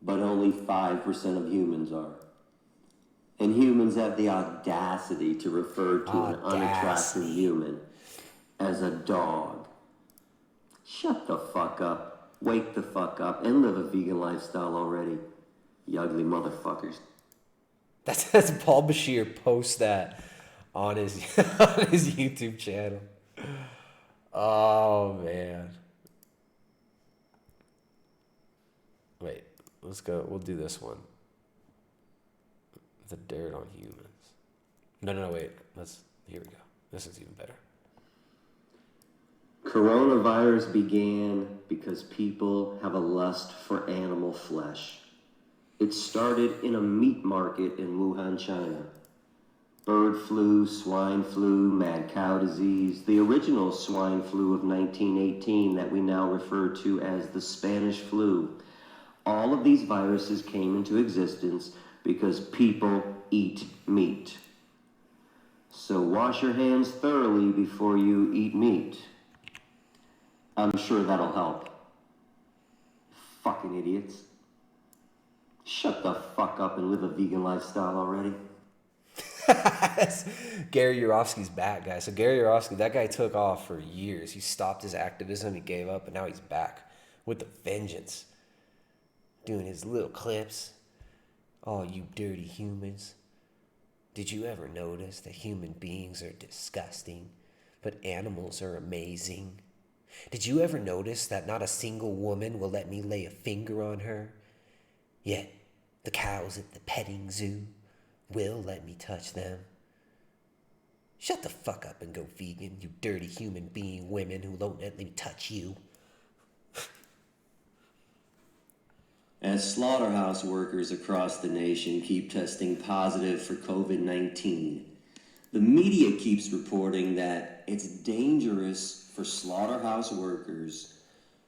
but only 5% of humans are? And humans have the audacity to refer to an unattractive human as a dog. Shut the fuck up, wake the fuck up, and live a vegan lifestyle already, you ugly motherfuckers. That's Paul Bashir posts that on his YouTube channel. Oh man. Wait, let's go. We'll do this one. The dirt on humans. No, wait. Here we go. This is even better. Coronavirus began because people have a lust for animal flesh. It started in a meat market in Wuhan, China. Bird flu, swine flu, mad cow disease, the original swine flu of 1918 that we now refer to as the Spanish flu. All of these viruses came into existence because people eat meat. So wash your hands thoroughly before you eat meat. I'm sure that'll help. Fucking idiots. Shut the fuck up and live a vegan lifestyle already. Gary Yourofsky's back, guys. So Gary Yourofsky, that guy took off for years. He stopped his activism, he gave up, and now he's back with a vengeance. Doing his little clips. Oh, you dirty humans. Did you ever notice that human beings are disgusting, but animals are amazing? Did you ever notice that not a single woman will let me lay a finger on her? Yet, the cows at the petting zoo will let me touch them. Shut the fuck up and go vegan, you dirty human being women who won't let me touch you. As slaughterhouse workers across the nation keep testing positive for COVID-19, the media keeps reporting that it's dangerous for slaughterhouse workers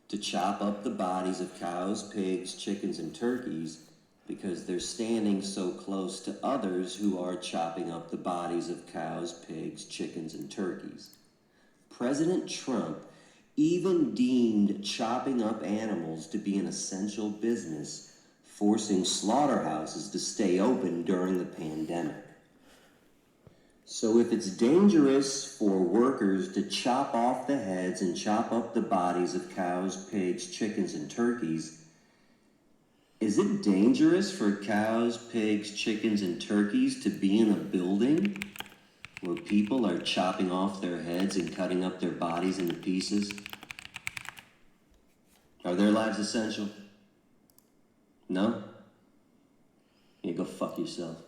to chop up the bodies of cows, pigs, chickens, and turkeys because they're standing so close to others who are chopping up the bodies of cows, pigs, chickens, and turkeys. President Trump even deemed chopping up animals to be an essential business, forcing slaughterhouses to stay open during the pandemic. So if it's dangerous for workers to chop off the heads and chop up the bodies of cows, pigs, chickens, and turkeys, is it dangerous for cows, pigs, chickens, and turkeys to be in a building where people are chopping off their heads and cutting up their bodies into pieces? Are their lives essential? No? Yeah, go fuck yourself.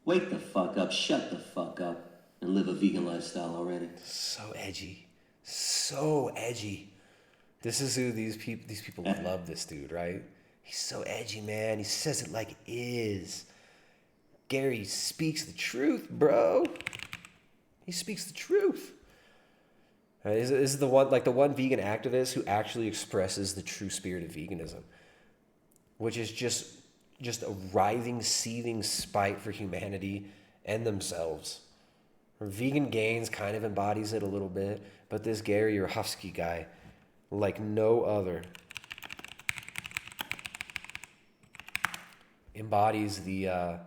Wake the fuck up, shut the fuck up, and live a vegan lifestyle already. So edgy. So edgy. This is who these people love this dude, right? He's so edgy, man. He says it like it is. Gary speaks the truth, bro. He speaks the truth. This is the one vegan activist who actually expresses the true spirit of veganism, which is just a writhing, seething spite for humanity and themselves. Vegan Gains kind of embodies it a little bit, but this Gary Yourofsky guy, like no other, embodies the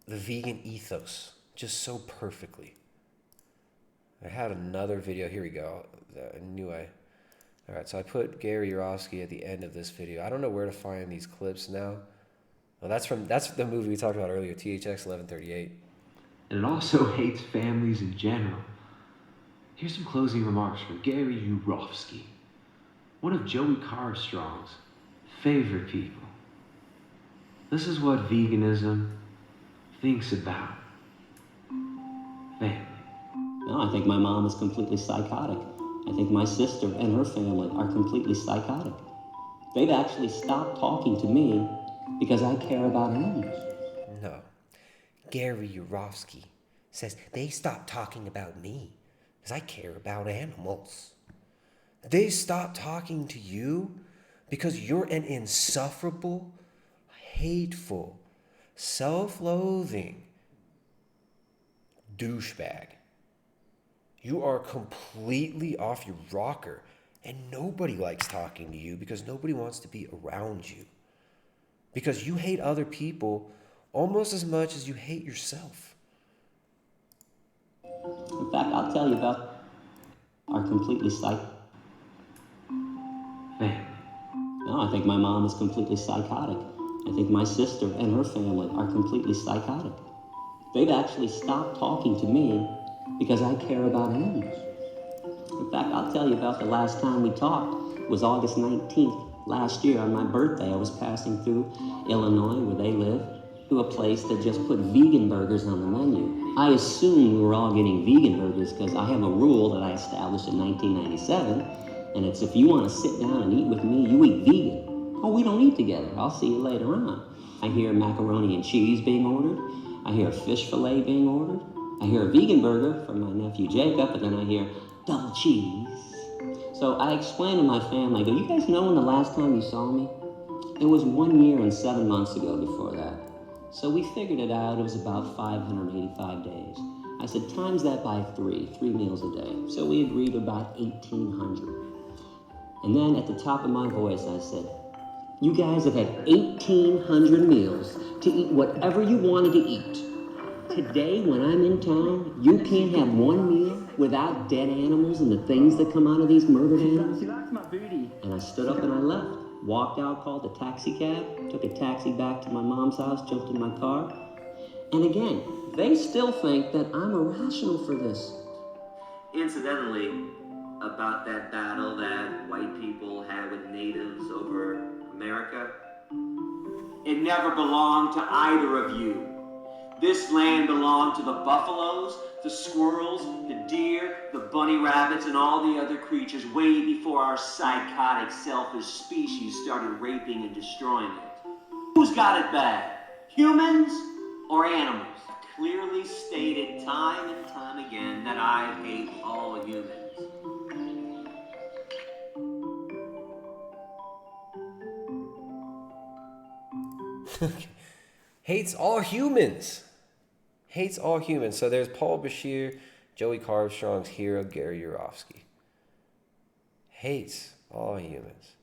vegan ethos just so perfectly. I had another video. Here we go. I knew I... All right, so I put Gary Yourofsky at the end of this video. I don't know where to find these clips now. Well, that's the movie we talked about earlier, THX 1138. And it also hates families in general. Here's some closing remarks from Gary Yourofsky, one of Joey Carstrong's favorite people. This is what veganism thinks about family. No, I think my mom is completely psychotic. I think my sister and her family are completely psychotic. They've actually stopped talking to me because I care about animals. No. Gary Yourofsky says they stopped talking about me because I care about animals. They stopped talking to you because you're an insufferable, hateful, self-loathing douchebag. You are completely off your rocker, and nobody likes talking to you because nobody wants to be around you. Because you hate other people almost as much as you hate yourself. In fact, I'll tell you about our completely family. No, I think my mom is completely psychotic. I think my sister and her family are completely psychotic. They've actually stopped talking to me because I care about animals. In fact, I'll tell you about the last time we talked. It was August 19th last year on my birthday. I was passing through Illinois, where they live, to a place that just put vegan burgers on the menu. I assumed we were all getting vegan burgers because I have a rule that I established in 1997, and it's if you want to sit down and eat with me, you eat vegan. Oh, we don't eat together. I'll see you later on. I hear macaroni and cheese being ordered. I hear a fish fillet being ordered. I hear a vegan burger from my nephew Jacob, and then I hear double cheese. So I explained to my family, I go, you guys know when the last time you saw me? It was 1 year and 7 months ago before that. So we figured it out. It was about 585 days. I said, times that by 3 meals a day. So we agreed to about 1,800. And then at the top of my voice, I said, you guys have had 1,800 meals to eat whatever you wanted to eat. Today, when I'm in town, you can't have one meal without dead animals and the things that come out of these murdered animals. She likes my booty. And I stood up and I left. Walked out, called a taxi cab, took a taxi back to my mom's house, jumped in my car. And again, they still think that I'm irrational for this. Incidentally, about that battle that white people had with natives over America, it never belonged to either of you. This land belonged to the buffaloes, the squirrels, the deer, the bunny rabbits, and all the other creatures way before our psychotic, selfish species started raping and destroying it. Who's got it bad? Humans or animals? clearly stated time and time again that I hate all humans. Hates all humans. Hates all humans. So there's Paul Bashir, Joey Carbstrong's hero, Gary Yourofsky. Hates all humans.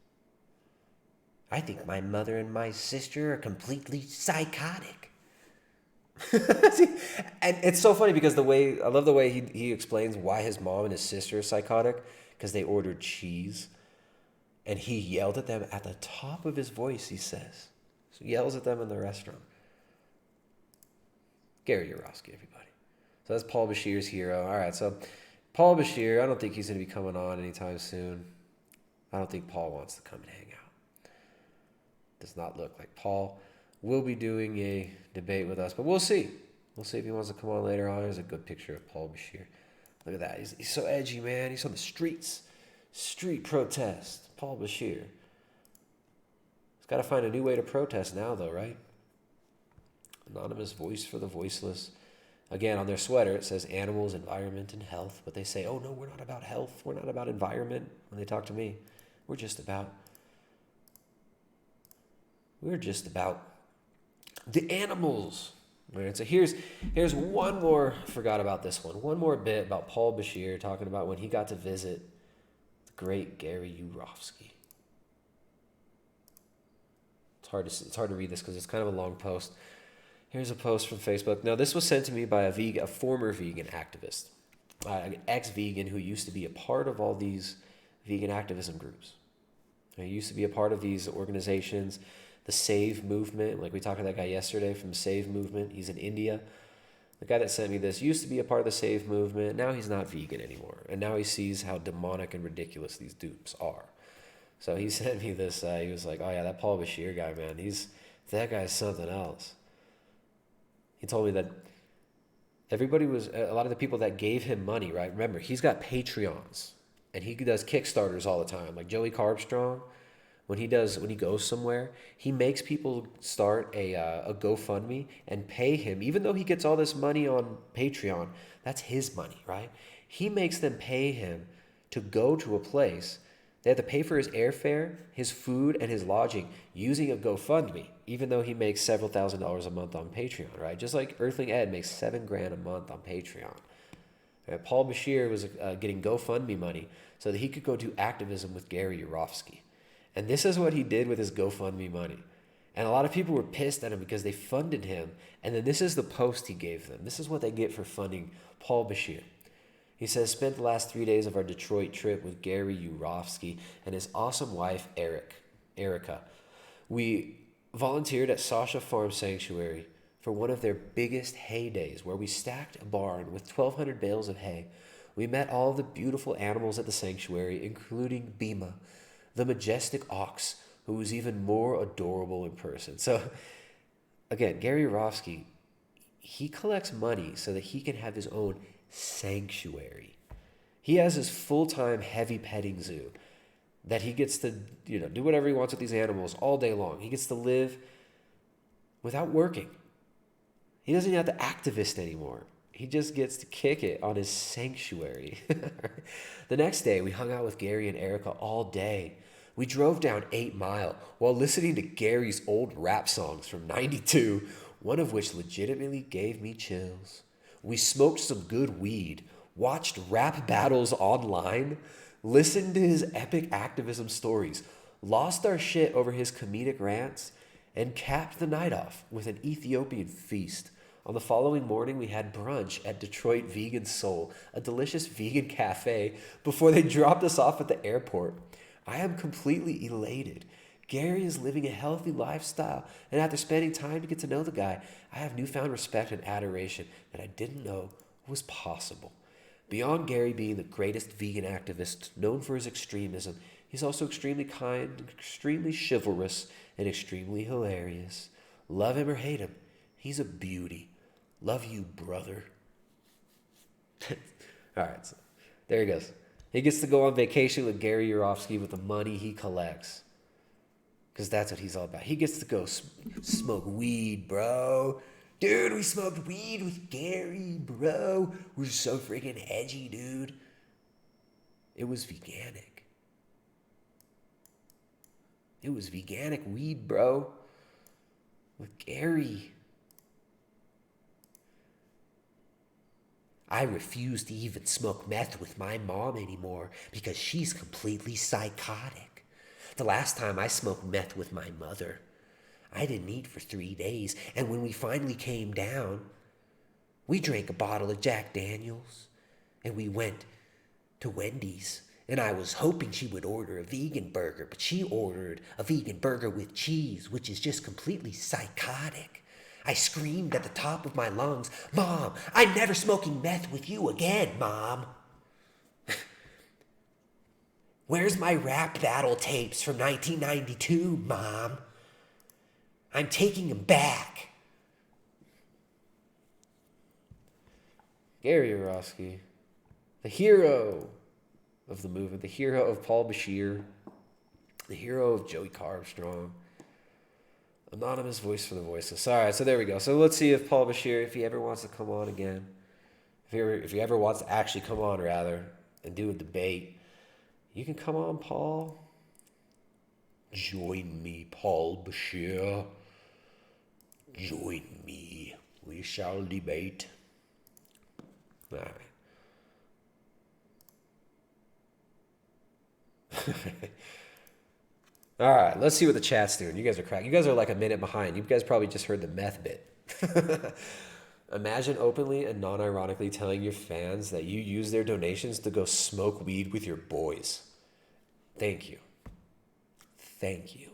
I think my mother and my sister are completely psychotic. And it's so funny because I love the way he explains why his mom and his sister are psychotic, because they ordered cheese and he yelled at them at the top of his voice, he says. So he yells at them in the restaurant. Gary Yourofsky, everybody. So that's Paul Bashir's hero. All right, so Paul Bashir, I don't think he's going to be coming on anytime soon. I don't think Paul wants to come and hang out. Does not look like Paul will be doing a debate with us, but we'll see. We'll see if he wants to come on later on. There's a good picture of Paul Bashir. Look at that. He's so edgy, man. He's on the streets. Street protest. Paul Bashir. He's got to find a new way to protest now, though, right? Anonymous voice for the voiceless. Again, on their sweater, it says animals, environment, and health. But they say, oh, no, we're not about health. We're not about environment. When they talk to me, we're just about the animals. All right, so here's one more, forgot about this one more bit about Paul Bashir talking about when he got to visit the great Gary Yourofsky. It's hard to read this because it's kind of a long post. Here's a post from Facebook. Now, this was sent to me by a former vegan activist, an ex-vegan who used to be a part of all these vegan activism groups. He used to be a part of these organizations, the Save movement, like we talked to that guy yesterday from the Save movement. He's in India. The guy that sent me this used to be a part of the Save movement. Now he's not vegan anymore. And now he sees how demonic and ridiculous these dupes are. So he sent me this. He was like, oh yeah, that Paul Bashir guy, man, that guy's something else. He told me that a lot of the people that gave him money, right? Remember, he's got Patreons and he does Kickstarters all the time. Like Joey Carbstrong, when he goes somewhere, he makes people start a GoFundMe and pay him, even though he gets all this money on Patreon. That's his money, right? He makes them pay him to go to a place. They have to pay for his airfare, his food, and his lodging using a GoFundMe, even though he makes several $1,000s a month on Patreon, right? Just like Earthling Ed makes $7,000 a month on Patreon. Right? Paul Bashir was getting GoFundMe money so that he could go do activism with Gary Yourofsky. And this is what he did with his GoFundMe money. And a lot of people were pissed at him because they funded him. And then this is the post he gave them. This is what they get for funding Paul Bashir. He says, spent the last 3 days of our Detroit trip with Gary Yourofsky and his awesome wife, Erica. We volunteered at Sasha Farm Sanctuary for one of their biggest hay days, where we stacked a barn with 1,200 bales of hay. We met all the beautiful animals at the sanctuary, including Bima, the majestic ox, who was even more adorable in person. So, again, Gary Yourofsky, he collects money so that he can have his own sanctuary. He has his full-time heavy petting zoo that he gets to, do whatever he wants with these animals all day long. He gets to live without working. He doesn't even have to activist anymore. He just gets to kick it on his sanctuary. The next day, we hung out with Gary and Erica all day. We drove down 8 Mile while listening to Gary's old rap songs from '92, one of which legitimately gave me chills. We smoked some good weed, watched rap battles online, listened to his epic activism stories, lost our shit over his comedic rants, and capped the night off with an Ethiopian feast. On the following morning, we had brunch at Detroit Vegan Soul, a delicious vegan cafe, before they dropped us off at the airport. I am completely elated. Gary is living a healthy lifestyle, and after spending time to get to know the guy, I have newfound respect and adoration that I didn't know was possible. Beyond Gary being the greatest vegan activist known for his extremism, he's also extremely kind, extremely chivalrous, and extremely hilarious. Love him or hate him, he's a beauty. Love you, brother. All right, so there he goes. He gets to go on vacation with Gary Yourofsky with the money he collects. Because that's what he's all about. He gets to go smoke weed, bro. Dude, we smoked weed with Gary, bro. We're so freaking edgy, dude. It was veganic. It was veganic weed, bro. With Gary. I refuse to even smoke meth with my mom anymore because she's completely psychotic. The last time I smoked meth with my mother, I didn't eat for 3 days, and when we finally came down, we drank a bottle of Jack Daniels, and we went to Wendy's, and I was hoping she would order a vegan burger, but she ordered a vegan burger with cheese, which is just completely psychotic. I screamed at the top of my lungs, "Mom, I'm never smoking meth with you again, Mom." Where's my rap battle tapes from 1992, Mom? I'm taking them back. Gary Yourofsky, the hero of the movement, the hero of Paul Bashir, the hero of Joey Armstrong, anonymous voice for the voiceless. All right, so there we go. So let's see if Paul Bashir, if he ever wants to come on again, if he ever wants to actually come on, rather, and do a debate, you can come on, Paul. Join me, Paul Bashir. Join me. We shall debate. All right. All right, let's see what the chat's doing. You guys are cracking. You guys are like a minute behind. You guys probably just heard the meth bit. Imagine openly and non-ironically telling your fans that you use their donations to go smoke weed with your boys. Thank you. Thank you.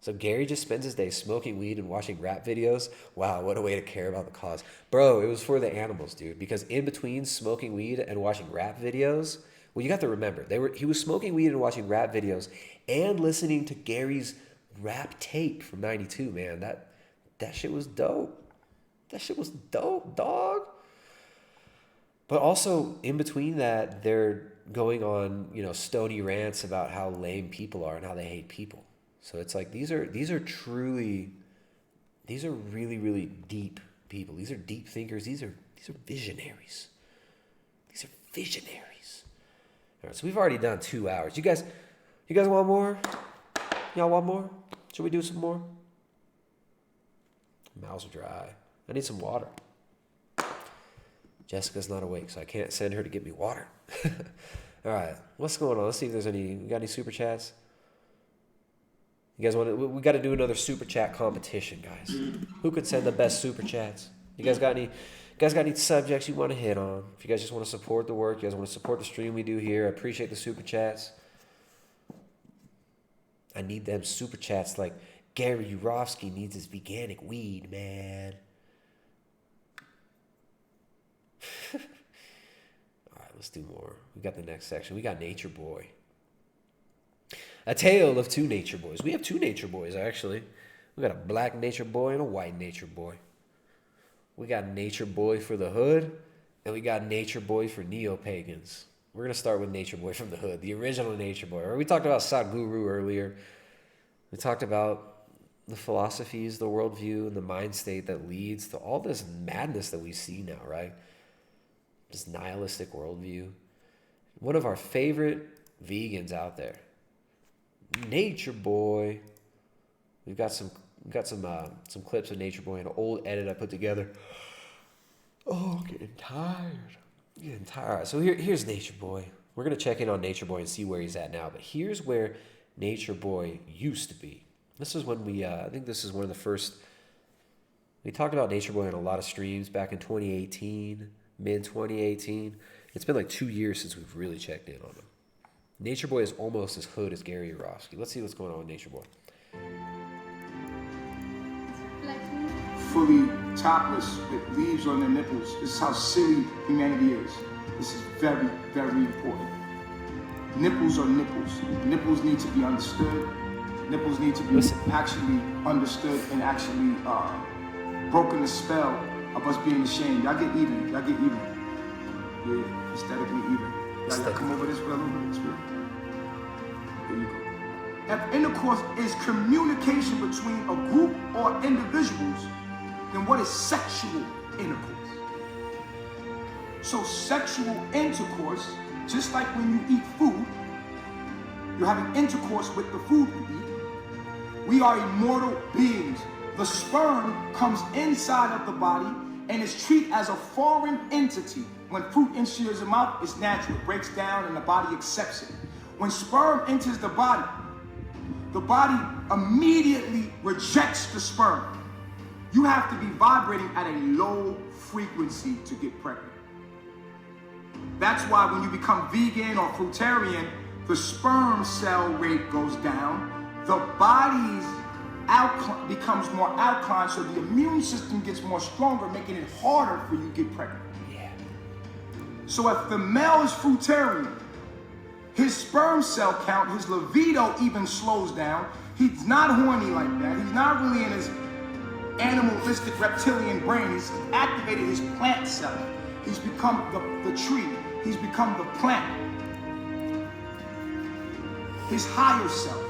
So Gary just spends his day smoking weed and watching rap videos? Wow, what a way to care about the cause. Bro, it was for the animals, dude. Because in between smoking weed and watching rap videos, well, you got to remember, he was smoking weed and watching rap videos and listening to Gary's rap tape from 92, man. That shit was dope. That shit was dope, dog. But also, in between that, they're going on, stony rants about how lame people are and how they hate people. So it's like these are really, really deep people. These are deep thinkers. These are visionaries. These are visionaries. All right, so we've already done 2 hours. You guys want more? Y'all want more? Should we do some more? Mouth's dry. I need some water. Jessica's not awake, so I can't send her to get me water. All right, what's going on? Let's see if there's any. We got any super chats? You guys want to? We got to do another super chat competition, guys. Who could send the best super chats? You guys got any? You guys got any subjects you want to hit on? If you guys just want to support the work, you guys want to support the stream we do here, I appreciate the super chats. I need them super chats like Gary Yourofsky needs his veganic weed, man. All right, let's do more. We got the next section. We got Nature Boy. A tale of two nature boys. We have two nature boys, actually. We got a black nature boy and a white nature boy. We got Nature Boy for the hood, and we got Nature Boy for Neopagans. We're going to start with Nature Boy from the hood, the original Nature Boy. We talked about Sadhguru earlier. We talked about the philosophies, the worldview, and the mind state that leads to all this madness that we see now, right? This nihilistic worldview. One of our favorite vegans out there, Nature Boy. We've got some clips of Nature Boy, an old edit I put together. Oh, I'm getting tired. So here's Nature Boy. We're going to check in on Nature Boy and see where he's at now. But here's where Nature Boy used to be. This is when I think this is one of the first, we talked about Nature Boy in a lot of streams back in 2018, mid-2018. It's been like 2 years since we've really checked in on him. Nature Boy is almost as hood as Gary Yourofsky. Let's see what's going on with Nature Boy. Fully topless with leaves on their nipples. This is how silly humanity is. This is very, very important. Nipples are nipples. Nipples need to be understood. Nipples need to be actually understood and actually broken the spell of us being ashamed. Y'all get even. Yeah, aesthetically even. Y'all come over this way a little bit. There you go. If intercourse is communication between a group or individuals, then what is sexual intercourse? So sexual intercourse, just like when you eat food, you're having intercourse with the food you eat. We are immortal beings. The sperm comes inside of the body and is treated as a foreign entity. When fruit enters the mouth, it's natural. It breaks down and the body accepts it. When sperm enters the body immediately rejects the sperm. You have to be vibrating at a low frequency to get pregnant. That's why when you become vegan or fruitarian, the sperm cell rate goes down, the body's becomes more alkaline, so the immune system gets more stronger, making it harder for you to get pregnant. Yeah. So if the male is fruitarian, his sperm cell count, his libido even slows down. He's not horny like that. He's not really in his animalistic reptilian brain. He's activated his plant cell. He's become the tree. He's become the plant. His higher self.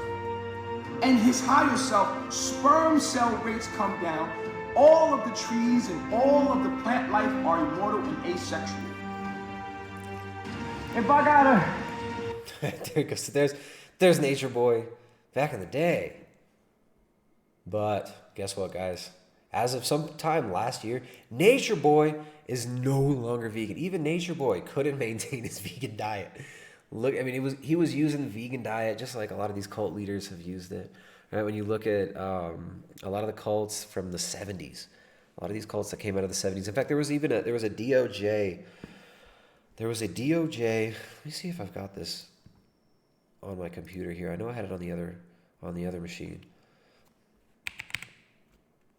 And his higher self, sperm cell rates come down. All of the trees and all of the plant life are immortal and asexual. If I gotta... There it goes. There's Nature Boy back in the day. But guess what, guys? As of some time last year, Nature Boy is no longer vegan. Even Nature Boy couldn't maintain his vegan diet. Look, I mean, he was using the vegan diet just like a lot of these cult leaders have used it. Right? When you look at a lot of the cults from the 70s, a lot of these cults that came out of the 70s. In fact, there was a DOJ. There was a DOJ. Let me see if I've got this on my computer here. I know I had it on the other machine.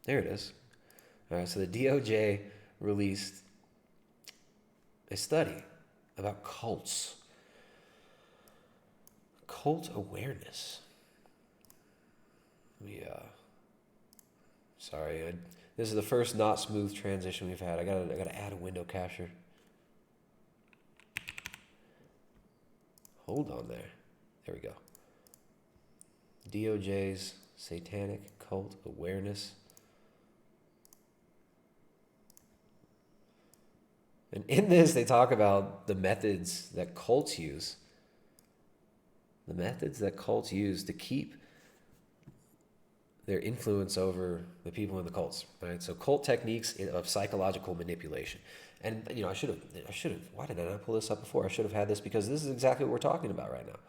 There it is. All right, so the DOJ released a study about cults. Cult awareness. This is the first not smooth transition we've had. I gotta add a window capture. Hold on there. There we go. DOJ's Satanic Cult Awareness. And in this, they talk about the methods that cults use. The methods that cults use to keep their influence over the people in the cults, right? So cult techniques of psychological manipulation. And, I should have, why did I not pull this up before? I should have had this because this is exactly what we're talking about right now.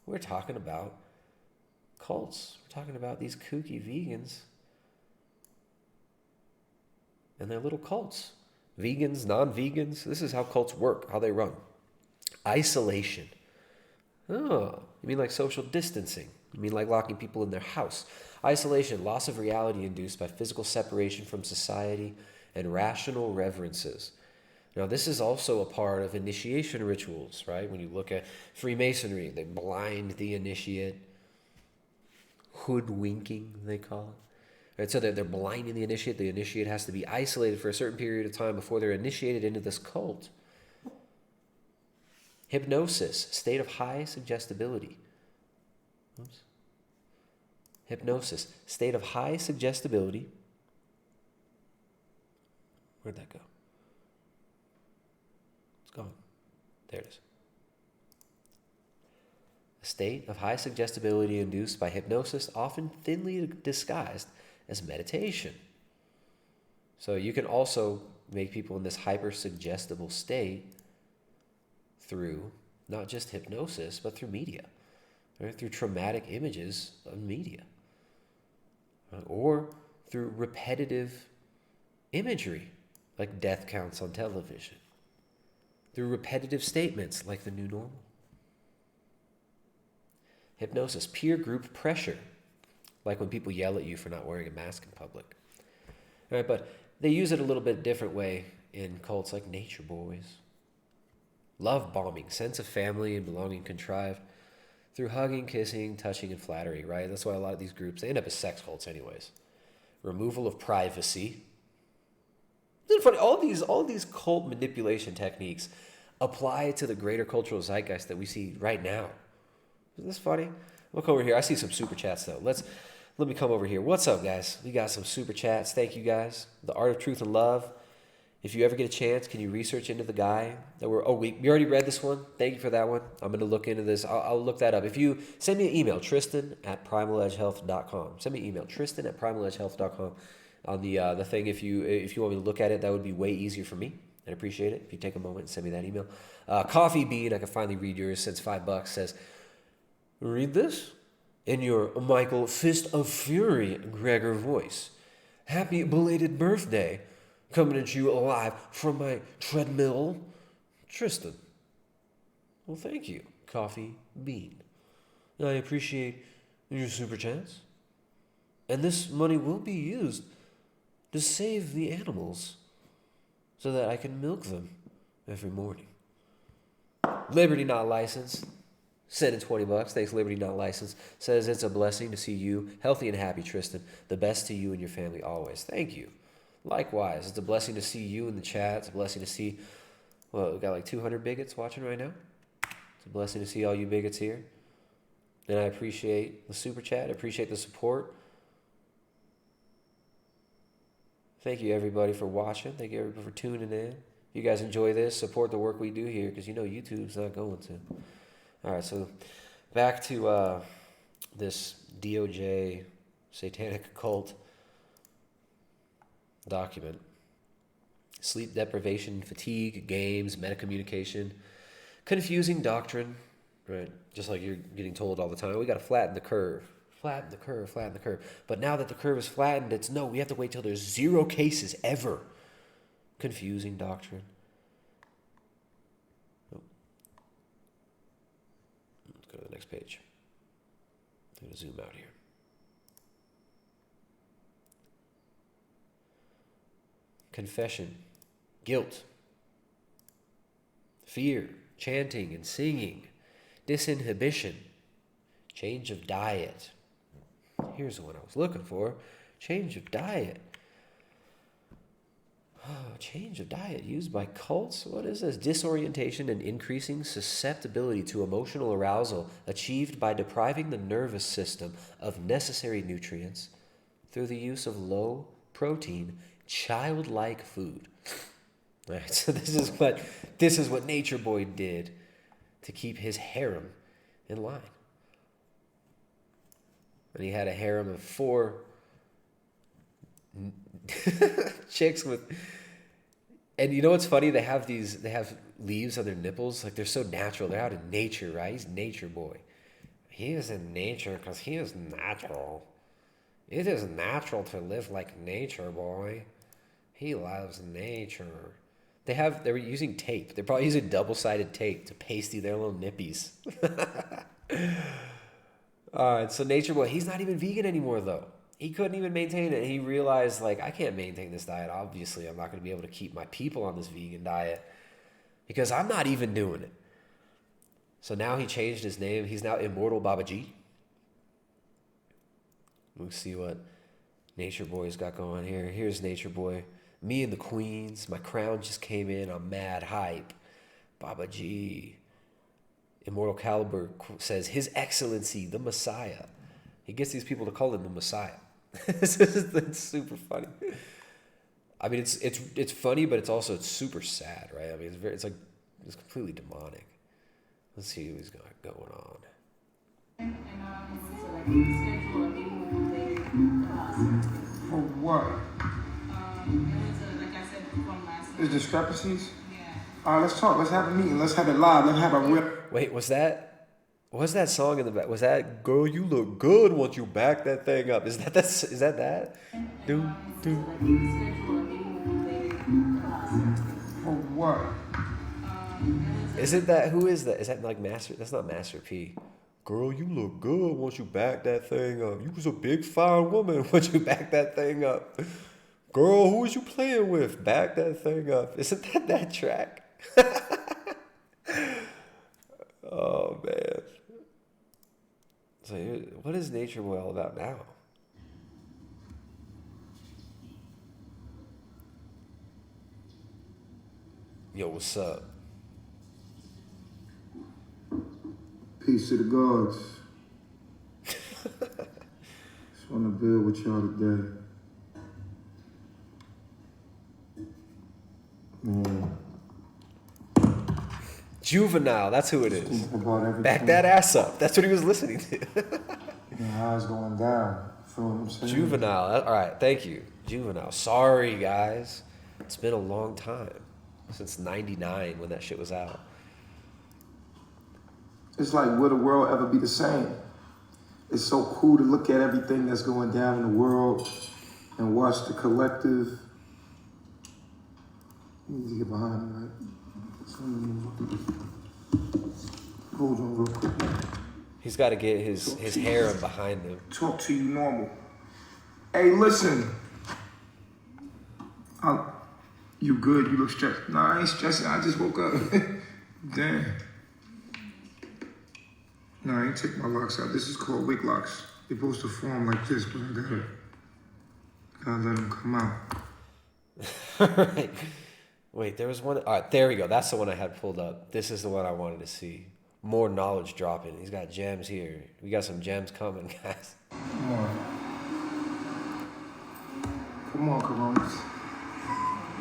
We're talking about cults. We're talking about these kooky vegans and their little cults. Vegans, non-vegans. This is how cults work, how they run. Isolation. Oh, you mean like social distancing? You mean like locking people in their house? Isolation, loss of reality induced by physical separation from society and rational reverences. Now, this is also a part of initiation rituals, right? When you look at Freemasonry, they blind the initiate. Hoodwinking, they call it. Right, so they're blinding the initiate. The initiate has to be isolated for a certain period of time before they're initiated into this cult. Hypnosis, state of high suggestibility. Oops. Hypnosis, state of high suggestibility. Where'd that go? It's gone. There it is. A state of high suggestibility induced by hypnosis, often thinly disguised as meditation. So you can also make people in this hyper-suggestible state through not just hypnosis, but through media, right? Through traumatic images of media, right? Or through repetitive imagery, like death counts on television, through repetitive statements like the new normal. Hypnosis, peer group pressure, like when people yell at you for not wearing a mask in public. All right, but they use it a little bit different way in cults like Nature Boys. Love bombing, sense of family and belonging contrived through hugging, kissing, touching, and flattery, right? That's why a lot of these groups, they end up as sex cults anyways. Removal of privacy. Isn't it funny? All these cult manipulation techniques apply to the greater cultural zeitgeist that we see right now. Isn't this funny? Look over here. I see some super chats though. Let me come over here. What's up, guys? We got some super chats. Thank you, guys. The Art of Truth and Love. If you ever get a chance, can you research into the guy that we already read this one. Thank you for that one. I'm going to look into this. I'll look that up. If you send me an email, Tristan@primaledgehealth.com. Send me an email, Tristan@primaledgehealth.com. On the thing, if you want me to look at it, that would be way easier for me. I'd appreciate it if you take a moment and send me that email. Coffee Bean, I can finally read yours since $5, says, read this in your Michael Fist of Fury Gregor voice. Happy belated birthday. Coming at you alive from my treadmill, Tristan. Well, thank you, Coffee Bean. I appreciate your super chats. And this money will be used to save the animals so that I can milk them every morning. Liberty Not Licensed, sending $20. Thanks, Liberty Not Licensed. Says it's a blessing to see you healthy and happy, Tristan. The best to you and your family always. Thank you. Likewise, it's a blessing to see you in the chat. It's a blessing to see, well, we got like 200 bigots watching right now. It's a blessing to see all you bigots here. And I appreciate the super chat. I appreciate the support. Thank you, everybody, for watching. Thank you, everybody, for tuning in. If you guys enjoy this, support the work we do here, because you know YouTube's not going to. All right, so back to this DOJ satanic occult document. Sleep deprivation, fatigue, games, metacommunication, confusing doctrine, right? Just like you're getting told all the time, we got to flatten the curve. Flatten the curve, flatten the curve. But now that the curve is flattened, it's no, we have to wait till there's 0 cases ever. Confusing doctrine. Oh. Let's go to the next page. I'm going to zoom out here. Confession, guilt, fear, chanting and singing, disinhibition, change of diet. Here's the one I was looking for. Change of diet. Change of diet used by cults? What is this? Disorientation and increasing susceptibility to emotional arousal achieved by depriving the nervous system of necessary nutrients through the use of low protein childlike food. All right, so this is what Nature Boy did to keep his harem in line. And he had a harem of 4 chicks with, and you know what's funny? They have leaves on their nipples, like they're so natural. They're out in nature, right? He's Nature Boy. He is in nature because he is natural. It is natural to live like Nature Boy. He loves nature. They were using tape. They're probably using double-sided tape to pasty their little nippies. All right, so Nature Boy, he's not even vegan anymore, though. He couldn't even maintain it. He realized, like, I can't maintain this diet. Obviously, I'm not going to be able to keep my people on this vegan diet because I'm not even doing it. So now he changed his name. He's now Immortal Babaji. We'll see what Nature Boy's got going here. Here's Nature Boy. Me and the Queens. My crown just came in. I'm mad hype. Baba G. Immortal Caliber says, His Excellency, the Messiah. He gets these people to call him the Messiah. It's super funny. I mean, it's funny, but it's super sad, right? I mean, it's completely demonic. Let's see who's going on. For what? There's discrepancies? All right, let's talk. Let's have a meeting. Let's have it live. Let's have a real... Wait, what's that song in the back? Was that Girl You Look Good Once You Back That Thing Up? Is that that? Do. For what? Isn't that, who is that? Is that like Master? That's not Master P. Girl, you look good once you back that thing up. You was a big fine woman once you back that thing up. Girl, who was you playing with? Back that thing up. Isn't that track? Oh, man. So what is Nature Boy all about now? Yo, what's up? Peace to the gods. Just want to build with y'all today. Man. Juvenile, that's who it is. Back that ass up. That's what he was listening to. How it's going down. Feel what I'm saying? Juvenile. All right, thank you. Juvenile. Sorry, guys. It's been a long time. Since 99 when that shit was out. It's like, will the world ever be the same? It's so cool to look at everything that's going down in the world and watch the collective. You need to get behind me, right? Hold on real quick. He's got to get his harem behind him. Talk to you normal. Hey, listen. You good? You look stressed. Nah, I ain't stressing. I just woke up. Damn. Nah, I ain't take my locks out. This is called wig locks. They're supposed to form like this, but I gotta let them come out. Right. Wait, there was one. All right, there we go. That's the one I had pulled up. This is the one I wanted to see. More knowledge dropping. He's got gems here. We got some gems coming, guys. Come on. Come on, Coronas.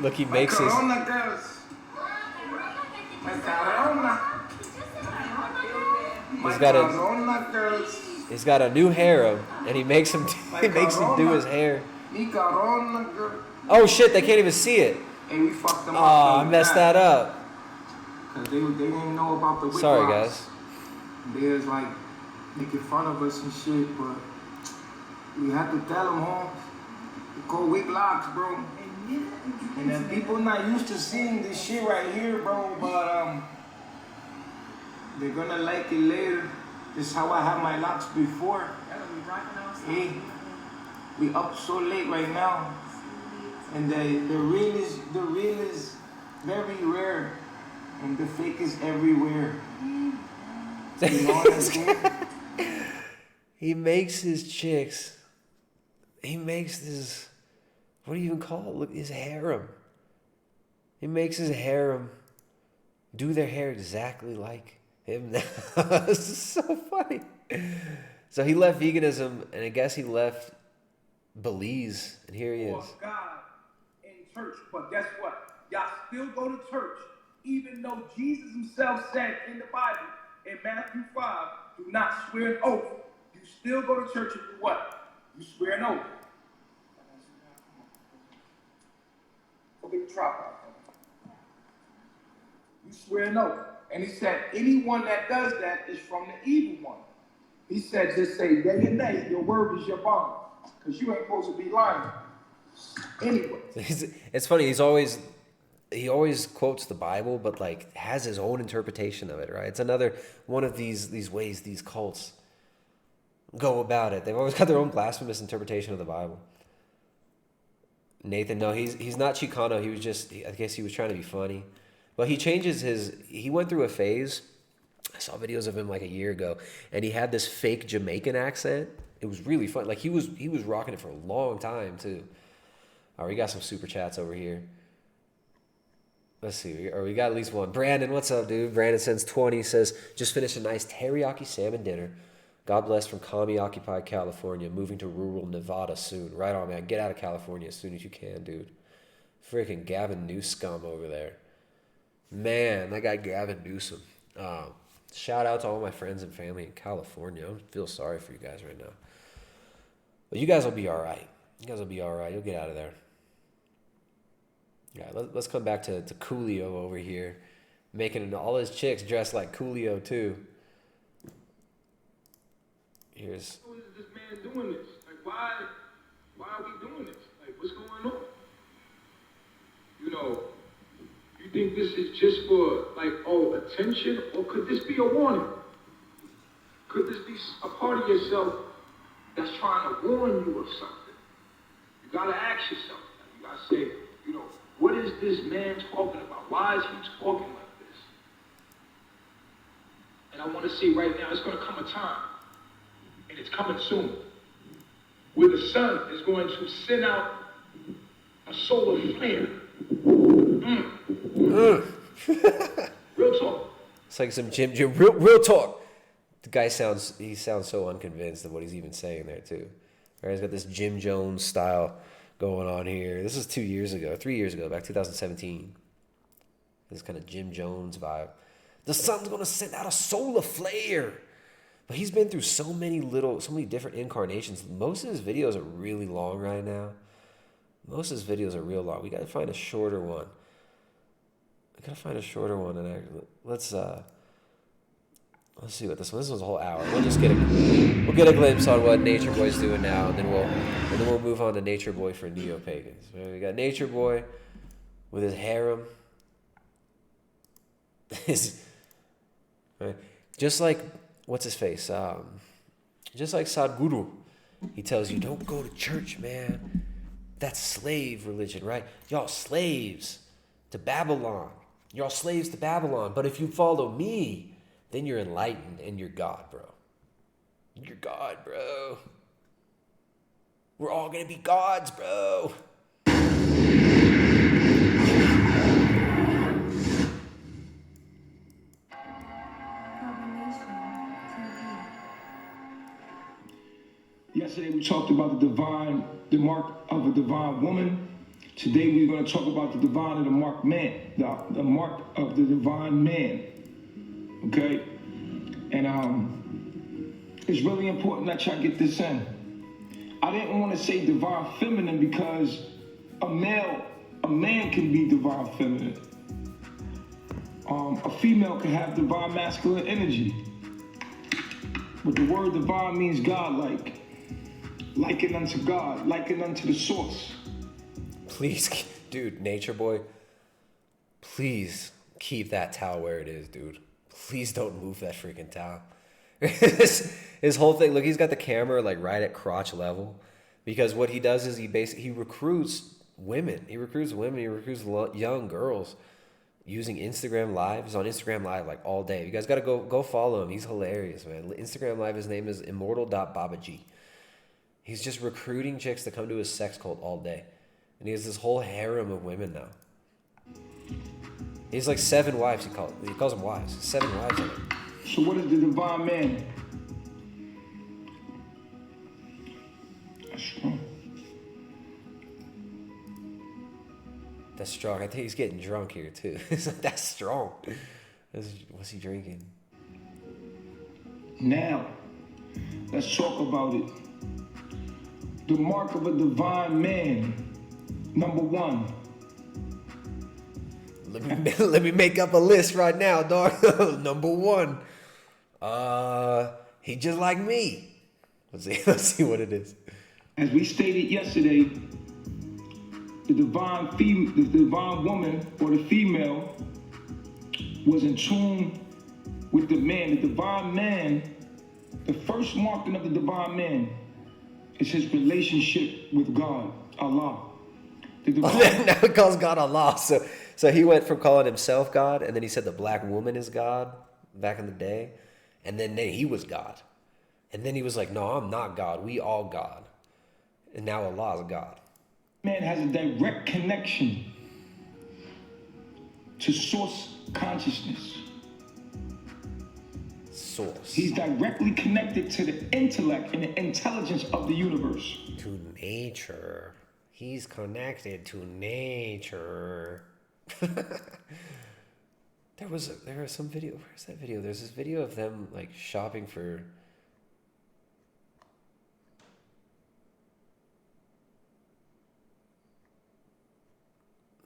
Look, he makes his... Corona girls. My Corona. He's got a new harem, and he makes him do his hair. Oh shit! They can't even see it. Hey, we fucked them up. Oh, I messed that up. Cause they didn't know about the wig Sorry, locks. guys. They was like making fun of us and shit, but we had to tell them, huh? We call wig locks, bro. And then people not used to seeing this shit right here, bro, but they're gonna like it later. This is how I had my locks before. Hey, we up so late right now. And the real is very rare. And the fake is everywhere. You know what I'm saying? He makes his chicks. He makes this. What do you even call it? Look, his harem. He makes his harem do their hair exactly like him now. This is so funny. So he left veganism, and I guess he left Belize, and here he is. God in church, but guess what? Y'all still go to church, even though Jesus himself said in the Bible, in Matthew 5, do not swear an oath. You still go to church and do what? You swear an oath. Go get the tripod. You swear an oath. And he said, anyone that does that is from the evil one. He said, just say yea and nay, your word is your bond. Because you ain't supposed to be lying. Anyway. It's funny, he always quotes the Bible, but like has his own interpretation of it, right? It's another one of these ways these cults go about it. They've always got their own blasphemous interpretation of the Bible. Nathan, no, he's not Chicano. He was just, I guess he was trying to be funny. But he changes he went through a phase. I saw videos of him like a year ago, and he had this fake Jamaican accent. It was really fun. Like he was rocking it for a long time too. All right, we got some super chats over here. Let's see, or we got at least one. Brandon, what's up, dude? Brandon sends 20, says, just finished a nice teriyaki salmon dinner. God bless from commie-occupied California, moving to rural Nevada soon. Right on, man. Get out of California as soon as you can, dude. Freaking Gavin Newsom over there. Man, that guy Gavin Newsom. Shout out to all my friends and family in California. I feel sorry for you guys right now. But you guys will be all right. You guys will be all right. You'll get out of there. Yeah, let's come back to Coolio over here, making all his chicks dressed like Coolio too. Here's. How is this man doing this? Like, why are we doing this? Like, what's going on? You know, you think this is just for, like, attention? Or could this be a warning? Could this be a part of yourself that's trying to warn you of something? You gotta ask yourself that. You gotta say, you know, what is this man talking about? Why is he talking like this? And I want to see right now, it's going to come a time, and it's coming soon, where the sun is going to send out a solar flare. Real talk. It's like some Jim real talk. The guy sounds so unconvinced of what he's even saying there too. Right, he's got this Jim Jones style going on here. This is 3 years ago, back 2017. This kind of Jim Jones vibe. The sun's gonna send out a solar flare. But he's been through so many different incarnations. Most of his videos are really long right now. Most of his videos are real long. We gotta find a shorter one. And let's see what this one's a whole hour. We'll get a glimpse on what Nature Boy's doing now, and then we'll move on to Nature Boy for Neopagans. Right, we got Nature Boy with his harem. Right, just like what's his face? Just like Sadhguru, he tells you don't go to church, man. That's slave religion, right? Y'all slaves to Babylon. Y'all slaves to Babylon. But if you follow me, then you're enlightened and you're God, bro. You're God, bro. We're all gonna be gods, bro. Yesterday we talked about the mark of a divine woman. Today we're going to talk about the divine of the marked man, the mark of the divine man. Okay? And it's really important that y'all get this in. I didn't want to say divine feminine because a man can be divine feminine. A female can have divine masculine energy. But the word divine means godlike. Likened unto God, likened unto the source. Please, dude, Nature Boy, please keep that towel where it is, dude. Please don't move that freaking towel. His whole thing, look, he's got the camera like right at crotch level, because what he does is he recruits women. He recruits young girls using Instagram Live. He's on Instagram Live like all day. You guys got to go follow him. He's hilarious, man. Instagram Live, his name is immortal.babaji. He's just recruiting chicks to come to his sex cult all day. And he has this whole harem of women now. He's like 7 wives, he calls them wives. 7 wives on him. So what is the divine man? That's strong. That's strong. I think he's getting drunk here too. That's strong. What's he drinking? Now, let's talk about it. The mark of a divine man. Number 1. Let me make up a list right now, dog. Number 1. He just like me. Let's see what it is. As we stated yesterday, the divine woman or the female was in tune with the man. The divine man, the first marking of the divine man is his relationship with God, Allah. Now he calls God Allah. So he went from calling himself God, and then he said the black woman is God back in the day, and then he was God. And then he was like, no, I'm not God. We all God. And now Allah is God. Man has a direct connection to source consciousness. Source. He's directly connected to the intellect and the intelligence of the universe. To nature. He's connected to nature. There was some video. Where's that video? There's this video of them like shopping for.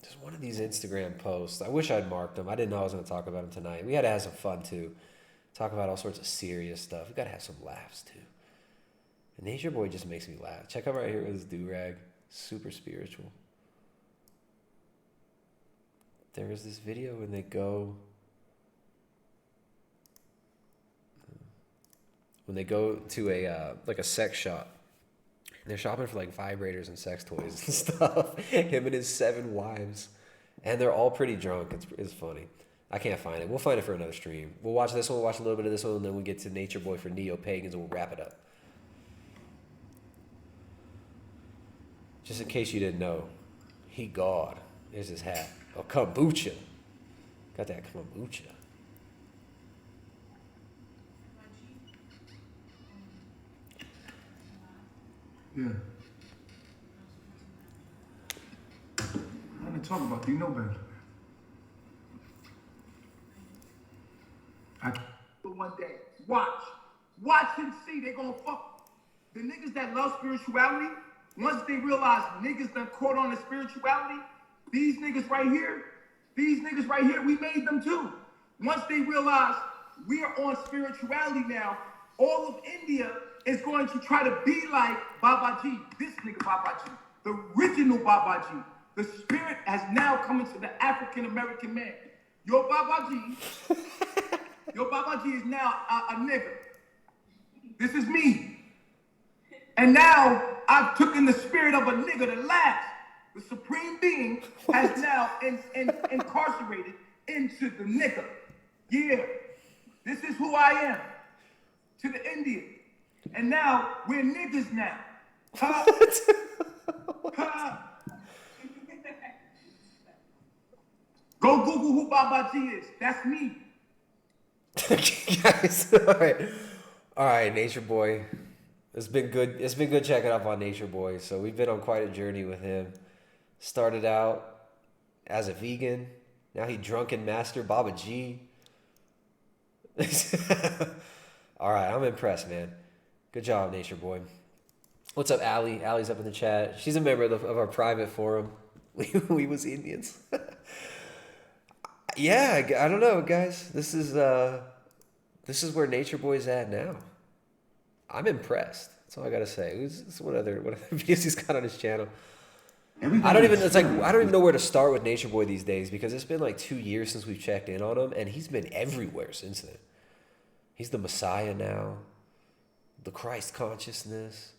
There's one of these Instagram posts. I wish I'd marked them. I didn't know I was going to talk about them tonight. We had to have some fun too. Talk about all sorts of serious stuff. We got to have some laughs too. And Nature Boy just makes me laugh. Check out right here with his do-rag. Super spiritual. There was this video when they go to a like a sex shop. And they're shopping for like vibrators and sex toys and stuff. Him and his 7 wives, and they're all pretty drunk. It's funny. I can't find it. We'll find it for another stream. We'll watch this one. We'll watch a little bit of this one, and then we'll get to Nature Boy for Neopagans, and we'll wrap it up. Just in case you didn't know, he God. There's his hat. Oh, kombucha. Got that kombucha. Yeah. Nothing to talk about. You know better. But one day, watch and see. They gonna fuck. The niggas that love spirituality, once they realize niggas done caught on the spirituality, these niggas right here, we made them too. Once they realize we are on spirituality now, all of India is going to try to be like Babaji, this nigga Babaji, the original Babaji. The spirit has now come into the African American man. Your Babaji is now a nigga. This is me. And now I've taken the spirit of a nigga, the last, the supreme being, has now incarcerated into the nigga. Yeah, this is who I am to the Indian. And now we're niggas now. Ha! Ha! Go Google who Babaji is. That's me. Guys, all right, Nature Boy. It's been good checking up on Nature Boy. So we've been on quite a journey with him. Started out as a vegan. Now he drunken master Baba G. All right, I'm impressed, man. Good job, Nature Boy. What's up, Allie? Allie's up in the chat. She's a member of our private forum. We was Indians. Yeah, I don't know, guys. This is where Nature Boy's at now. I'm impressed. That's all I gotta say. What other videos he's got on his channel? I don't even know where to start with Nature Boy these days, because it's been like 2 years since we've checked in on him, and he's been everywhere since then. He's the Messiah now, the Christ consciousness.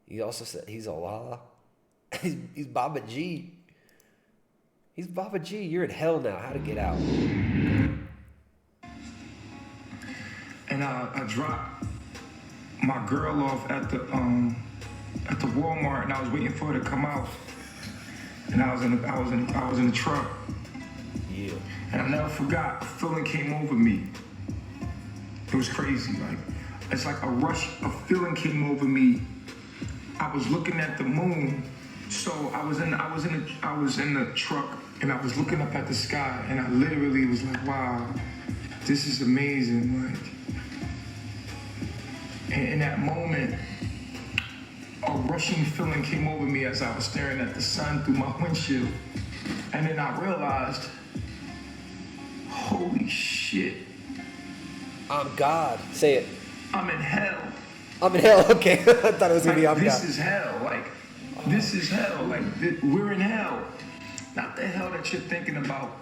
He also said he's Allah. He's Baba G. He's Baba G. You're in hell now. How to get out? And I dropped my girl off at the Walmart, and I was waiting for her to come out. And I was in the truck. Yeah. And I never forgot, a feeling came over me. It was crazy. It's like a rush of feeling came over me. I was looking at the moon. So I was in the truck, and I was looking up at the sky, and I literally was like, wow, this is amazing. And in that moment, a rushing feeling came over me as I was staring at the sun through my windshield. And then I realized, holy shit. I'm God. Say it. I'm in hell. I'm in hell. Okay. I thought it was going to be I'm God. This is hell. This is hell. We're in hell. Not the hell that you're thinking about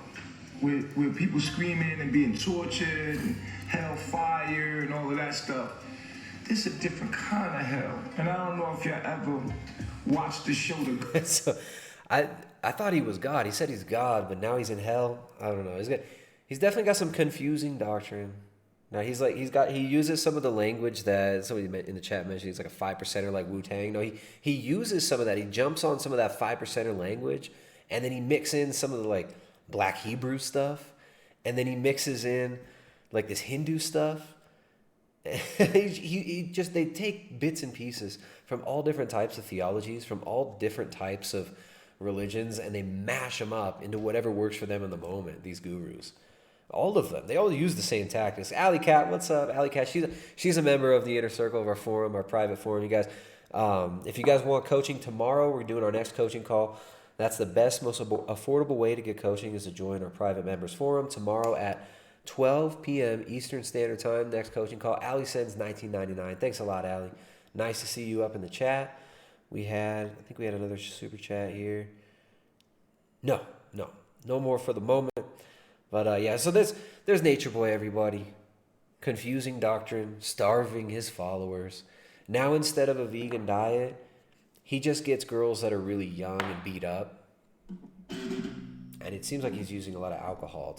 with people screaming and being tortured and hellfire and all of that stuff. This is a different kind of hell. And I don't know if you ever watched the show. So, I thought he was God. He said he's God, but now he's in hell. I don't know. He's definitely got some confusing doctrine. Now he uses some of the language that somebody in the chat mentioned. He's like a 5%er like Wu-Tang. No, he uses some of that. He jumps on some of that 5%er language, and then he mixes in some of the like Black Hebrew stuff, and then he mixes in like this Hindu stuff. They take bits and pieces from all different types of theologies, from all different types of religions, and they mash them up into whatever works for them in the moment. These gurus. All of them. They all use the same tactics. Alley Cat, what's up? Alley Cat, she's a member of the inner circle of our forum, our private forum. You guys, if you guys want coaching tomorrow, we're doing our next coaching call. That's the best, most affordable way to get coaching is to join our private members forum tomorrow at 12 p.m. Eastern Standard Time. Next coaching call. Alley sends $19.99. Thanks a lot, Alley. Nice to see you up in the chat. I think we had another super chat here. No more for the moment. But yeah, so there's Nature Boy, everybody. Confusing doctrine, starving his followers. Now instead of a vegan diet, he just gets girls that are really young and beat up. And it seems like he's using a lot of alcohol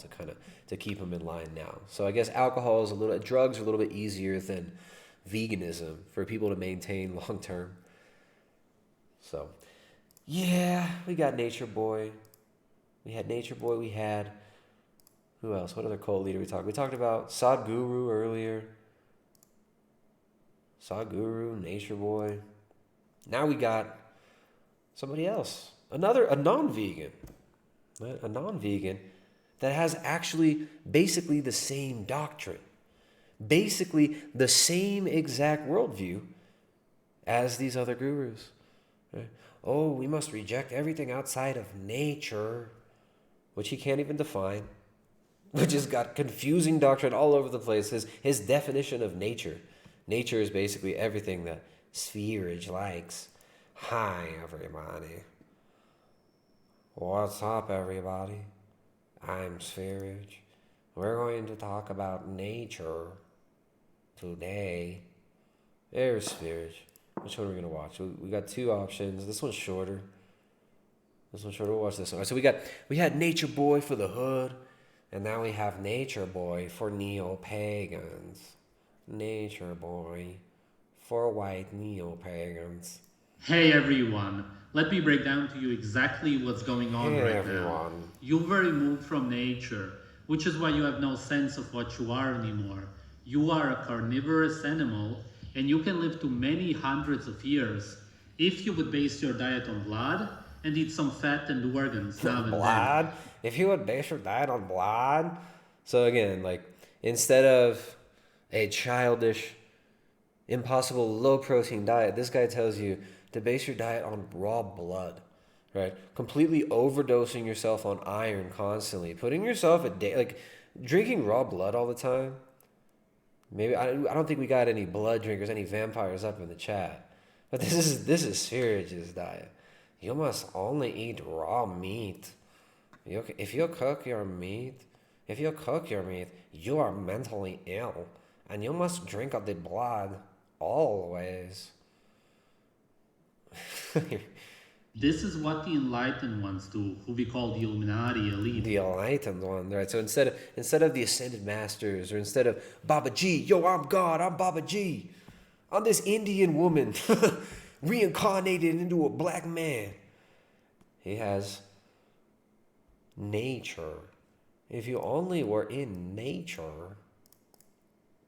to keep him in line now. So I guess drugs are a little bit easier than veganism for people to maintain long term. So yeah, we got Nature Boy. We had Nature Boy, we had... Who else? What other cult leader we talked? We talked about Sadhguru earlier. Sadhguru, Nature Boy. Now we got somebody else, a non-vegan, right? A non-vegan that has actually basically the same doctrine, basically the same exact worldview as these other gurus. Right? Oh, we must reject everything outside of nature, which he can't even define, which has got confusing doctrine all over the place. His definition of nature. Nature is basically everything that Spherage likes. Hi, everybody. What's up, everybody? I'm Spherage. We're going to talk about nature today. There's Spherage. Which one are we going to watch? We got two options. This one's shorter. We'll watch this one. So we had Nature Boy for the hood, and now we have Nature Boy for Neopagans. Nature Boy for white Neopagans. Hey everyone, let me break down to you exactly what's going on now. You were removed from nature, which is why you have no sense of what you are anymore. You are a carnivorous animal, and you can live to many hundreds of years if you would base your diet on blood and eat some fat and organs now and blood? then. If you would base your diet on blood? So again, like, instead of a childish, impossible, low-protein diet, this guy tells you to base your diet on raw blood, right? Completely overdosing yourself on iron constantly, putting yourself like, drinking raw blood all the time. Maybe I don't think we got any blood drinkers, any vampires up in the chat. But this is Spherage's diet. You must only eat raw meat. If you cook your meat, you are mentally ill, and you must drink of the blood always. This is what the enlightened ones do, who we call the Illuminati elite. The enlightened one, right? So instead of the ascended masters, or instead of Baba G, yo, I'm God, I'm Baba G, I'm this Indian woman reincarnated into a black man. He has nature. If you only were in nature,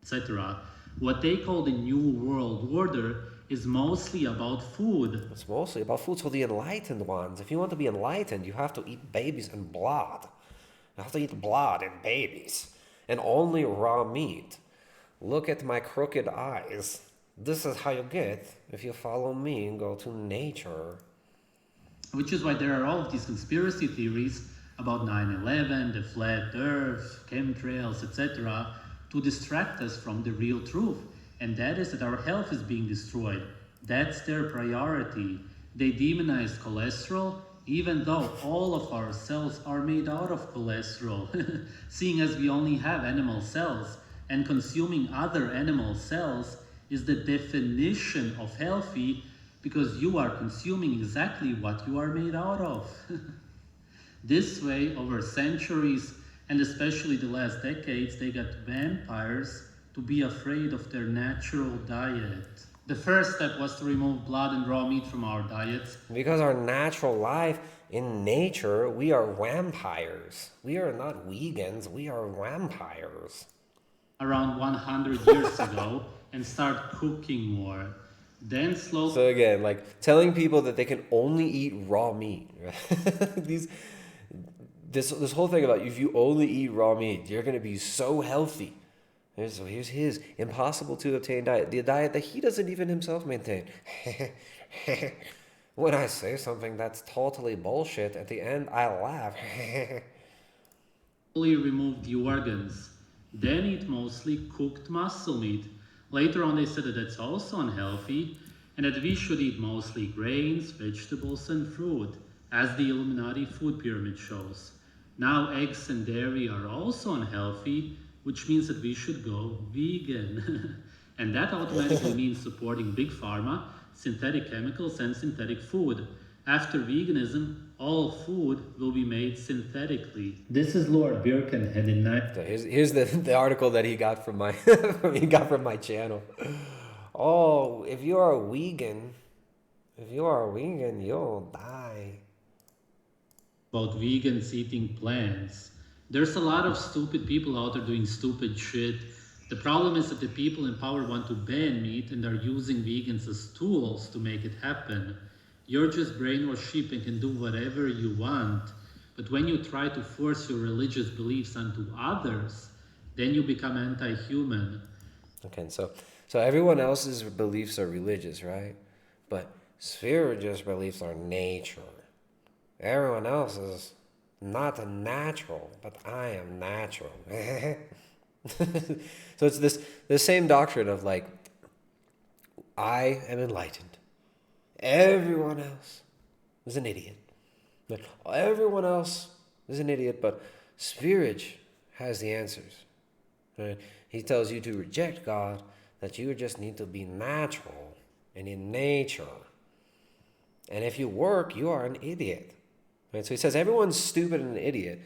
etc. What they call the New World Order is mostly about food. It's mostly about food. So the enlightened ones, if you want to be enlightened, you have to eat babies and blood. You have to eat blood and babies, and only raw meat. Look at my crooked eyes. This is how you get if you follow me and go to nature. Which is why there are all of these conspiracy theories about 9/11, the flat earth, chemtrails, etc., to distract us from the real truth. And that is that our health is being destroyed. That's their priority. They demonize cholesterol, even though all of our cells are made out of cholesterol, seeing as we only have animal cells, and consuming other animal cells is the definition of healthy, because you are consuming exactly what you are made out of. This way, over centuries, and especially the last decades, they got vampires to be afraid of their natural diet. The first step was to remove blood and raw meat from our diets. Because our natural life in nature, we are vampires. We are not vegans, we are vampires. Around 100 years ago, and start cooking more. Then slowly... So again, like, telling people that they can only eat raw meat. Right? This whole thing about if you only eat raw meat, you're going to be so healthy. So here's his impossible to obtain diet, the diet that he doesn't even himself maintain. When I say something that's totally bullshit, at the end I laugh. Remove the organs, then eat mostly cooked muscle meat. Later on they said that that's also unhealthy, and that we should eat mostly grains, vegetables and fruit, as the Illuminati food pyramid shows. Now eggs and dairy are also unhealthy, which means that we should go vegan. And that automatically means supporting big pharma, synthetic chemicals and synthetic food. After veganism, all food will be made synthetically. This is Lord Birkenhead in So here's the article that he got from my my channel. Oh, if you are a vegan, you'll die. About vegans eating plants. There's a lot of stupid people out there doing stupid shit, The problem is that the people in power want to ban meat and are using vegans as tools to make it happen. You're just brainwashed sheep and can do whatever you want. But when you try to force your religious beliefs onto others, then you become anti-human. Okay, so everyone else's beliefs are religious, right? But spiritual beliefs are nature. Everyone else is not natural, but I am natural. So it's the same doctrine of like, I am enlightened. Everyone else is an idiot. Like, everyone else is an idiot, but spirit has the answers. Right? He tells you to reject God, that you just need to be natural and in nature. And if you work, you are an idiot. Right? So he says everyone's stupid and an idiot.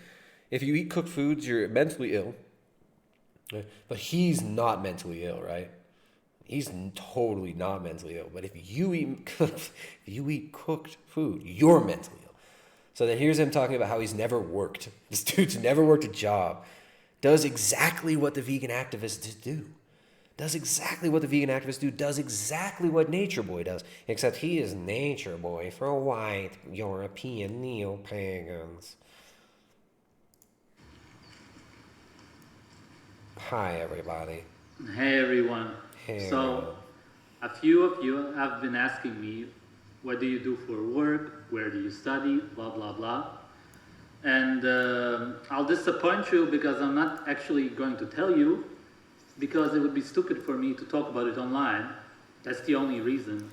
If you eat cooked foods, you're mentally ill. Right? But he's not mentally ill, right? He's totally not mentally ill. But if you eat cooked food, you're mentally ill. So then here's him talking about how he's never worked. This dude's never worked a job. Does exactly what the vegan activists do. Does exactly what the vegan activists do. Does exactly what Nature Boy does. Except he is Nature Boy for white European Neopagans. Hi, everybody. Hey, everyone. Hey, so, everyone. a few of you have been asking me, what do you do for work? Where do you study? Blah, blah, blah. And I'll disappoint you because I'm not actually going to tell you, because it would be stupid for me to talk about it online. That's the only reason.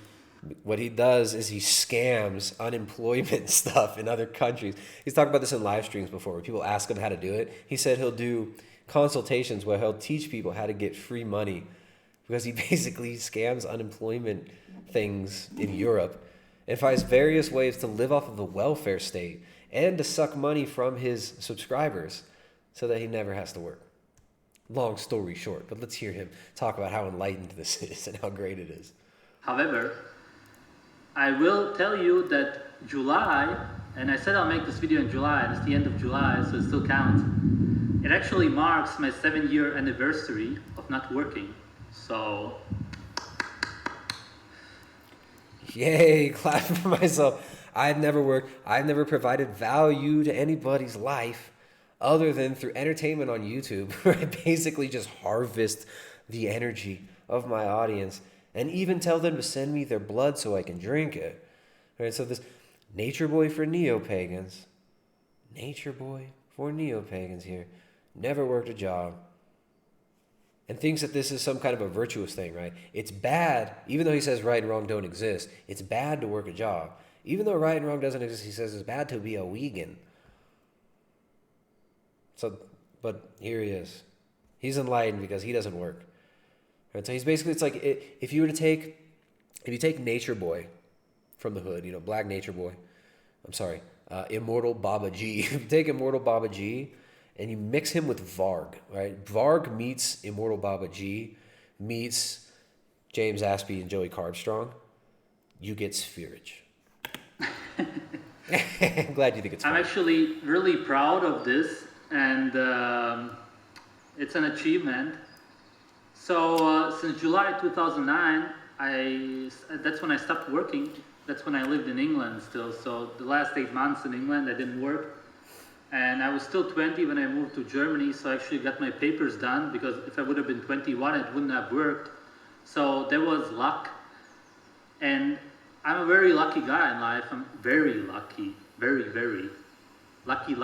What he does is he scams unemployment stuff in other countries. He's talked about this in live streams before, where people ask him how to do it. He said he'll do consultations where he'll teach people how to get free money, because he basically scams unemployment things in Europe and finds various ways to live off of the welfare state and to suck money from his subscribers so that he never has to work. Long story short, but let's hear him talk about how enlightened this is and how great it is. However, I will tell you that July, and I said I'll make this video in July, and it's the end of July, so it still counts. It actually marks my 7-year anniversary of not working. So, yay, clap for myself. I've never worked. I've never provided value to anybody's life other than through entertainment on YouTube, where I basically just harvest the energy of my audience and even tell them to send me their blood so I can drink it. Right, so this Nature Boy for Neopagans, Nature Boy for Neopagans here, never worked a job, and thinks that this is some kind of a virtuous thing, right? It's bad, even though he says right and wrong don't exist, it's bad to work a job. Even though right and wrong doesn't exist, he says it's bad to be a vegan. So, but here he is. He's enlightened because he doesn't work. Right? So he's basically, it's like, if you take Nature Boy from the hood, you know, Black Nature Boy, Immortal Baba G. If you take Immortal Baba G and you mix him with Varg, right? Varg meets Immortal Baba G, meets James Aspey and Joey Carbstrong, you get Spherage. I'm glad you think it's funny. I'm actually really proud of this, and it's an achievement. So since July 2009, that's when I stopped working. That's when I lived in England still. So the last 8 months in England, I didn't work. And I was still 20 when I moved to Germany, so I actually got my papers done, because if I would have been 21, it wouldn't have worked. So there was luck. And I'm a very lucky guy in life. I'm very lucky. Very, very lucky.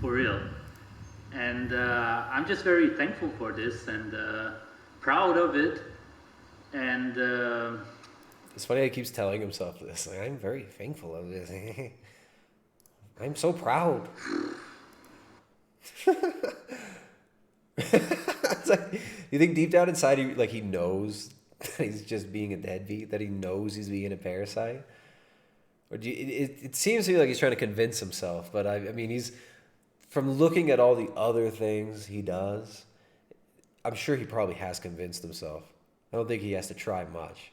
For real. And I'm just very thankful for this and proud of it. And it's funny how he keeps telling himself this. Like, I'm very thankful of this. I'm so proud. It's like, you think deep down inside he knows that he's just being a deadbeat, that he knows he's being a parasite? Or it seems to me like he's trying to convince himself, but I mean, he's, from looking at all the other things he does, I'm sure he probably has convinced himself. I don't think he has to try much.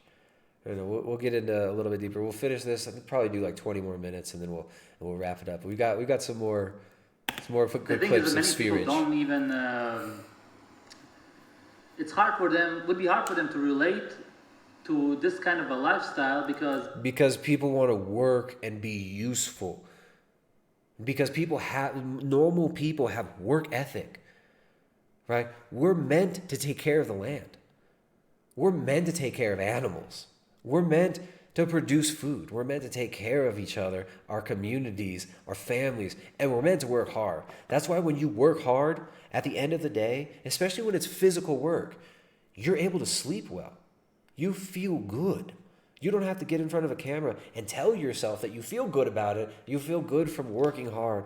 I don't know, we'll get into a little bit deeper. We'll finish this. I could probably do like 20 more minutes, and then we'll wrap it up. We've got some more good clips of Spherage. People don't even it's hard for them, would be hard for them to relate to this kind of a lifestyle because people want to work and be useful. Because normal people have work ethic, right? We're meant to take care of the land. We're meant to take care of animals. We're meant to produce food. We're meant to take care of each other, our communities, our families, and we're meant to work hard. That's why when you work hard, at the end of the day, especially when it's physical work, you're able to sleep well. You feel good. You don't have to get in front of a camera and tell yourself that you feel good about it. You feel good from working hard,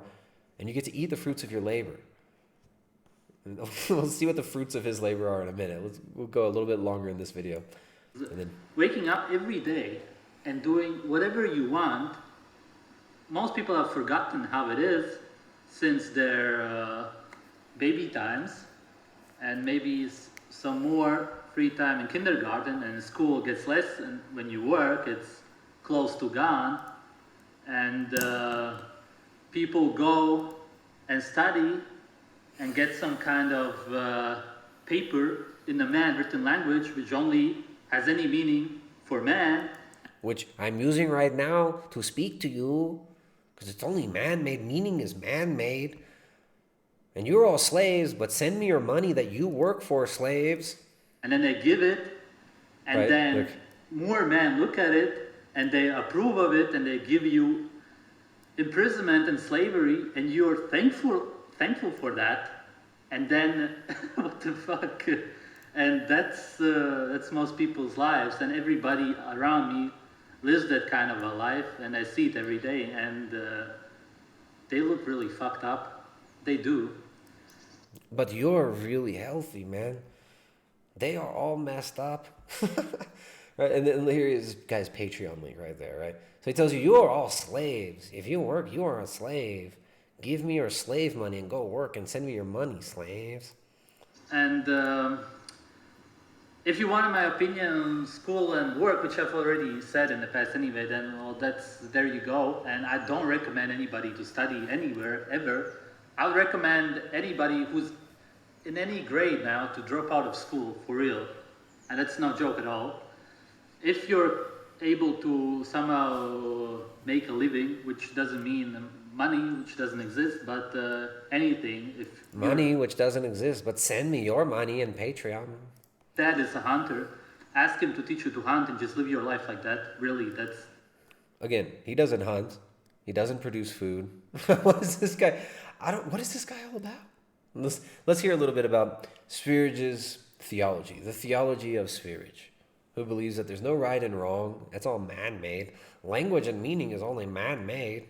and you get to eat the fruits of your labor. We'll see what the fruits of his labor are in a minute. We'll go a little bit longer in this video. And then waking up every day and doing whatever you want, most people have forgotten how it is since their baby times, and maybe some more free time in kindergarten, and school gets less, and when you work it's close to gone, and people go and study and get some kind of paper in the man-written language which only has any meaning for man, which I'm using right now to speak to you, because it's only man-made. Meaning is man-made. And you're all slaves, but send me your money that you work for, slaves. And then they give it, and right, then look. More men look at it, and they approve of it, and they give you imprisonment and slavery, and you're thankful for that. And then, what the fuck? And that's most people's lives, and everybody around me lives that kind of a life, and I see it every day, and they look really fucked up. They do. But you're really healthy, man. They are all messed up. Right? And then here is guy's Patreon link right there, right? So he tells you, you are all slaves. If you work, you are a slave. Give me your slave money and go work and send me your money, slaves. And if you wanted my opinion on school and work, which I've already said in the past anyway, then well, there you go. And I don't recommend anybody to study anywhere ever. I'll recommend anybody who's in any grade now to drop out of school for real. And that's no joke at all. If you're able to somehow make a living, which doesn't mean money, which doesn't exist, but anything. If money, which doesn't exist, but send me your money in Patreon. Dad is a hunter. Ask him to teach you to hunt and just live your life like that. Really, that's... Again, he doesn't hunt. He doesn't produce food. What is this guy? What is this guy all about? Let's hear a little bit about Swearingen's theology, the theology of Swearingen, who believes that there's no right and wrong. It's all man-made. Language and meaning is only man-made.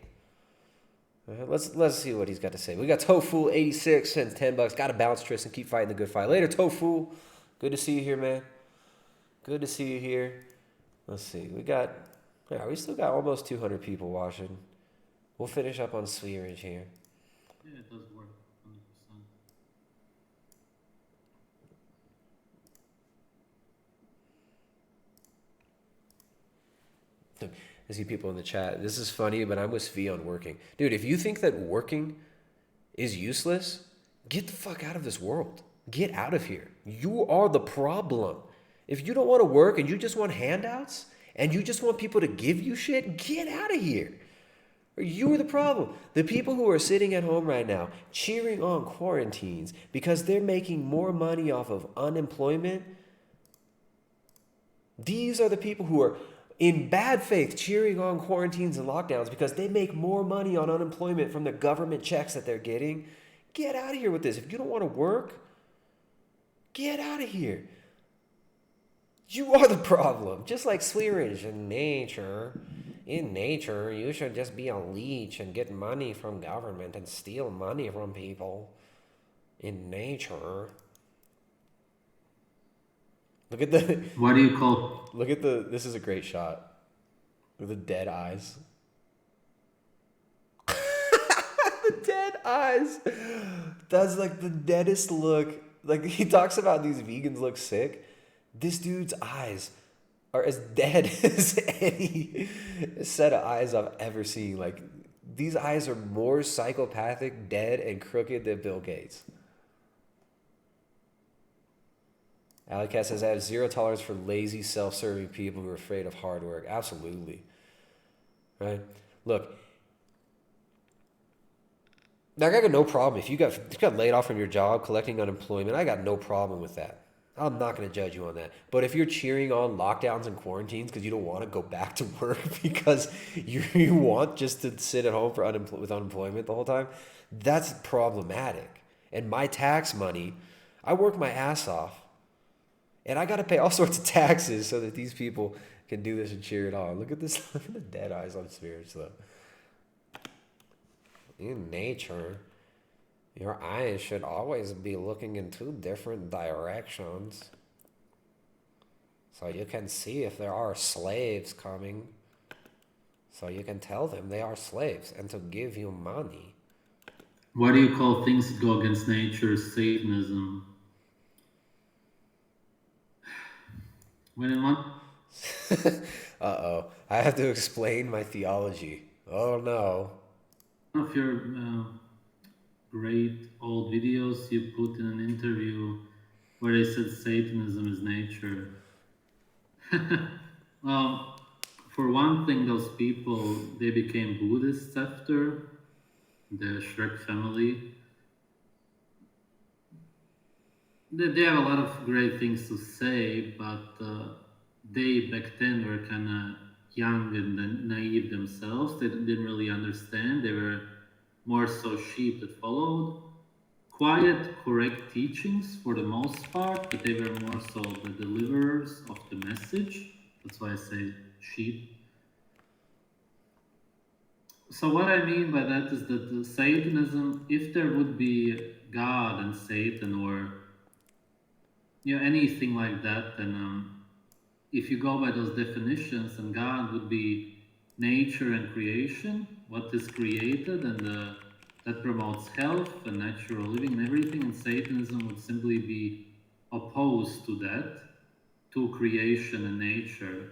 Let's see what he's got to say. We got Tofu, 86 cents, $10. Got to bounce, Tristan. Keep fighting the good fight. Later, Tofu. Good to see you here, man. Good to see you here. Let's see. We still got almost 200 people watching. We'll finish up on Swearingen here. Yeah, it does work, 100%. I see people in the chat. This is funny, but I'm with Svi on working. Dude, if you think that working is useless, get the fuck out of this world. Get out of here. You are the problem. If you don't want to work and you just want handouts and you just want people to give you shit, get out of here. You are the problem. The people who are sitting at home right now cheering on quarantines because they're making more money off of unemployment, these are the people who are in bad faith cheering on quarantines and lockdowns because they make more money on unemployment from the government checks that they're getting. Get out of here with this. If you don't want to work, get out of here. You are the problem. Just like Swearingen. In nature, you should just be a leech and get money from government and steal money from people. In nature. Look at the... What do you call... Look at the... This is a great shot. With the dead eyes. The dead eyes. That's like the deadest look. Like, he talks about these vegans look sick. This dude's eyes are as dead as any set of eyes I've ever seen. Like, these eyes are more psychopathic, dead, and crooked than Bill Gates. Alicat says, I have zero tolerance for lazy, self-serving people who are afraid of hard work. Absolutely. Right? Look, like, I got no problem. If you got laid off from your job, collecting unemployment, I got no problem with that. I'm not going to judge you on that. But if you're cheering on lockdowns and quarantines because you don't want to go back to work because you want just to sit at home with unemployment the whole time, that's problematic. And my tax money, I work my ass off. And I got to pay all sorts of taxes so that these people can do this and cheer it on. Look at this. Look at the dead eyes on spirits, though. In nature, your eyes should always be looking in two different directions. So you can see if there are slaves coming. So you can tell them they are slaves and to give you money. Why do you call things that go against nature Satanism? Uh-oh. I have to explain my theology. Oh, no. One of your great old videos you put in an interview where they said Satanism is nature. Well, for one thing, those people, they became Buddhists after the Shrek family. They have a lot of great things to say, but they back then were kind of young and naive themselves. They didn't really understand. They were more so sheep that followed quiet, correct teachings for the most part, but they were more so the deliverers of the message. That's why I say sheep. So what I mean by that is that the Satanism, if there would be God and Satan or anything like that, then if you go by those definitions, then God would be nature and creation, what is created, and that promotes health and natural living and everything, and Satanism would simply be opposed to that, to creation and nature.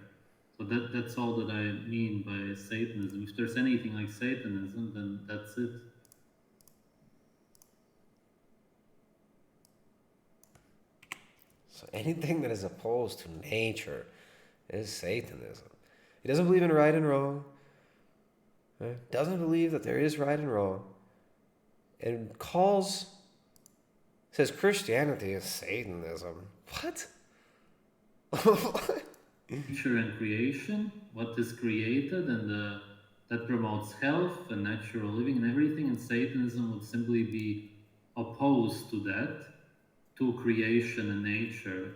So that's all that I mean by Satanism. If there's anything like Satanism, then that's it. So anything that is opposed to nature is Satanism. He doesn't believe in right and wrong. Right? Doesn't believe that there is right and wrong. And says Christianity is Satanism. What? Nature and creation, what is created, and that promotes health and natural living and everything, and Satanism would simply be opposed to that, to creation and nature.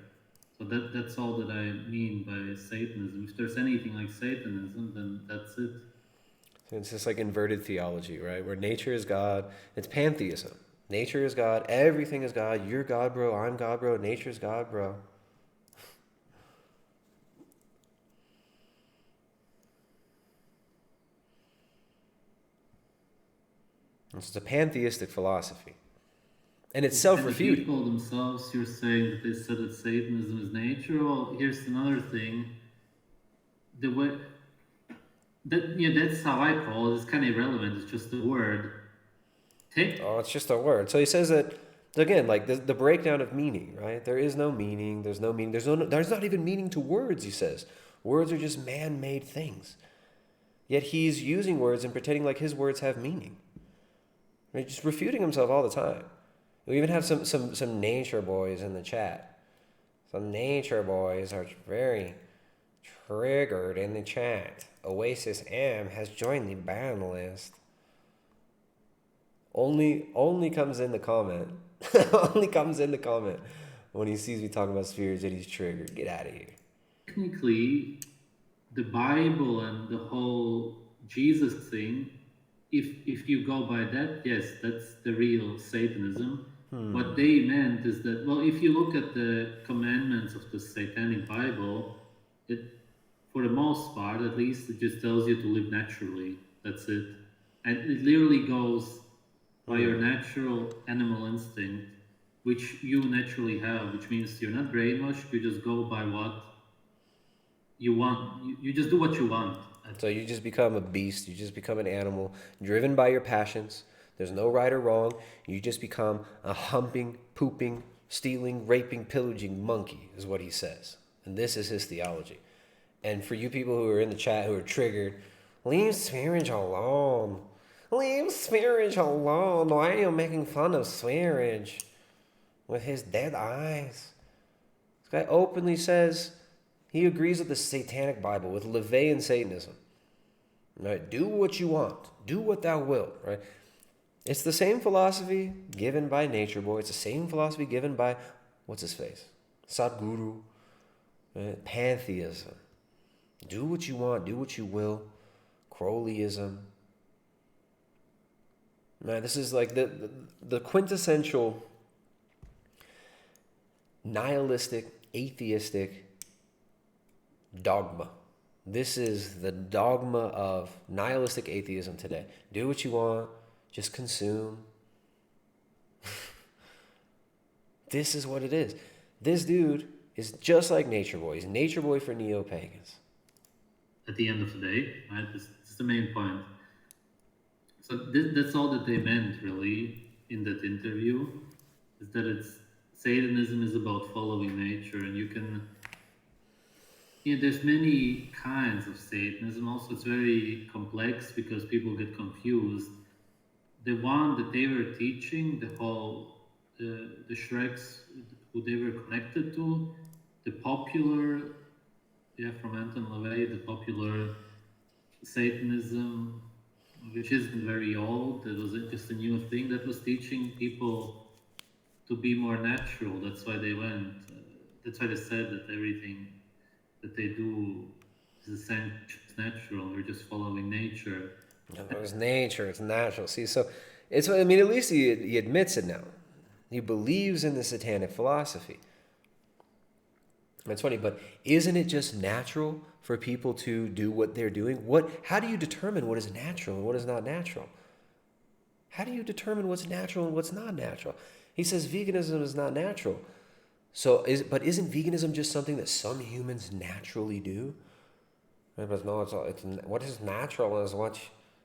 So that's all that I mean by Satanism. If there's anything like Satanism, then that's it. So it's just like inverted theology, right? Where nature is God. It's pantheism. Nature is God. Everything is God. You're God, bro. I'm God, bro. Nature's God, bro. It's a pantheistic philosophy. And it's self-refuting. The people themselves, you're saying that they said that Satanism is nature. Well, here's another thing. The way that's how I call it. It's kind of irrelevant. It's just a word. It's just a word. So he says that again, like the breakdown of meaning, right? There is no meaning. There's no meaning. There's not even meaning to words. He says words are just man-made things. Yet he's using words and pretending like his words have meaning. Right? Just refuting himself all the time. We even have some nature boys in the chat. Some nature boys are very triggered in the chat. Oasis M has joined the ban list. Only comes in the comment. Only comes in the comment when he sees me talking about spirits and he's triggered. Get out of here. Technically, the Bible and the whole Jesus thing, if you go by that, yes, that's the real Satanism. What they meant is that, well, if you look at the commandments of the Satanic Bible, for the most part, at least, it just tells you to live naturally. That's it. And it literally goes by your natural animal instinct, which you naturally have, which means you're not brainwashed, you just go by what you want. You just do what you want. So you just become a beast. You just become an animal, driven by your passions. There's no right or wrong. You just become a humping, pooping, stealing, raping, pillaging monkey, is what he says. And this is his theology. And for you people who are in the chat who are triggered, leave Swearinge alone. Leave Swearinge alone. Why are you making fun of Swearinge with his dead eyes? This guy openly says he agrees with the Satanic Bible, with LaVey and Satanism. Right? Do what you want. Do what thou wilt. Right? It's the same philosophy given by Nature Boy. It's the same philosophy given by, what's his face? Sadhguru. Right? Pantheism. Do what you want. Do what you will. Crowleyism. Right? This is like the quintessential nihilistic, atheistic dogma. This is the dogma of nihilistic atheism today. Do what you want. Just consume. This is what it is. This dude is just like Nature Boy. He's Nature Boy for Neopagans. At the end of the day, right? This is the main point. So that's all that they meant, really, in that interview, is that Satanism is about following nature, and you can... there's many kinds of Satanism. Also, it's very complex because people get confused. The one that they were teaching, the Shreks who they were connected to, the popular, from Anton LaVey, the popular Satanism, which isn't very old, it was just a new thing that was teaching people to be more natural. That's why they went, that's why they said that everything that they do is essentially natural. We're just following nature. It's nature, it's natural. See, so it's, I mean, at least he admits it now. He believes in the satanic philosophy. It's funny, but isn't it just natural for people to do what they're doing? How do you determine what is natural and what is not natural? How do you determine what's natural and what's not natural? He says veganism is not natural. But isn't veganism just something that some humans naturally do? But no, it's what is natural is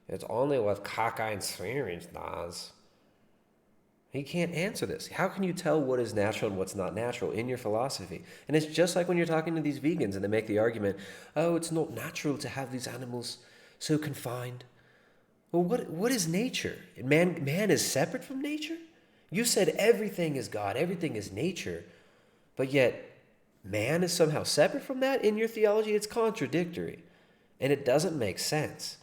it's only what cockeyed Swearinge does. He can't answer this. How can you tell what is natural and what's not natural in your philosophy? And it's just like when you're talking to these vegans and they make the argument, oh, it's not natural to have these animals so confined. Well, what is nature? Man is separate from nature? You said everything is God, everything is nature, but yet man is somehow separate from that? In your theology, it's contradictory, and it doesn't make sense.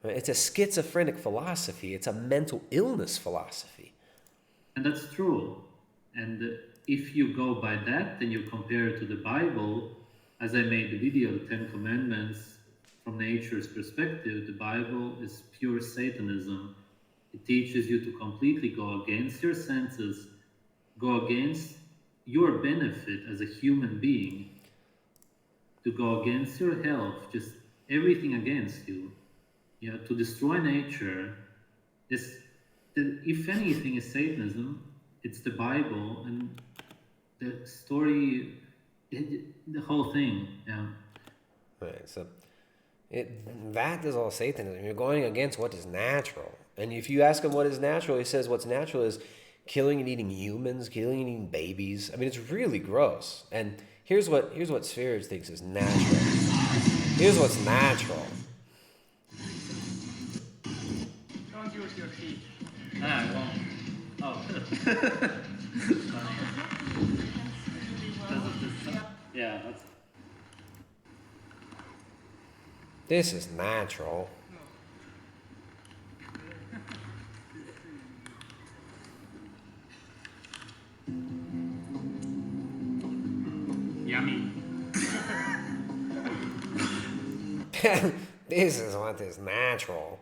It's a schizophrenic philosophy. It's a mental illness philosophy. And that's true. And if you go by that, then you compare it to the Bible. As I made the video, the Ten Commandments, from nature's perspective, the Bible is pure Satanism. It teaches you to completely go against your senses, go against your benefit as a human being, to go against your health, just everything against you. To destroy nature is, if anything is Satanism, it's the Bible and the story, the whole thing. Yeah. Right. So that is all Satanism. You're going against what is natural. And if you ask him what is natural, he says what's natural is killing and eating humans, killing and eating babies. I mean, it's really gross. And here's what Swearinge thinks is natural. Here's what's natural. Don't use your feet. I won't. Oh. Yeah, that's... This is natural. Yummy. This is what is natural.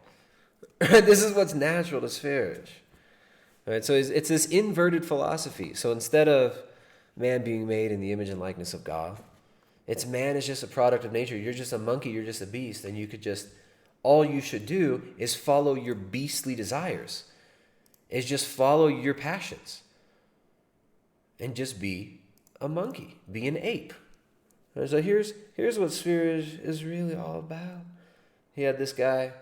This is what's natural to Swearinge. Right, so it's this inverted philosophy. So instead of man being made in the image and likeness of God, it's man is just a product of nature. You're just a monkey, you're just a beast, and all you should do is follow your beastly desires. Is just follow your passions. And just be a monkey, be an ape. And so here's what Swearinge is really all about. He had this guy,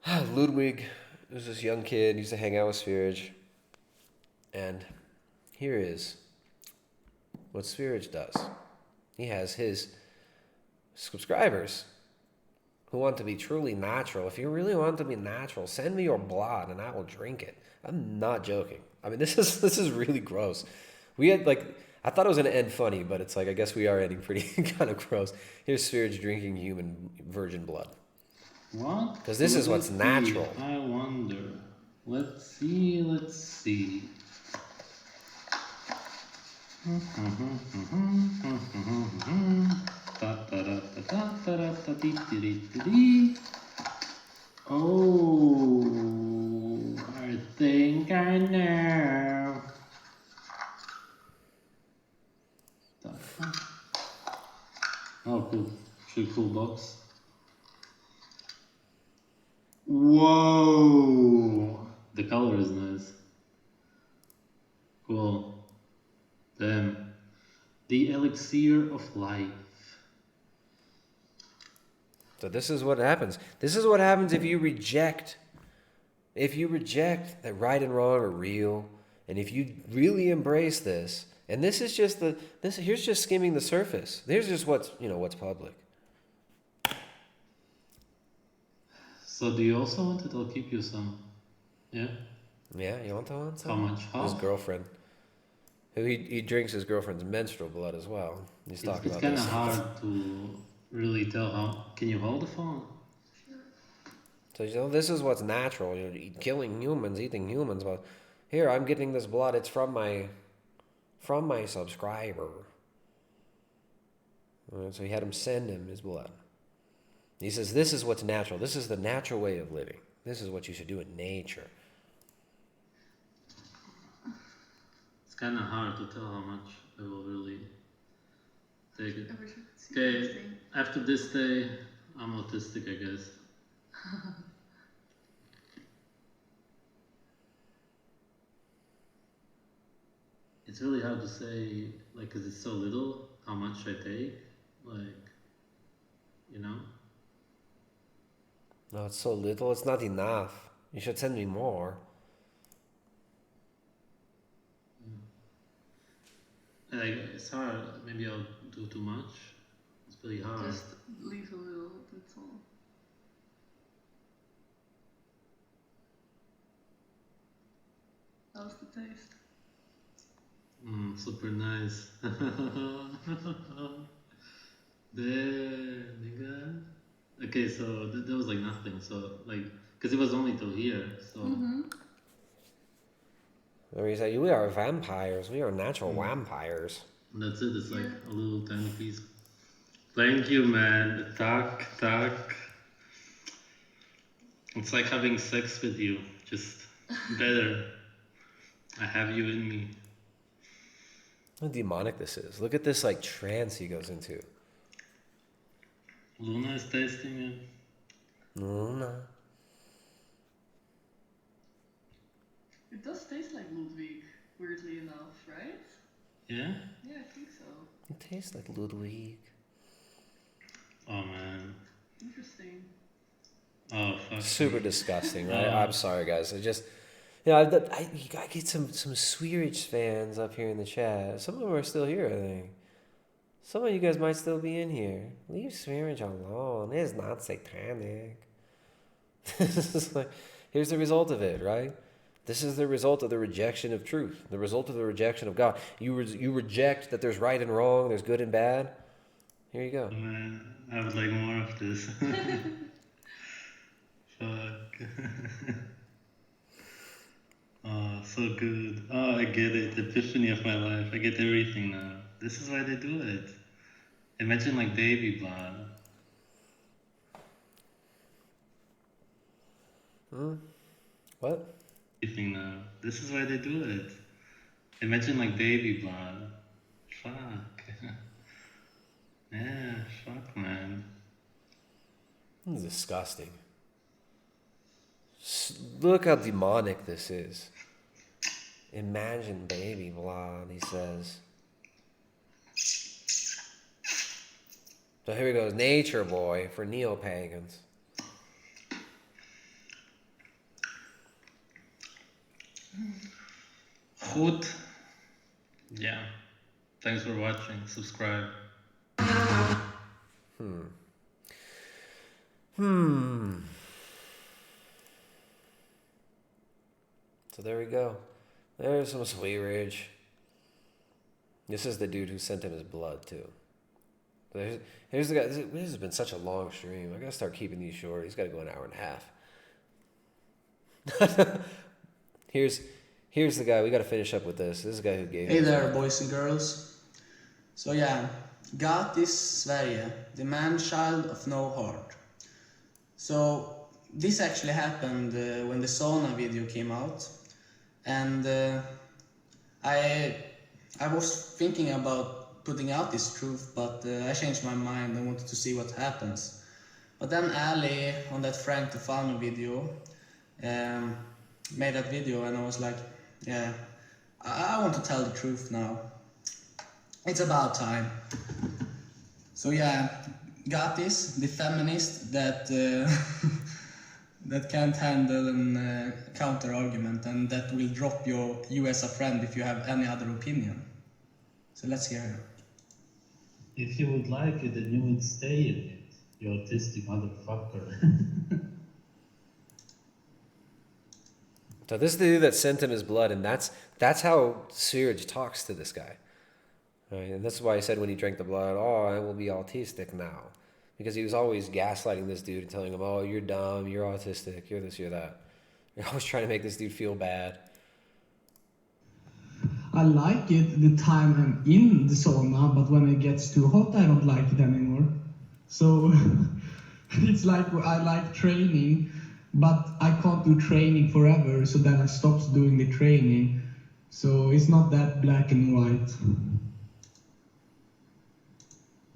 Ludwig, who was this young kid, used to hang out with Swearinge. And here is what Spherich does. He has his subscribers who want to be truly natural. If you really want to be natural, send me your blood and I will drink it. I'm not joking. I mean, this is really gross. We had I thought it was going to end funny, but it's I guess we are ending pretty kind of gross. Here's Spherich drinking human virgin blood. What? Because this is what's natural. I wonder. Let's see. Oh, I think I know. Oh, cool. Cool box. Whoa! The color is nice. Cool. Damn. The elixir of life. So this is what happens. This is what happens if you reject that right and wrong are real, and if you really embrace this. And this is just here's just skimming the surface. Here's just what's public. So do you also want it? I'll keep you some. Yeah? Yeah, you want some? How much? His girlfriend. Who he drinks his girlfriend's menstrual blood as well. He's talking about this. It's kind of hard to really tell how. Can you hold the phone? So this is what's natural. Killing humans, eating humans. But here, I'm getting this blood. It's from my subscriber. So he had him send him his blood. He says, this is what's natural. This is the natural way of living. This is what you should do in nature. It's kind of hard to tell how much I will really take it. Okay, after this day, I'm autistic, I guess. It's really hard to say, because it's so little, how much I take, No, it's so little. It's not enough. You should send me more. It's hard. Maybe I'll do too much. It's really hard. Just leave a little, that's all. How's the taste? Super nice. There, nigga. Okay, so that was nothing. So because it was only till here. So. He said, we are vampires. We are natural vampires. That's it. It's a little tiny piece. Thank you, man. Talk. It's like having sex with you. Just better. I have you in me. How demonic this is. Look at this trance he goes into. Luna is tasting it. Luna. It does taste like Ludwig, weirdly enough, right? Yeah? Yeah, I think so. It tastes like Ludwig. Oh, man. Interesting. Oh, fuck. Super disgusting, right? I'm sorry, guys. I just... I get some Swedish fans up here in the chat. Some of them are still here, I think. Some of you guys might still be in here. Leave Swearing alone. It's not satanic. Here's the result of it, right? This is the result of the rejection of truth. The result of the rejection of God. You reject that there's right and wrong, there's good and bad. Here you go. Man, I would like more of this. Fuck. Oh, so good. Oh, I get it. The epiphany of my life. I get everything now. This is why they do it. Imagine baby blood. What? Everything now. This is why they do it. Imagine baby blood. Fuck. Yeah, fuck, man. This is disgusting. Look how demonic this is. Imagine baby blood, he says. So here we go, Nature Boy for Neopagans. Goed. Yeah. Thanks for watching. Subscribe. So there we go. There's some sweerage. This is the dude who sent him his blood, too. Here's the guy. This has been such a long stream. I gotta start keeping these short. He's gotta go an hour and a half. Here's the guy. We gotta finish up with this. This is the guy who gave. Hey there, boys and girls. So yeah, God is Sverige, the man-child of no heart. So this actually happened when the sauna video came out, and I was thinking about putting out this truth, but I changed my mind and wanted to see what happens. But then Ali on that Frank the Farmer video made that video, and I was like, yeah, I want to tell the truth now. It's about time. So yeah, got this, the feminist that that can't handle a counter argument and that will drop you as a friend if you have any other opinion. So let's hear it. If you would like it, then you would stay in it, you autistic motherfucker. So this is the dude that sent him his blood, and that's how Sewage talks to this guy. Right? And this is why I said when he drank the blood, oh, I will be autistic now. Because he was always gaslighting this dude and telling him, oh, you're dumb, you're autistic, you're this, you're that. You're always trying to make this dude feel bad. I like it the time I'm in the sauna, but when it gets too hot, I don't like it anymore. So it's like I like training, but I can't do training forever, so then I stop doing the training. So it's not that black and white.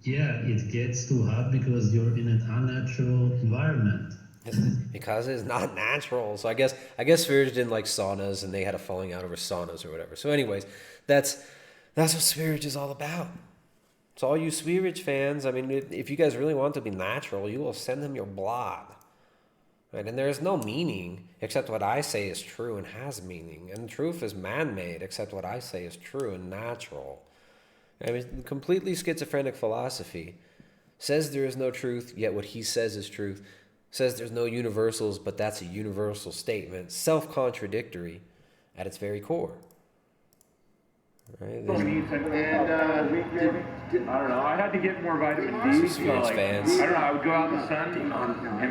Yeah, it gets too hot because you're in an unnatural environment. Because it's not natural. So I guess Sverige didn't like saunas, and they had a falling out over saunas or whatever. So anyways, that's what Sverige is all about. So all you Sverige fans, I mean, if you guys really want to be natural, you will send them your blood. Right? And there is no meaning except what I say is true and has meaning. And truth is man-made except what I say is true and natural. I mean, completely schizophrenic philosophy. Says there is no truth, yet what he says is truth. Says there's no universals, but that's a universal statement. Self-contradictory at its very core. Right? And I don't know, I had to get more vitamin D. So like, fans. I don't know, I would go out in the sun and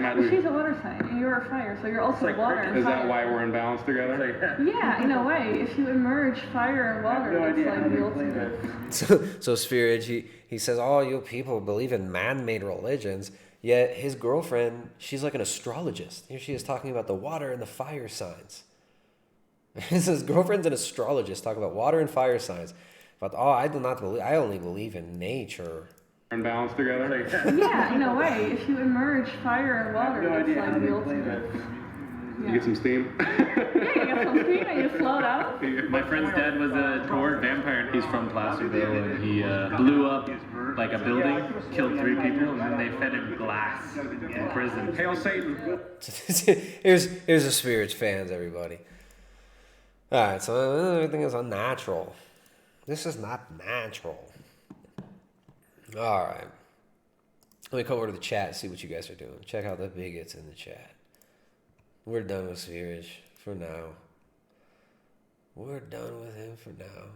my She's a water sign, and you're a fire, so you're also water and Is fire. that why we're in balance together? Yeah, in a way. If you merge fire and water, it's like the ultimate. So Sverige, he says, all you people believe in man-made religions, yet his girlfriend, she's like an astrologist. Here she is talking about the water and the fire signs. His girlfriend's an astrologist talking about water and fire signs. But I only believe in nature. In balance together? Yeah, in a way. If you merge fire and water, it's like the ultimate. You get some steam? Yeah, you get some steam and you float out. My friend's dad was a dwarf vampire. He's from Placerville, and he blew up like a building, killed 3 people, and then they fed him glass in prison. Hail Satan! here's the Sverige fans, everybody. All right, so everything is unnatural. This is not natural. All right. Let me come over to the chat and see what you guys are doing. Check out the bigots in the chat. We're done with Sverige for now. We're done with him for now.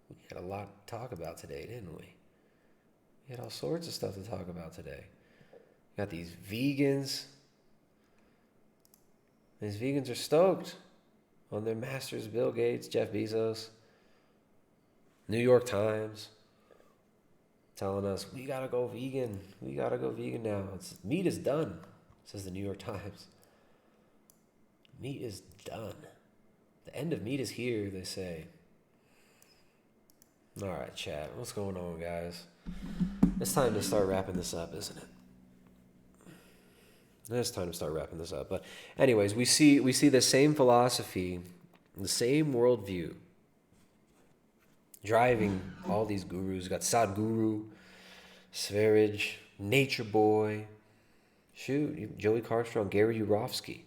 We had a lot to talk about today, didn't we? We had all sorts of stuff to talk about today. Got these vegans. These vegans are stoked on their masters, Bill Gates, Jeff Bezos, New York Times, telling us, we gotta go vegan. We gotta go vegan now. Meat is done, says the New York Times. Meat is done. The end of meat is here, they say. All right, chat. What's going on, guys? It's time to start wrapping this up, isn't it? It's time to start wrapping this up. But anyways, we see the same philosophy, the same worldview, driving all these gurus. You got Sadhguru, Sverige, Nature Boy, Joey Carstrong, Gary Yourofsky.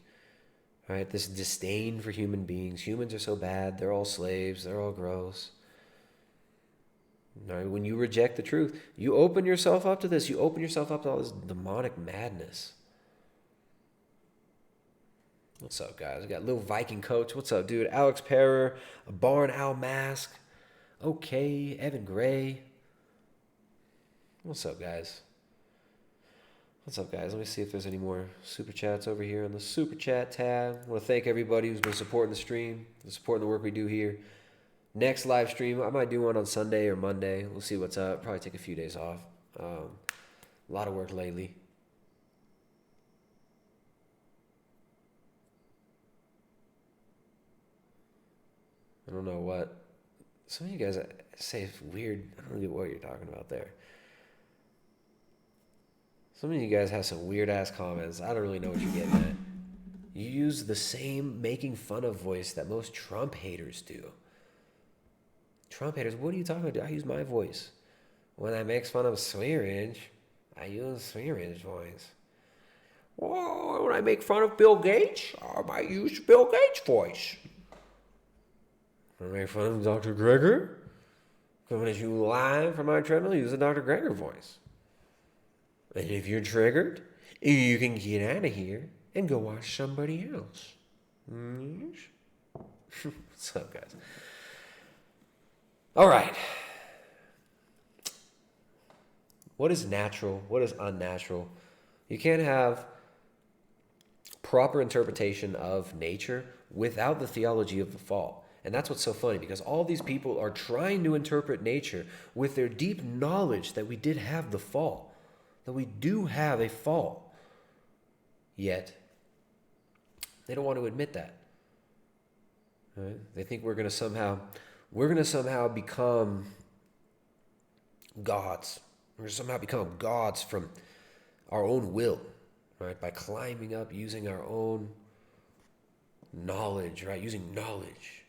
right? This disdain for human beings. Humans are so bad. They're all slaves. They're all gross. Right? When you reject the truth, you open yourself up to this. You open yourself up to all this demonic madness. What's up, guys? We got Little Viking Coach. What's up, dude? Alex Perrer, a Barn Owl Mask. Okay, Evan Gray. What's up, guys? What's up, guys? Let me see if there's any more super chats over here on the super chat tab. I want to thank everybody who's been supporting the stream, supporting the work we do here. Next live stream, I might do one on Sunday or Monday. We'll see what's up. Probably take a few days off. A lot of work lately. I don't know what. Some of you guys say it's weird. I don't get what you're talking about there. Some of you guys have some weird ass comments. I don't really know what you're getting at. You use the same making fun of voice that most Trump haters do. Trump haters, what are you talking about? I use my voice. When I make fun of Swearinge, I use Swearinge voice. Well, when I make fun of Bill Gates, I might use Bill Gates voice. When I make fun of Dr. Greger, coming at you live from my treadmill, use the Dr. Greger voice. And if you're triggered, you can get out of here and go watch somebody else. What's up, guys? All right. What is natural? What is unnatural? You can't have proper interpretation of nature without the theology of the fall. And that's what's so funny, because all these people are trying to interpret nature with their deep knowledge that we did have the fall, that we do have a fall. Yet, they don't want to admit that. Right? They think we're going to somehow become gods. We're going to somehow become gods from our own will, right? By climbing up, using our own knowledge, right? Using knowledge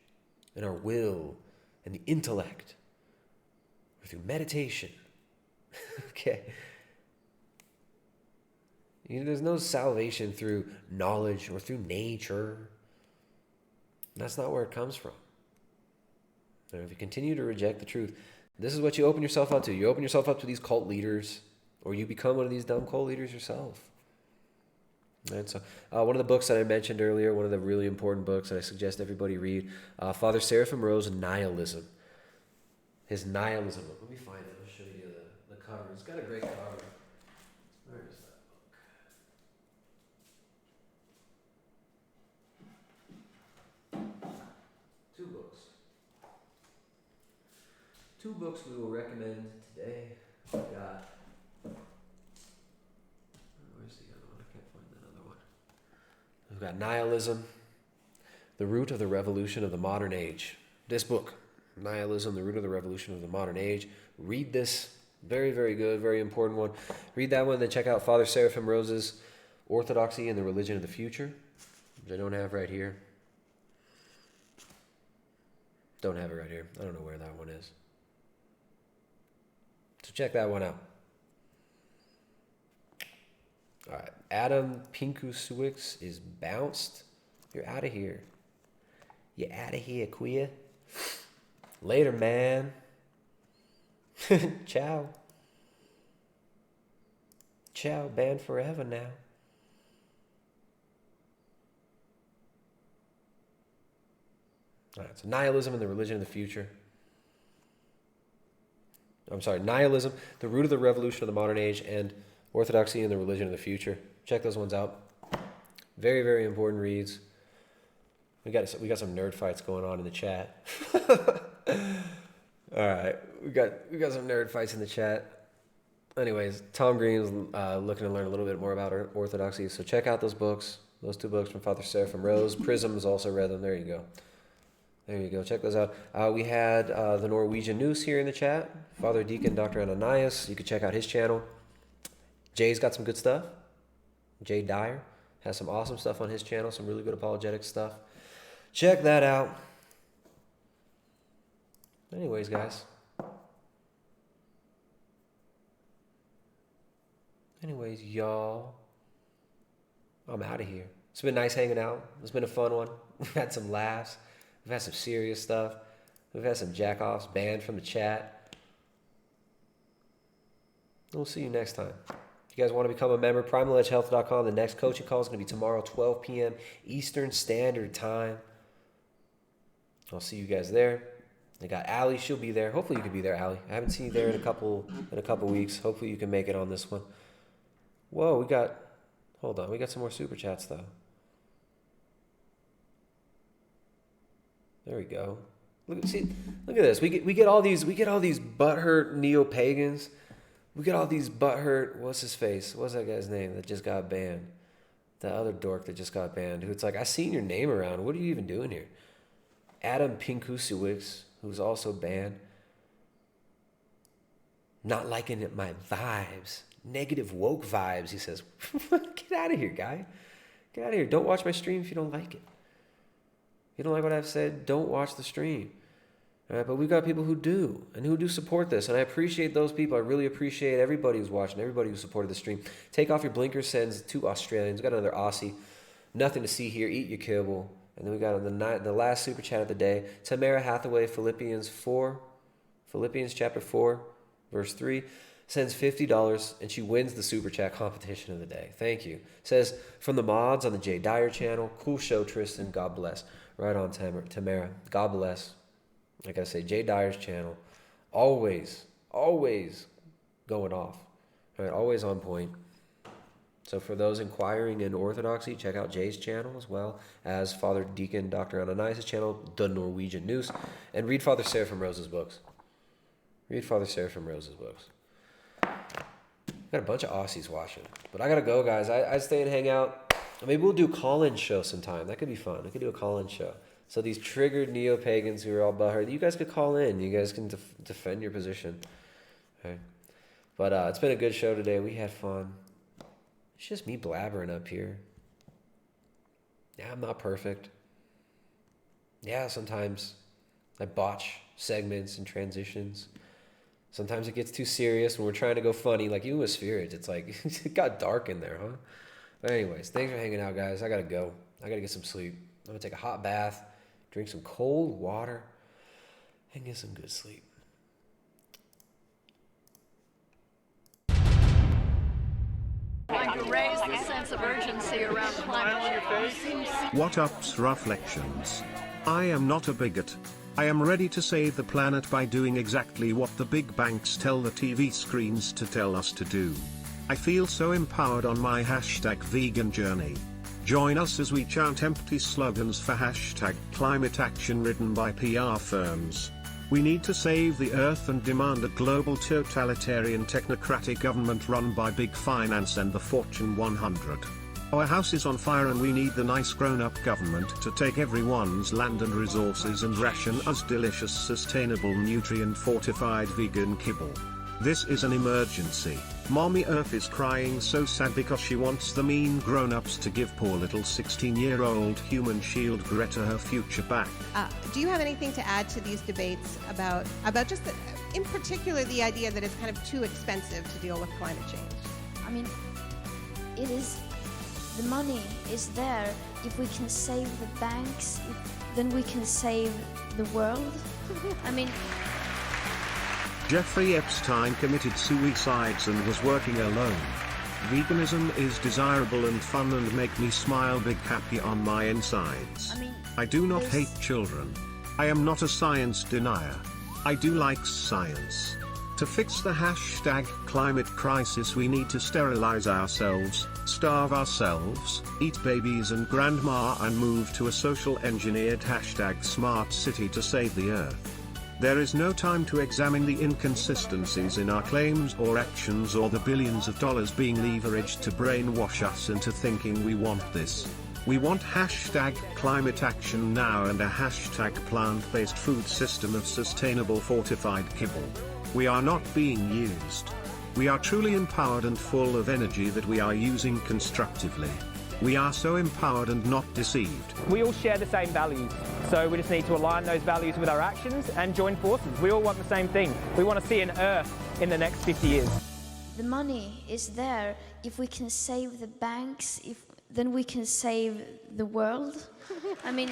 and our will and the intellect, or through meditation. Okay. You know, there's no salvation through knowledge or through nature. That's not where it comes from. And if you continue to reject the truth, this is what you open yourself up to. You open yourself up to these cult leaders, or you become one of these dumb cult leaders yourself. And so, one of the books that I mentioned earlier, one of the really important books that I suggest everybody read, Father Seraphim Rowe's Nihilism. His Nihilism book. Let me find it. I'll show you the cover. It's got a great cover. Where is that book? Two books we will recommend today. We've got... Where's the other one? I can't find that other one. We've got Nihilism, The Root of the Revolution of the Modern Age. This book, Nihilism, The Root of the Revolution of the Modern Age. Read this. Very, very good. Very important one. Read that one. Then check out Father Seraphim Rowe's Orthodoxy and the Religion of the Future, which I don't have right here. Don't have it right here. I don't know where that one is. So check that one out. All right. Adam Pinkusuix is bounced. You're out of here. You're out of here, queer. Later, man. Ciao. Ciao, banned forever now. All right, so Nihilism and the Religion of the Future. Nihilism, The Root of the Revolution of the Modern Age, and Orthodoxy and the Religion of the Future. Check those ones out. Very, very important reads. We got some nerd fights going on in the chat. All right, we got some nerd fights in the chat. Anyways, Tom Green's looking to learn a little bit more about Orthodoxy, so check out those books. Those two books from Father Seraphim Rowe. Prism has also read them. There you go. There you go. Check those out. We had the Norwegian News here in the chat. Father Deacon Dr. Ananias. You can check out his channel. Jay's got some good stuff. Jay Dyer has some awesome stuff on his channel. Some really good apologetic stuff. Check that out. Anyways, guys. Anyways, y'all. I'm out of here. It's been nice hanging out. It's been a fun one. We've had some laughs. We've had some serious stuff. We've had some jack-offs banned from the chat. We'll see you next time. If you guys want to become a member, primaledgehealth.com. The next coaching call is going to be tomorrow, 12 p.m. Eastern Standard Time. I'll see you guys there. I got Allie. She'll be there. Hopefully you can be there, Allie. I haven't seen you there in a couple weeks. Hopefully you can make it on this one. Whoa, hold on. We got some more super chats, though. There we go. Look at this. We get all these butthurt Neopagans. We get all these butthurt. What's his face? What's that guy's name that just got banned? That other dork that just got banned. Who it's like, I seen your name around. What are you even doing here? Adam Pinkusiewicz, who's also banned. Not liking it, my vibes. Negative woke vibes. He says, get out of here, guy. Get out of here. Don't watch my stream if you don't like it. If you don't like what I've said, don't watch the stream. All right, but we've got people who do, and who do support this, and I appreciate those people. I really appreciate everybody who's watching, everybody who supported the stream. Take off your blinkers sends 2 Australians. We got another Aussie. Nothing to see here. Eat your kibble. And then we got the last super chat of the day. Tamara Hathaway, Philippians chapter 4, verse 3, sends $50, and she wins the super chat competition of the day. Thank you. Says, from the mods on the Jay Dyer channel, cool show, Tristan, God bless. Right on, Tamara. God bless. Like I say, Jay Dyer's channel, always going off. All right, always on point. So for those inquiring in orthodoxy, check out Jay's channel as well as Father Deacon Dr. Ananias' channel, The Norwegian News, and read Father Seraphim Rose's books. Got a bunch of Aussies watching. But I got to go, guys. I stay and hang out. Maybe we'll do a call-in show sometime. That could be fun. We could do a call-in show. So these triggered Neopagans who are all butthurt, you guys could call in. You guys can defend your position. Okay. But it's been a good show today. We had fun. It's just me blabbering up here. Yeah, I'm not perfect. Yeah, sometimes I botch segments and transitions. Sometimes it gets too serious when we're trying to go funny. Like even with spirits, it's like it got dark in there, huh? But anyways, thanks for hanging out, guys. I gotta go. I gotta get some sleep. I'm gonna take a hot bath, drink some cold water, and get some good sleep. Trying to raise the sense of urgency around climate change. What up's reflections? I am not a bigot. I am ready to save the planet by doing exactly what the big banks tell the TV screens to tell us to do. I feel so empowered on my #vegan journey. Join us as we chant empty slogans for #climate action written by PR firms. We need to save the earth and demand a global totalitarian technocratic government run by big finance and the Fortune 100. Our house is on fire and we need the nice grown-up government to take everyone's land and resources and ration us delicious, sustainable, nutrient-fortified vegan kibble. This is an emergency. Mommy Earth is crying so sad because she wants the mean grown-ups to give poor little 16-year-old human shield Greta her future back. Do you have anything to add to these debates about just, in particular, the idea that it's kind of too expensive to deal with climate change? I mean, the money is there. If we can save the banks, then we can save the world. I mean... Jeffrey Epstein committed suicides and was working alone. Veganism is desirable and fun and make me smile big happy on my insides. I do not hate children. I am not a science denier. I do like science. To fix the #climate crisis we need to sterilize ourselves, starve ourselves, eat babies and grandma and move to a social engineered #smart city to save the earth. There is no time to examine the inconsistencies in our claims or actions or the billions of dollars being leveraged to brainwash us into thinking we want this. We want #climate action now and a #plant-based food system of sustainable fortified kibble. We are not being used. We are truly empowered and full of energy that we are using constructively. We are so empowered and not deceived. We all share the same values, so we just need to align those values with our actions and join forces. We all want the same thing. We want to see an Earth in the next 50 years. The money is there. If we can save the banks, then we can save the world. I mean,